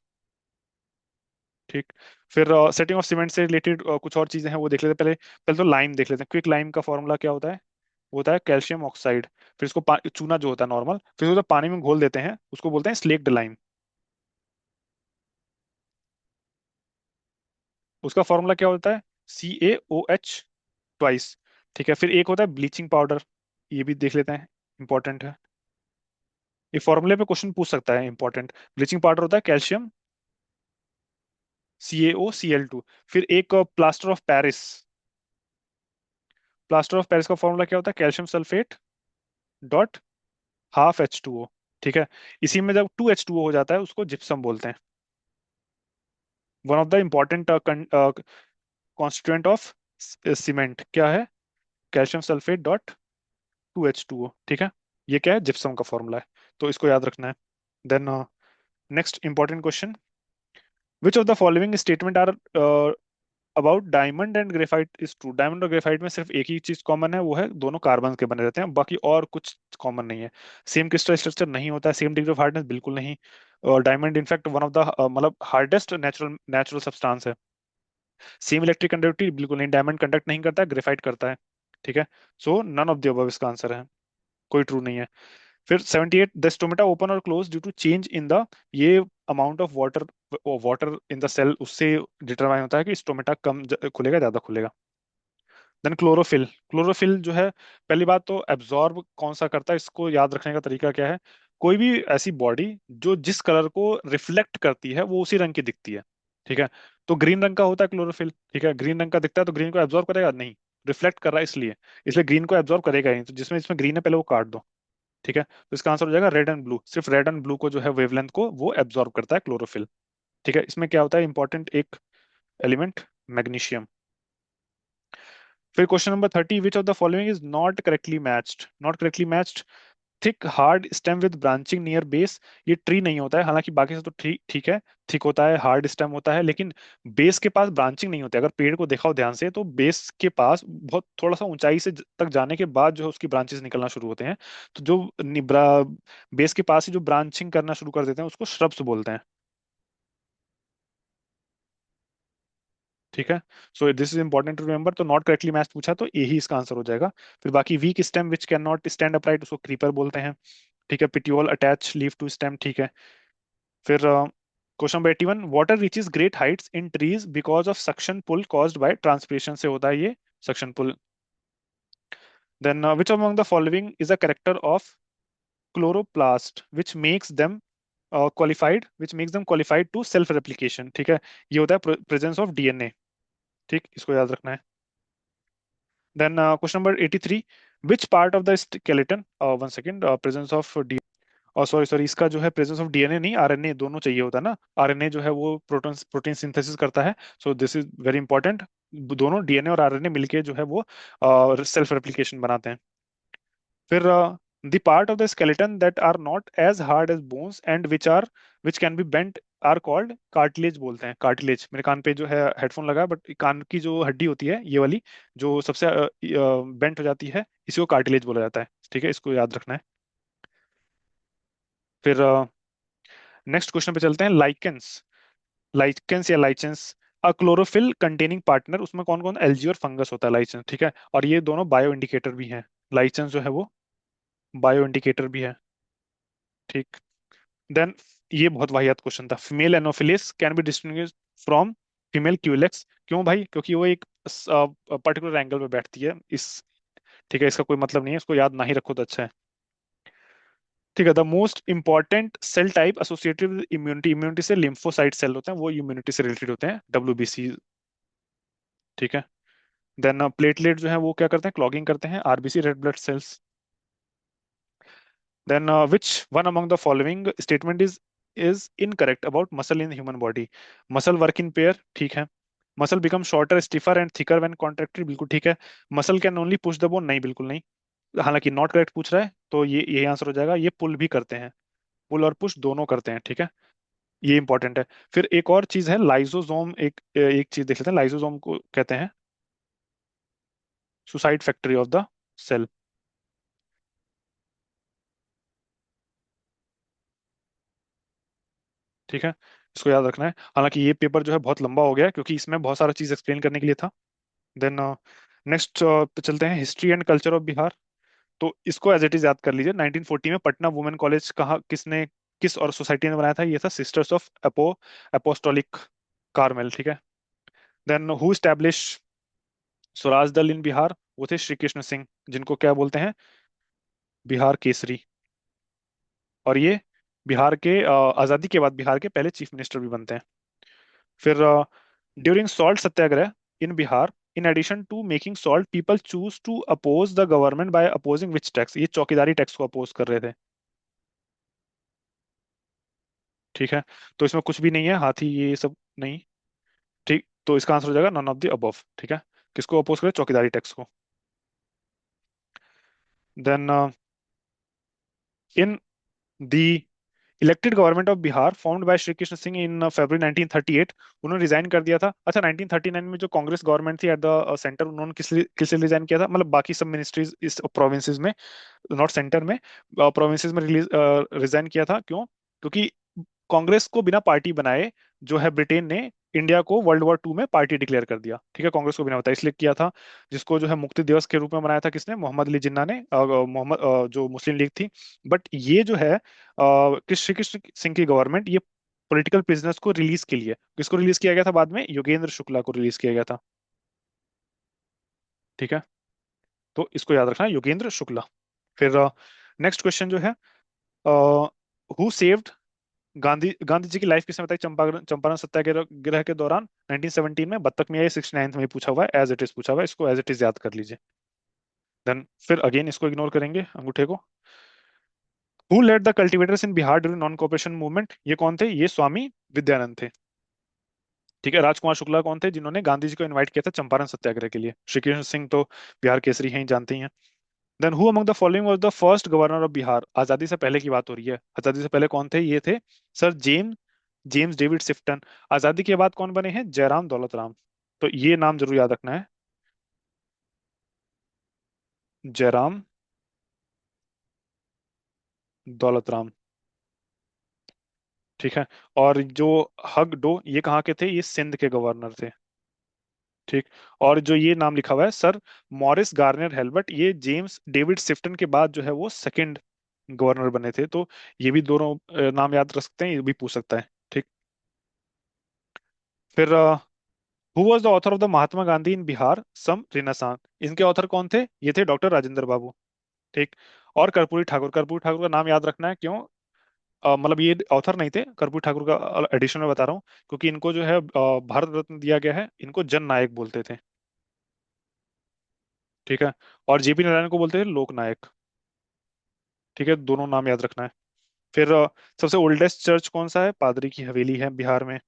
ठीक। फिर सेटिंग ऑफ सीमेंट से रिलेटेड कुछ और चीजें हैं, वो देख लेते हैं पहले। पहले तो लाइम देख लेते हैं, क्विक लाइम का फॉर्मूला क्या होता है, वो होता है कैल्शियम ऑक्साइड। फिर इसको चूना जो होता है नॉर्मल, फिर उसको पानी में घोल देते हैं, उसको बोलते हैं स्लेक्ड लाइम। उसका फॉर्मूला क्या होता है, CaOH ट्वाइस, ठीक है। फिर एक होता है ब्लीचिंग पाउडर, ये भी देख लेते हैं, इंपॉर्टेंट है, ये फॉर्मूले पे क्वेश्चन पूछ सकता है, इंपॉर्टेंट। ब्लीचिंग पाउडर होता है कैल्शियम CaOCl2। फिर एक plaster of Paris, plaster of Paris का फॉर्मूला क्या होता है, कैल्शियम सल्फेट डॉट ½ H2O, ठीक है। इसी में जब 2H2O हो जाता है उसको जिप्सम बोलते हैं। One of the important constituent of cement क्या है, कैल्शियम सल्फेट डॉट 2H2O, ठीक है। ये क्या है, जिप्सम का फॉर्मूला है, तो इसको याद रखना है। Then next important question, which of the following statement are about diamond and graphite is true? Diamond और ग्रेफाइट में सिर्फ एक ही चीज कॉमन है, वो है दोनों कार्बन के बने रहते हैं, बाकी और कुछ कॉमन नहीं है। सेम क्रिस्टल स्ट्रक्चर नहीं होता है, सेम डिग्री ऑफ हार्डनेस बिल्कुल नहीं। और diamond in fact one of the मतलब हार्डेस्ट नेचुरल नेचुरल सब्सटेंस है। सेम इलेक्ट्रिक कंडक्टिविटी बिल्कुल नहीं, डायमंड कंडक्ट नहीं करता है, ग्रेफाइट करता है, ठीक है। So none of the above इसका आंसर है, कोई ट्रू नहीं है। फिर 78, द स्टोमेटा ओपन और close due to change in the, ये amount of water, water in the cell, उससे डिटरमाइन होता है कि स्टोमेटा कम खुलेगा ज्यादा खुलेगा। देन क्लोरोफिल, क्लोरोफिल जो है, पहली बात तो एब्जॉर्ब कौन सा करता है, इसको याद रखने का तरीका क्या है, कोई भी ऐसी बॉडी जो जिस कलर को रिफ्लेक्ट करती है वो उसी रंग की दिखती है, ठीक है। तो ग्रीन रंग का होता है क्लोरोफिल, ठीक है, ग्रीन रंग का दिखता है, तो ग्रीन को एब्जॉर्ब करेगा नहीं, रिफ्लेक्ट कर रहा है इसलिए, इसलिए ग्रीन को एब्जॉर्ब करेगा ही नहीं, तो जिसमें इसमें ग्रीन है पहले वो काट दो, ठीक है। तो इसका आंसर हो जाएगा रेड एंड ब्लू, सिर्फ रेड एंड ब्लू को जो है वेवलेंथ को वो एब्जॉर्ब करता है क्लोरोफिल, ठीक है। इसमें क्या होता है इंपॉर्टेंट एक एलिमेंट, मैग्नीशियम। फिर question number 30, which of the following is not correctly matched? Not correctly matched, thick hard stem with branching near base, ये ट्री नहीं होता है, हालांकि बाकी से तो ठीक ठीक है, थिक होता है, हार्ड स्टेम होता है, लेकिन बेस के पास ब्रांचिंग नहीं होती है। अगर पेड़ को देखा हो ध्यान से, तो बेस के पास बहुत थोड़ा सा ऊंचाई से तक जाने के बाद जो है उसकी ब्रांचेस निकलना शुरू होते हैं, तो जो बेस के पास ही जो ब्रांचिंग करना शुरू कर देते हैं उसको श्रब्स बोलते हैं, ठीक है। So this is important to remember. तो नॉट करेक्टली मैच पूछा तो ए ही इसका आंसर हो जाएगा। फिर बाकी weak stem which cannot stand upright, उसको क्रीपर बोलते हैं। ठीक है। Petiole attach leave to stem. ठीक है। फिर question number 81, water reaches great heights in trees because of suction pull caused by transpiration से होता है ये suction pull. Then which among the following is a character of chloroplast which makes them qualified, which makes them qualified to self replication. ठीक है। ये होता है प्रेजेंस ऑफ डीएनए। ठीक, इसको याद रखना है। Then question number 83, which part of the skeleton, one second, presence of uh sorry sorry, इसका जो है प्रेजेंस ऑफ डीएनए नहीं, आरएनए दोनों चाहिए होता है ना। आरएनए जो है वो प्रोटीन प्रोटीन सिंथेसिस करता है। So this is very important. दोनों डीएनए और आरएनए मिलके जो है वो सेल्फ रेप्लिकेशन बनाते हैं। फिर the part of the skeleton that are not as hard as bones and which can be bent are called cartilage बोलते हैं। कार्टिलेज, मेरे कान पे जो है हेडफोन लगा है, बट कान की जो हड्डी होती है ये वाली, जो सबसे बेंट हो जाती है, इसी को कार्टिलेज बोला जाता है। ठीक है, इसको याद रखना है। फिर नेक्स्ट क्वेश्चन पे चलते हैं। लाइकेंस, लाइकेंस या लाइचेंस, अ क्लोरोफिल कंटेनिंग पार्टनर, उसमें कौन कौन, एल्गी और फंगस होता है लाइचेंस। ठीक है। और ये दोनों बायो इंडिकेटर भी हैं। लाइचेंस जो है वो बायो इंडिकेटर भी है। ठीक। देन ये बहुत वाहियात क्वेश्चन था। Female Anopheles can be distinguish from female Culex, क्यों भाई? क्योंकि वो एक पर्टिकुलर एंगल पे बैठती है इस। ठीक है, इसका कोई मतलब नहीं है, इसको याद ना ही रखो तो अच्छा है। ठीक है। The most important cell type associated with immunity, immunity से लिम्फोसाइट सेल होते हैं, वो इम्यूनिटी से रिलेटेड होते हैं, डब्ल्यूबीसी। ठीक है। देन प्लेटलेट जो है वो क्या करते हैं, क्लॉगिंग करते हैं RBC, red blood cells. Then, which one among the following statement is incorrect about muscle in the human body? Muscle work in pair, ठीक है। Muscle become shorter, stiffer and thicker when contracted, बिल्कुल ठीक है। Muscle can only push the bone, नहीं, बिल्कुल नहीं। हालांकि नॉट करेक्ट पूछ रहा है तो ये आंसर हो जाएगा। ये पुल भी करते हैं, पुल और पुश दोनों करते हैं। ठीक है, ये इंपॉर्टेंट है। फिर एक और चीज है लाइसोसोम, एक चीज देख लेते हैं। लाइसोसोम को कहते हैं suicide factory of the cell. ठीक है, इसको याद रखना है। हालांकि ये पेपर जो है बहुत लंबा हो गया है, क्योंकि इसमें बहुत सारा चीज एक्सप्लेन करने के लिए था। देन नेक्स्ट पे चलते हैं, history and culture of Bihar. तो इसको एज इट इज याद कर लीजिए। 1940 में पटना वुमेन कॉलेज कहाँ, किसने, किस और सोसाइटी ने बनाया था? ये था सिस्टर्स ऑफ अपोस्टोलिक कार्मेल। ठीक है। देन हु स्टैब्लिश स्वराज दल इन बिहार? वो थे श्री कृष्ण सिंह, जिनको क्या बोलते हैं, बिहार केसरी। और ये बिहार के आजादी के बाद बिहार के पहले चीफ मिनिस्टर भी बनते हैं। फिर during salt Satyagraha in Bihar, in addition to making salt, people choose to oppose the government by opposing which tax? ये चौकीदारी टैक्स को अपोज कर रहे थे। ठीक है, तो इसमें कुछ भी नहीं है, हाथी ये सब नहीं। ठीक, तो इसका आंसर हो जाएगा नन ऑफ द अबव। ठीक है, किसको अपोज करे? चौकीदारी टैक्स को। Then in the elected government of Bihar formed by Shri Krishna Singh in February 1938, उन्होंने रिजाइन कर दिया था। अच्छा, 1939 में जो कांग्रेस गवर्नमेंट थी एट द सेंटर, उन्होंने किस लिए रिजाइन किया था? मतलब बाकी सब मिनिस्ट्रीज इस प्रोविंसेस में, नॉट सेंटर में, प्रोविंसेस में रिलीज रिजाइन किया था। क्यों? क्योंकि कांग्रेस को बिना पार्टी बनाए जो है ब्रिटेन ने इंडिया को वर्ल्ड वॉर 2 में पार्टी डिक्लेयर कर दिया। ठीक है, कांग्रेस को बिना बताए इसलिए किया था। जिसको जो है मुक्ति दिवस के रूप में बनाया था किसने? मोहम्मद अली जिन्ना ने, जो मुस्लिम लीग थी। बट ये जो है श्री कृष्ण सिंह की गवर्नमेंट, ये पॉलिटिकल प्रिजनर्स को रिलीज के लिए, किसको रिलीज किया गया था बाद में? योगेंद्र शुक्ला को रिलीज किया गया था। ठीक है, तो इसको याद रखना, योगेंद्र शुक्ला। फिर नेक्स्ट क्वेश्चन जो है, हु सेव्ड गांधी जी की लाइफ किसने बताई चंपारण चंपारण सत्याग्रह गिरह के दौरान? 1917 में। बत्तख मियाँ, ये 69th में पूछा हुआ है, एज इट इज पूछा हुआ है, इसको एज इट इज याद कर लीजिए। देन फिर अगेन इसको इग्नोर करेंगे, अंगूठे को। Who led the cultivators in Bihar during non cooperation movement? ये कौन थे? ये स्वामी विद्यानंद थे। ठीक है। राजकुमार शुक्ला कौन थे? जिन्होंने गांधी जी को इनवाइट किया था चंपारण सत्याग्रह के लिए। श्री कृष्ण सिंह तो बिहार केसरी हैं ही, जानते ही हैं। Then who among the following was the first governor of Bihar? आजादी से पहले की बात हो रही है। आजादी से पहले कौन थे? ये थे सर जेम्स जेम्स डेविड सिफ्टन। आजादी के बाद कौन बने हैं? जयराम दौलत राम। तो ये नाम जरूर याद रखना है, जयराम दौलत राम। ठीक है। और जो हग डो, ये कहाँ के थे? ये सिंध के गवर्नर थे। ठीक। और जो ये नाम लिखा हुआ है सर मॉरिस गार्नियर हेल्बर्ट, ये जेम्स डेविड सिफ्टन के बाद जो है वो सेकंड गवर्नर बने थे। तो ये भी दोनों नाम याद रख सकते हैं, ये भी पूछ सकता है। ठीक। फिर who was the author of the Mahatma Gandhi in Bihar some renaissance, इनके ऑथर कौन थे? ये थे डॉक्टर राजेंद्र बाबू। ठीक। और कर्पूरी ठाकुर, कर्पूरी ठाकुर का नाम याद रखना है, क्यों? मतलब ये ऑथर नहीं थे, कर्पूरी ठाकुर का एडिशन में बता रहा हूँ, क्योंकि इनको जो है भारत रत्न दिया गया है, इनको जन नायक बोलते थे। ठीक है। और जेपी नारायण को बोलते थे लोक नायक। ठीक है, दोनों नाम याद रखना है। फिर सबसे ओल्डेस्ट चर्च कौन सा है? पादरी की हवेली है बिहार में।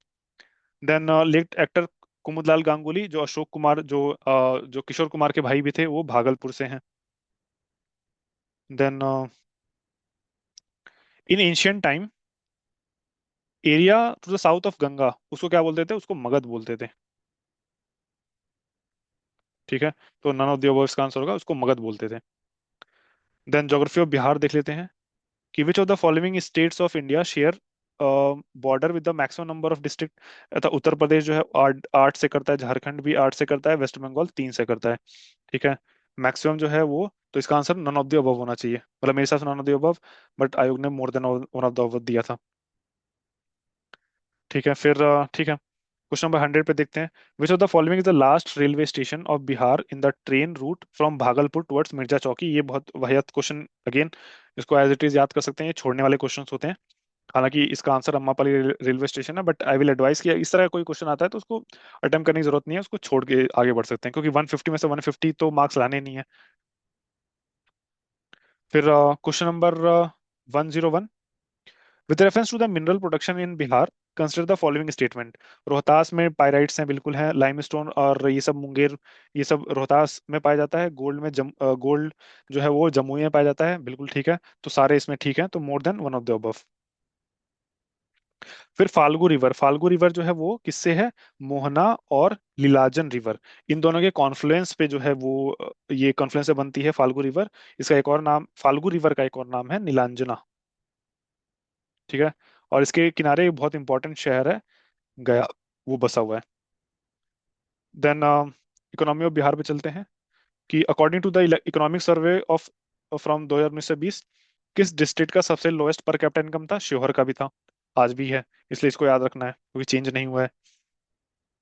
Then late actor Kumudlal Ganguly, जो अशोक कुमार जो किशोर कुमार के भाई भी थे, वो भागलपुर से हैं। Then in ancient time area to the south of Ganga, उसको क्या बोलते थे? उसको मगध बोलते थे। ठीक है। तो नन ऑफ द अबव इसका आंसर होगा, उसको मगध बोलते थे। देन ज्योग्राफी ऑफ बिहार देख लेते हैं कि which of the following states of India share border with the maximum number of district. तो उत्तर प्रदेश जो है 8 से करता है, झारखंड भी 8 से करता है, वेस्ट बंगाल 3 से करता है। ठीक है। मैक्सिमम जो है वो, तो इसका answer none of the above होना चाहिए, मतलब मेरे हिसाब से none of the above, but आयोग ने more than one of the above दिया था। ठीक है। फिर ठीक है, क्वेश्चन नंबर 100 पे देखते हैं। विच of the following is the last railway station of Bihar in the train route from Bhagalpur towards Mirza Chowki? ये बहुत वाहियात क्वेश्चन अगेन, इसको एज इट इज याद कर सकते हैं, ये छोड़ने वाले क्वेश्चन होते हैं। हालांकि इसका आंसर अम्मापल्ली रेलवे स्टेशन है, बट आई विल एडवाइस कि इस तरह का कोई क्वेश्चन आता है तो उसको अटेम्प्ट करने की जरूरत नहीं है, उसको छोड़ के आगे बढ़ सकते हैं, क्योंकि 150 में से 150 तो मार्क्स लाने नहीं है। फिर question number 101, with reference to the mineral production in Bihar consider the following statement. Rohtas में पायराइट्स हैं, बिल्कुल हैं, लाइमस्टोन और ये सब मुंगेर, ये सब रोहतास में पाया जाता है। गोल्ड में गोल्ड जो है वो जमुई में पाया जाता है, बिल्कुल ठीक है। तो सारे इसमें ठीक है, तो more than one of the above. फिर फाल्गु रिवर, फाल्गु रिवर जो है वो किससे है? मोहना और लीलाजन रिवर, इन दोनों के कॉन्फ्लुएंस पे जो है वो ये कॉन्फ्लुएंस से बनती है फाल्गु रिवर। इसका एक और नाम, फाल्गु रिवर का एक और नाम है नीलांजना। ठीक है। और इसके किनारे एक बहुत इंपॉर्टेंट शहर है गया, वो बसा हुआ है। देन इकोनॉमी ऑफ बिहार पे चलते हैं कि according to the economic survey of from 2019 से 20, किस डिस्ट्रिक्ट का सबसे लोएस्ट पर कैपिटा इनकम था? शिवहर का भी था, आज भी है, इसलिए इसको याद रखना है, क्योंकि चेंज नहीं हुआ है।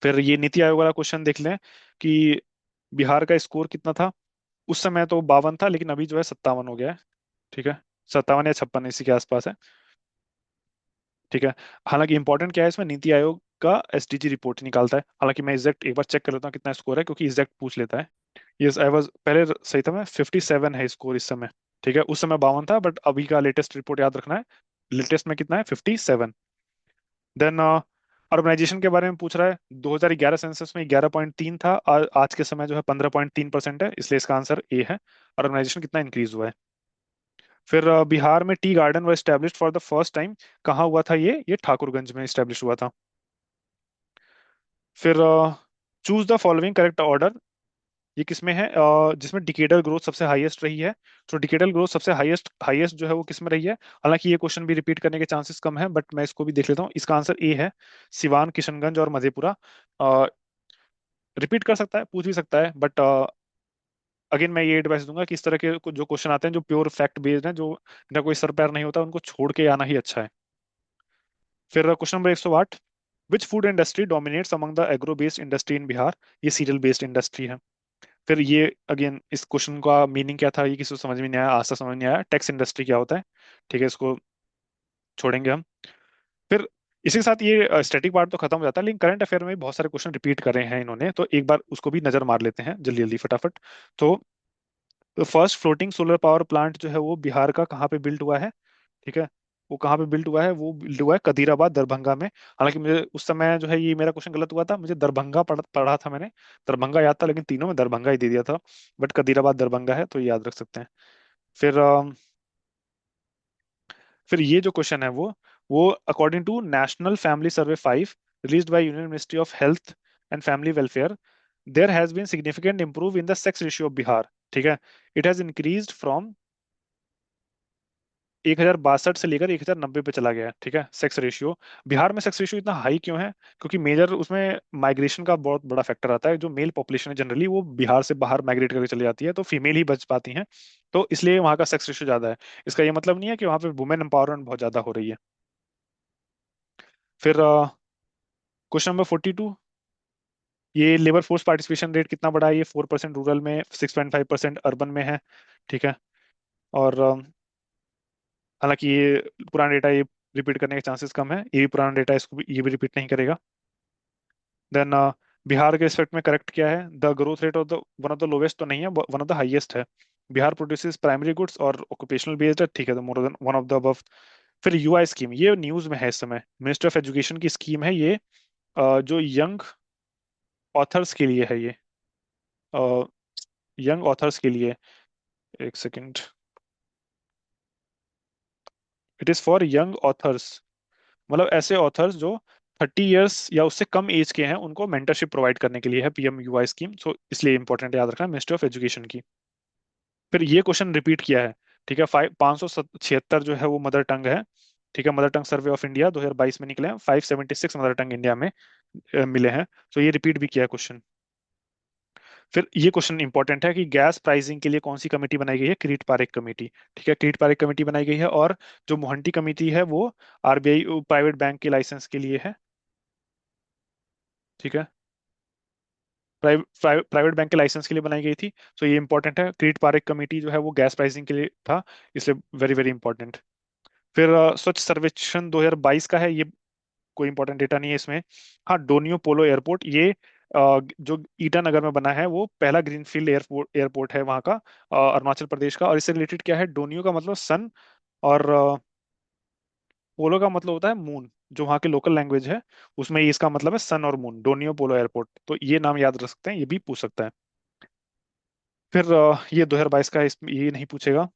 फिर ये नीति आयोग वाला क्वेश्चन देख लें कि बिहार का स्कोर कितना था? उस समय तो 52 था, लेकिन अभी जो है 57 हो गया है। ठीक है, 57 या 56 इसी के आसपास है। ठीक है। हालांकि इंपॉर्टेंट क्या है इसमें, नीति आयोग का एसडीजी रिपोर्ट निकालता है। हालांकि मैं एग्जैक्ट एक बार चेक कर लेता हूँ कितना स्कोर है, क्योंकि एग्जैक्ट पूछ लेता है। यस आई वाज पहले सही था मैं, 57 है स्कोर इस समय। ठीक है, उस समय 52 था, बट अभी का लेटेस्ट रिपोर्ट याद रखना है। लेटेस्ट में कितना है? 57। देन अर्बनाइजेशन के बारे में पूछ रहा है। 2011 सेंसस में 11.3 था, आज के समय जो है 15.3% है, इसलिए इसका आंसर ए है। अर्बनाइजेशन कितना इंक्रीज हुआ है। फिर बिहार में टी गार्डन व established for the first time, कहाँ हुआ था? ये ठाकुरगंज में स्टैब्लिश हुआ था। फिर choose the following correct order, ये किसमें है? जिसमें डिकेडल ग्रोथ सबसे हाईएस्ट रही है। तो डिकेडल ग्रोथ सबसे हाईएस्ट हाईएस्ट जो है वो किसमें रही है? हालांकि ये क्वेश्चन भी रिपीट करने के चांसेस कम है, बट मैं इसको भी देख लेता हूँ। इसका आंसर ए है, सिवान, किशनगंज और मधेपुरा। रिपीट कर सकता है, पूछ भी सकता है, बट अगेन मैं ये एडवाइस दूंगा कि इस तरह के जो क्वेश्चन आते हैं जो प्योर फैक्ट बेस्ड हैं, जो इनका कोई सर पैर नहीं होता, उनको छोड़ के आना ही अच्छा है। फिर question number 108, which food industry dominates among the agro based industry in Bihar? ये सीरियल बेस्ड इंडस्ट्री है। फिर ये अगेन इस क्वेश्चन का मीनिंग क्या था, ये किसी को समझ में नहीं आया, आज तक समझ नहीं आया। टैक्स इंडस्ट्री क्या होता है? ठीक है, इसको छोड़ेंगे हम। फिर इसी के साथ ये स्टैटिक पार्ट तो खत्म हो जाता है, लेकिन करंट अफेयर में भी बहुत सारे क्वेश्चन रिपीट कर रहे हैं इन्होंने, तो एक बार उसको भी नजर मार लेते हैं जल्दी जल्दी फटाफट। तो first floating solar power plant जो है वो बिहार का कहाँ पे बिल्ड हुआ है? ठीक है, वो कहाँ पे बिल्ड हुआ है? वो बिल्ड हुआ है कदीराबाद, दरभंगा में। हालांकि मुझे उस समय जो है ये मेरा क्वेश्चन गलत हुआ था, मुझे दरभंगा पढ़ा था मैंने, दरभंगा याद था, लेकिन तीनों में दरभंगा ही दे दिया था। बट कदीराबाद दरभंगा है, तो ये याद रख सकते हैं। फिर फिर ये जो क्वेश्चन है वो according to national family survey 5 released by union ministry of health and family welfare, there has been significant improve in the sex ratio of Bihar. ठीक है, इट हैज इंक्रीज्ड फ्रॉम 1062 से लेकर 1090 पे चला गया है, ठीक है, सेक्स रेशियो। बिहार में सेक्स रेशियो इतना हाई क्यों है? क्योंकि मेजर उसमें माइग्रेशन का बहुत बड़ा फैक्टर आता है। जो मेल पॉपुलेशन है जनरली वो बिहार से बाहर माइग्रेट करके चली जाती है, तो फीमेल ही बच पाती हैं। तो इसलिए वहाँ का सेक्स रेशियो ज्यादा है। इसका ये मतलब नहीं है कि वहाँ पे वुमेन एम्पावरमेंट बहुत ज्यादा हो रही है। फिर क्वेश्चन नंबर 42, ये लेबर फोर्स पार्टिसिपेशन रेट कितना बड़ा है? ये 4% रूरल में, 6.5% अर्बन में है, ठीक है। और हालांकि ये पुराना डेटा, ये रिपीट करने के चांसेस कम है, ये भी पुराना डेटा, इसको भी ये भी रिपीट नहीं करेगा। देन बिहार के रिस्पेक्ट में करेक्ट क्या है? The growth rate of the one of the lowest तो नहीं है, वन ऑफ द हाईएस्ट है। बिहार प्रोड्यूसेस प्राइमरी गुड्स और ऑक्यूपेशनल बेस्ड है, ठीक है, तो more than one of the above. फिर यूआई स्कीम, ये न्यूज में है इस समय, मिनिस्टर ऑफ एजुकेशन की स्कीम है ये। जो यंग ऑथर्स के लिए है ये, यंग ऑथर्स के लिए। एक second, it is for young authors, मतलब ऐसे ऑथर्स जो 30 इयर्स या उससे कम एज के हैं, उनको मेंटरशिप प्रोवाइड करने के लिए है पीएम यूआई स्कीम। सो इसलिए इंपॉर्टेंट याद रखना, मिनिस्ट्री ऑफ एजुकेशन की। फिर ये क्वेश्चन रिपीट किया है, ठीक है। 576 जो है वो मदर टंग है, ठीक है। Mother tongue survey of India 2022 में निकले हैं, 576 मदर टंग इंडिया में मिले हैं। तो ये रिपीट भी किया है क्वेश्चन। फिर ये क्वेश्चन इंपॉर्टेंट है कि गैस प्राइसिंग के लिए कौन सी कमेटी बनाई गई है? किरीट पारेख कमेटी, ठीक है, किरीट पारेख कमेटी बनाई गई है। और जो मोहंती कमेटी है वो आरबीआई प्राइवेट बैंक के लाइसेंस के लिए है, ठीक है। प्राइवेट बैंक के लाइसेंस के लिए बनाई गई थी। तो ये इंपॉर्टेंट है, किरीट पारेख कमेटी जो है वो गैस प्राइसिंग के लिए था, इसलिए वेरी वेरी इंपॉर्टेंट। फिर स्वच्छ सर्वेक्षण 2022 का है ये, कोई इंपॉर्टेंट डेटा नहीं है इसमें। हाँ, डोनियो पोलो एयरपोर्ट, ये जो ईटानगर में बना है वो पहला ग्रीनफील्ड एयरपोर्ट एयरपोर्ट है वहाँ का, अरुणाचल प्रदेश का। और इससे रिलेटेड क्या है, डोनियो का मतलब सन, और पोलो का मतलब होता है मून, जो वहाँ की लोकल लैंग्वेज है उसमें ये इसका मतलब है सन और मून, डोनियो पोलो एयरपोर्ट। तो ये नाम याद रख सकते हैं, ये भी पूछ सकता है। फिर ये 2022 का है, ये नहीं पूछेगा।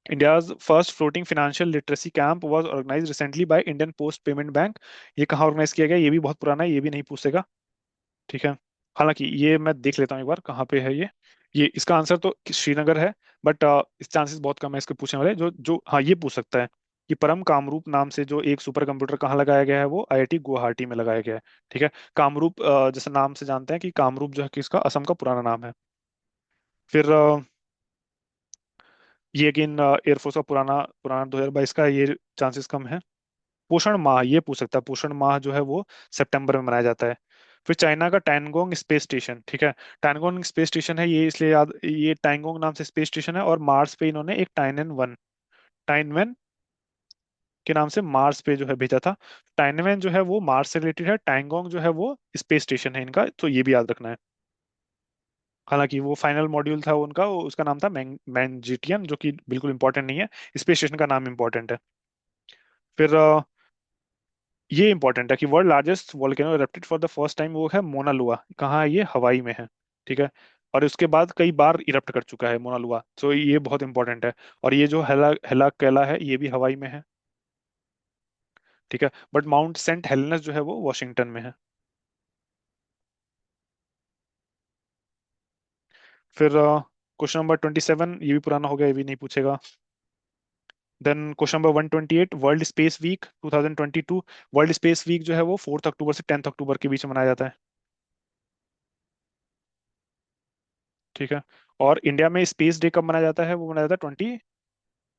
India's first floating financial literacy camp was organized recently by Indian post payment bank, ये कहाँ ऑर्गेनाइज किया गया? ये भी बहुत पुराना है, ये भी नहीं पूछेगा, ठीक है। हालांकि ये मैं देख लेता हूँ एक बार कहाँ पे है ये इसका आंसर तो श्रीनगर है। बट इस चांसेस बहुत कम है इसके पूछने वाले। जो जो हाँ, ये पूछ सकता है कि परम कामरूप नाम से जो एक सुपर कंप्यूटर कहाँ लगाया गया है? वो आईआईटी गुवाहाटी में लगाया गया है, ठीक है। कामरूप जैसे नाम से जानते हैं कि कामरूप जो है किसका, असम का पुराना नाम है। फिर ये अगेन एयरफोर्स का पुराना पुराना 2022 का है, ये चांसेस कम है। पोषण माह, ये पूछ सकता है, पोषण माह जो है वो सितंबर में मनाया जाता है। फिर चाइना का टैनगोंग स्पेस स्टेशन, ठीक है। टैनगोंग स्पेस स्टेशन है ये इसलिए याद, ये टैंगोंग नाम से स्पेस स्टेशन है। और मार्स पे इन्होंने एक टाइनवेन के नाम से मार्स पे जो है भेजा था। टाइनवेन जो है वो मार्स से रिलेटेड है, टैंगोंग जो है वो स्पेस स्टेशन है इनका, तो ये भी याद रखना है। हालांकि वो फाइनल मॉड्यूल था उनका, उसका नाम था मैंजिटियन, जो कि बिल्कुल इंपॉर्टेंट नहीं है, स्पेस स्टेशन का नाम इंपॉर्टेंट है। फिर ये इंपॉर्टेंट है कि world largest volcano erupted for the first time, वो है मोना लुआ, कहाँ है ये? हवाई में है, ठीक है। और उसके बाद कई बार इरप्ट कर चुका है मोना लुआ, तो ये बहुत इंपॉर्टेंट है। और ये जो हेला हेला कैला है ये भी हवाई में है, ठीक है। बट माउंट सेंट हेलेनस जो है वो वॉशिंगटन में है। फिर क्वेश्चन नंबर 27, ये भी पुराना हो गया, ये भी नहीं पूछेगा। देन question number 128, world space week 2022। World space week जो है वो 4 अक्टूबर से 10 अक्टूबर के बीच में मनाया जाता है, ठीक है। और इंडिया में स्पेस डे कब मनाया जाता है? वो मनाया जाता है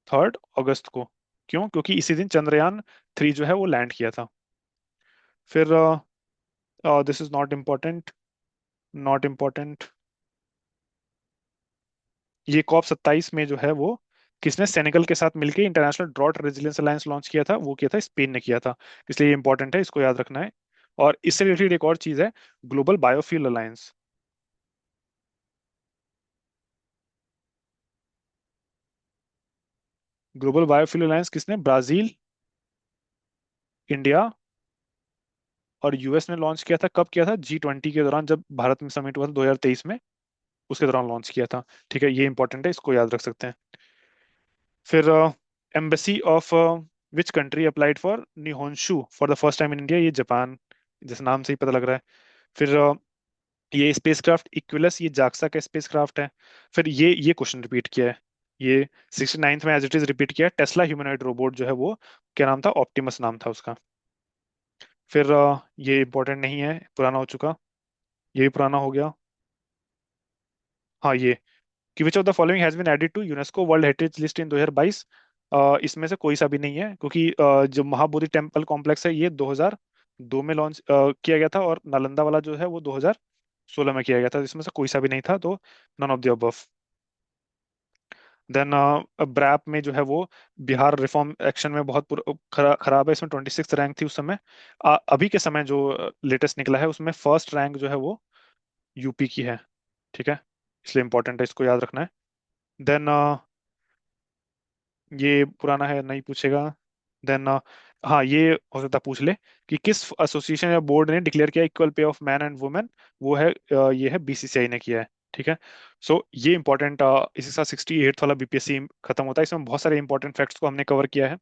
23 अगस्त को। क्यों? क्योंकि इसी दिन चंद्रयान 3 जो है वो लैंड किया था। फिर this is not important, not important. ये COP 27 में जो है वो किसने सेनेगल के साथ मिलकर international drought resilience alliance launch किया था? वो किया था स्पेन ने किया था, इसलिए ये इंपॉर्टेंट है, इसको याद रखना है। और इससे रिलेटेड एक और चीज है, global biofuel alliance. Global biofuel alliance किसने? ब्राजील, इंडिया और यूएस ने लॉन्च किया था। कब किया था? G20 के दौरान, जब भारत में समिट हुआ था 2023 में, उसके दौरान लॉन्च किया था, ठीक है। ये इंपॉर्टेंट है, इसको याद रख सकते हैं। फिर embassy of which country applied for Nihonshu for the first time in India? ये जापान, जैसे नाम से ही पता लग रहा है। फिर ये स्पेसक्राफ्ट इक्विलस, ये जाक्सा का स्पेसक्राफ्ट है। फिर ये क्वेश्चन रिपीट किया है, ये 69th में एज इट इज रिपीट किया। टेस्ला ह्यूमनॉइड रोबोट जो है वो क्या नाम था, ऑप्टिमस नाम था उसका। फिर ये इंपॉर्टेंट नहीं है, पुराना हो चुका, ये भी पुराना हो गया। हाँ ये, कि which of the following has been added to UNESCO world heritage list in 2022। इसमें से कोई सा भी नहीं है, क्योंकि जो महाबोधि टेम्पल कॉम्प्लेक्स है ये 2002 में लॉन्च किया गया था, और नालंदा वाला जो है वो 2016 में किया गया था। इसमें से कोई सा भी नहीं था, तो none of the above. Then BRAP में जो है वो बिहार रिफॉर्म एक्शन में बहुत खराब है, इसमें 26 रैंक थी उस समय। अभी के समय जो लेटेस्ट निकला है उसमें फर्स्ट रैंक जो है वो यूपी की है। ठीक है, इसलिए इंपॉर्टेंट है, इसको याद रखना है। देन ये पुराना है, नहीं पूछेगा। देन हाँ ये हो सकता है पूछ ले, कि किस एसोसिएशन या बोर्ड ने डिक्लेयर किया equal pay of man and women. वो है ये है बीसीसीआई ने किया है। ठीक है, सो ये इंपॉर्टेंट, इसी के साथ 68 वाला बीपीएससी खत्म होता है। इसमें बहुत सारे इंपॉर्टेंट फैक्ट्स को हमने कवर किया है।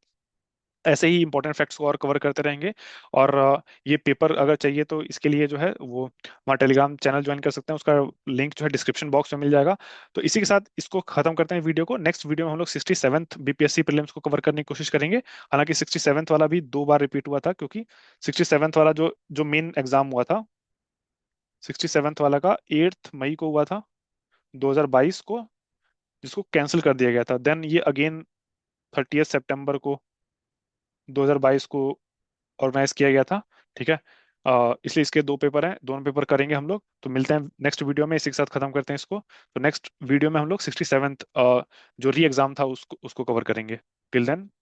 ऐसे ही इंपॉर्टेंट फैक्ट्स को और कवर करते रहेंगे। और ये पेपर अगर चाहिए तो इसके लिए जो है वो हमारा टेलीग्राम चैनल ज्वाइन कर सकते हैं, उसका लिंक जो है डिस्क्रिप्शन बॉक्स में मिल जाएगा। तो इसी के साथ इसको खत्म करते हैं वीडियो को। नेक्स्ट वीडियो में हम लोग 67th बीपीएससी प्रीलिम्स को कवर करने की कोशिश करेंगे। हालांकि 67th वाला भी 2 बार रिपीट हुआ था, क्योंकि 67th वाला जो जो मेन एग्जाम हुआ था 67th वाला का 8 मई को हुआ था 2022 को, जिसको कैंसिल कर दिया गया था। देन ये अगेन 30 सितंबर को 2022 को ऑर्गेनाइज किया गया था। ठीक है, इसलिए इसके 2 पेपर हैं, दोनों पेपर करेंगे हम लोग। तो मिलते हैं नेक्स्ट वीडियो में, इसी के साथ खत्म करते हैं इसको। तो नेक्स्ट वीडियो में हम लोग 67th जो री एग्जाम था उसको उसको कवर करेंगे। Till then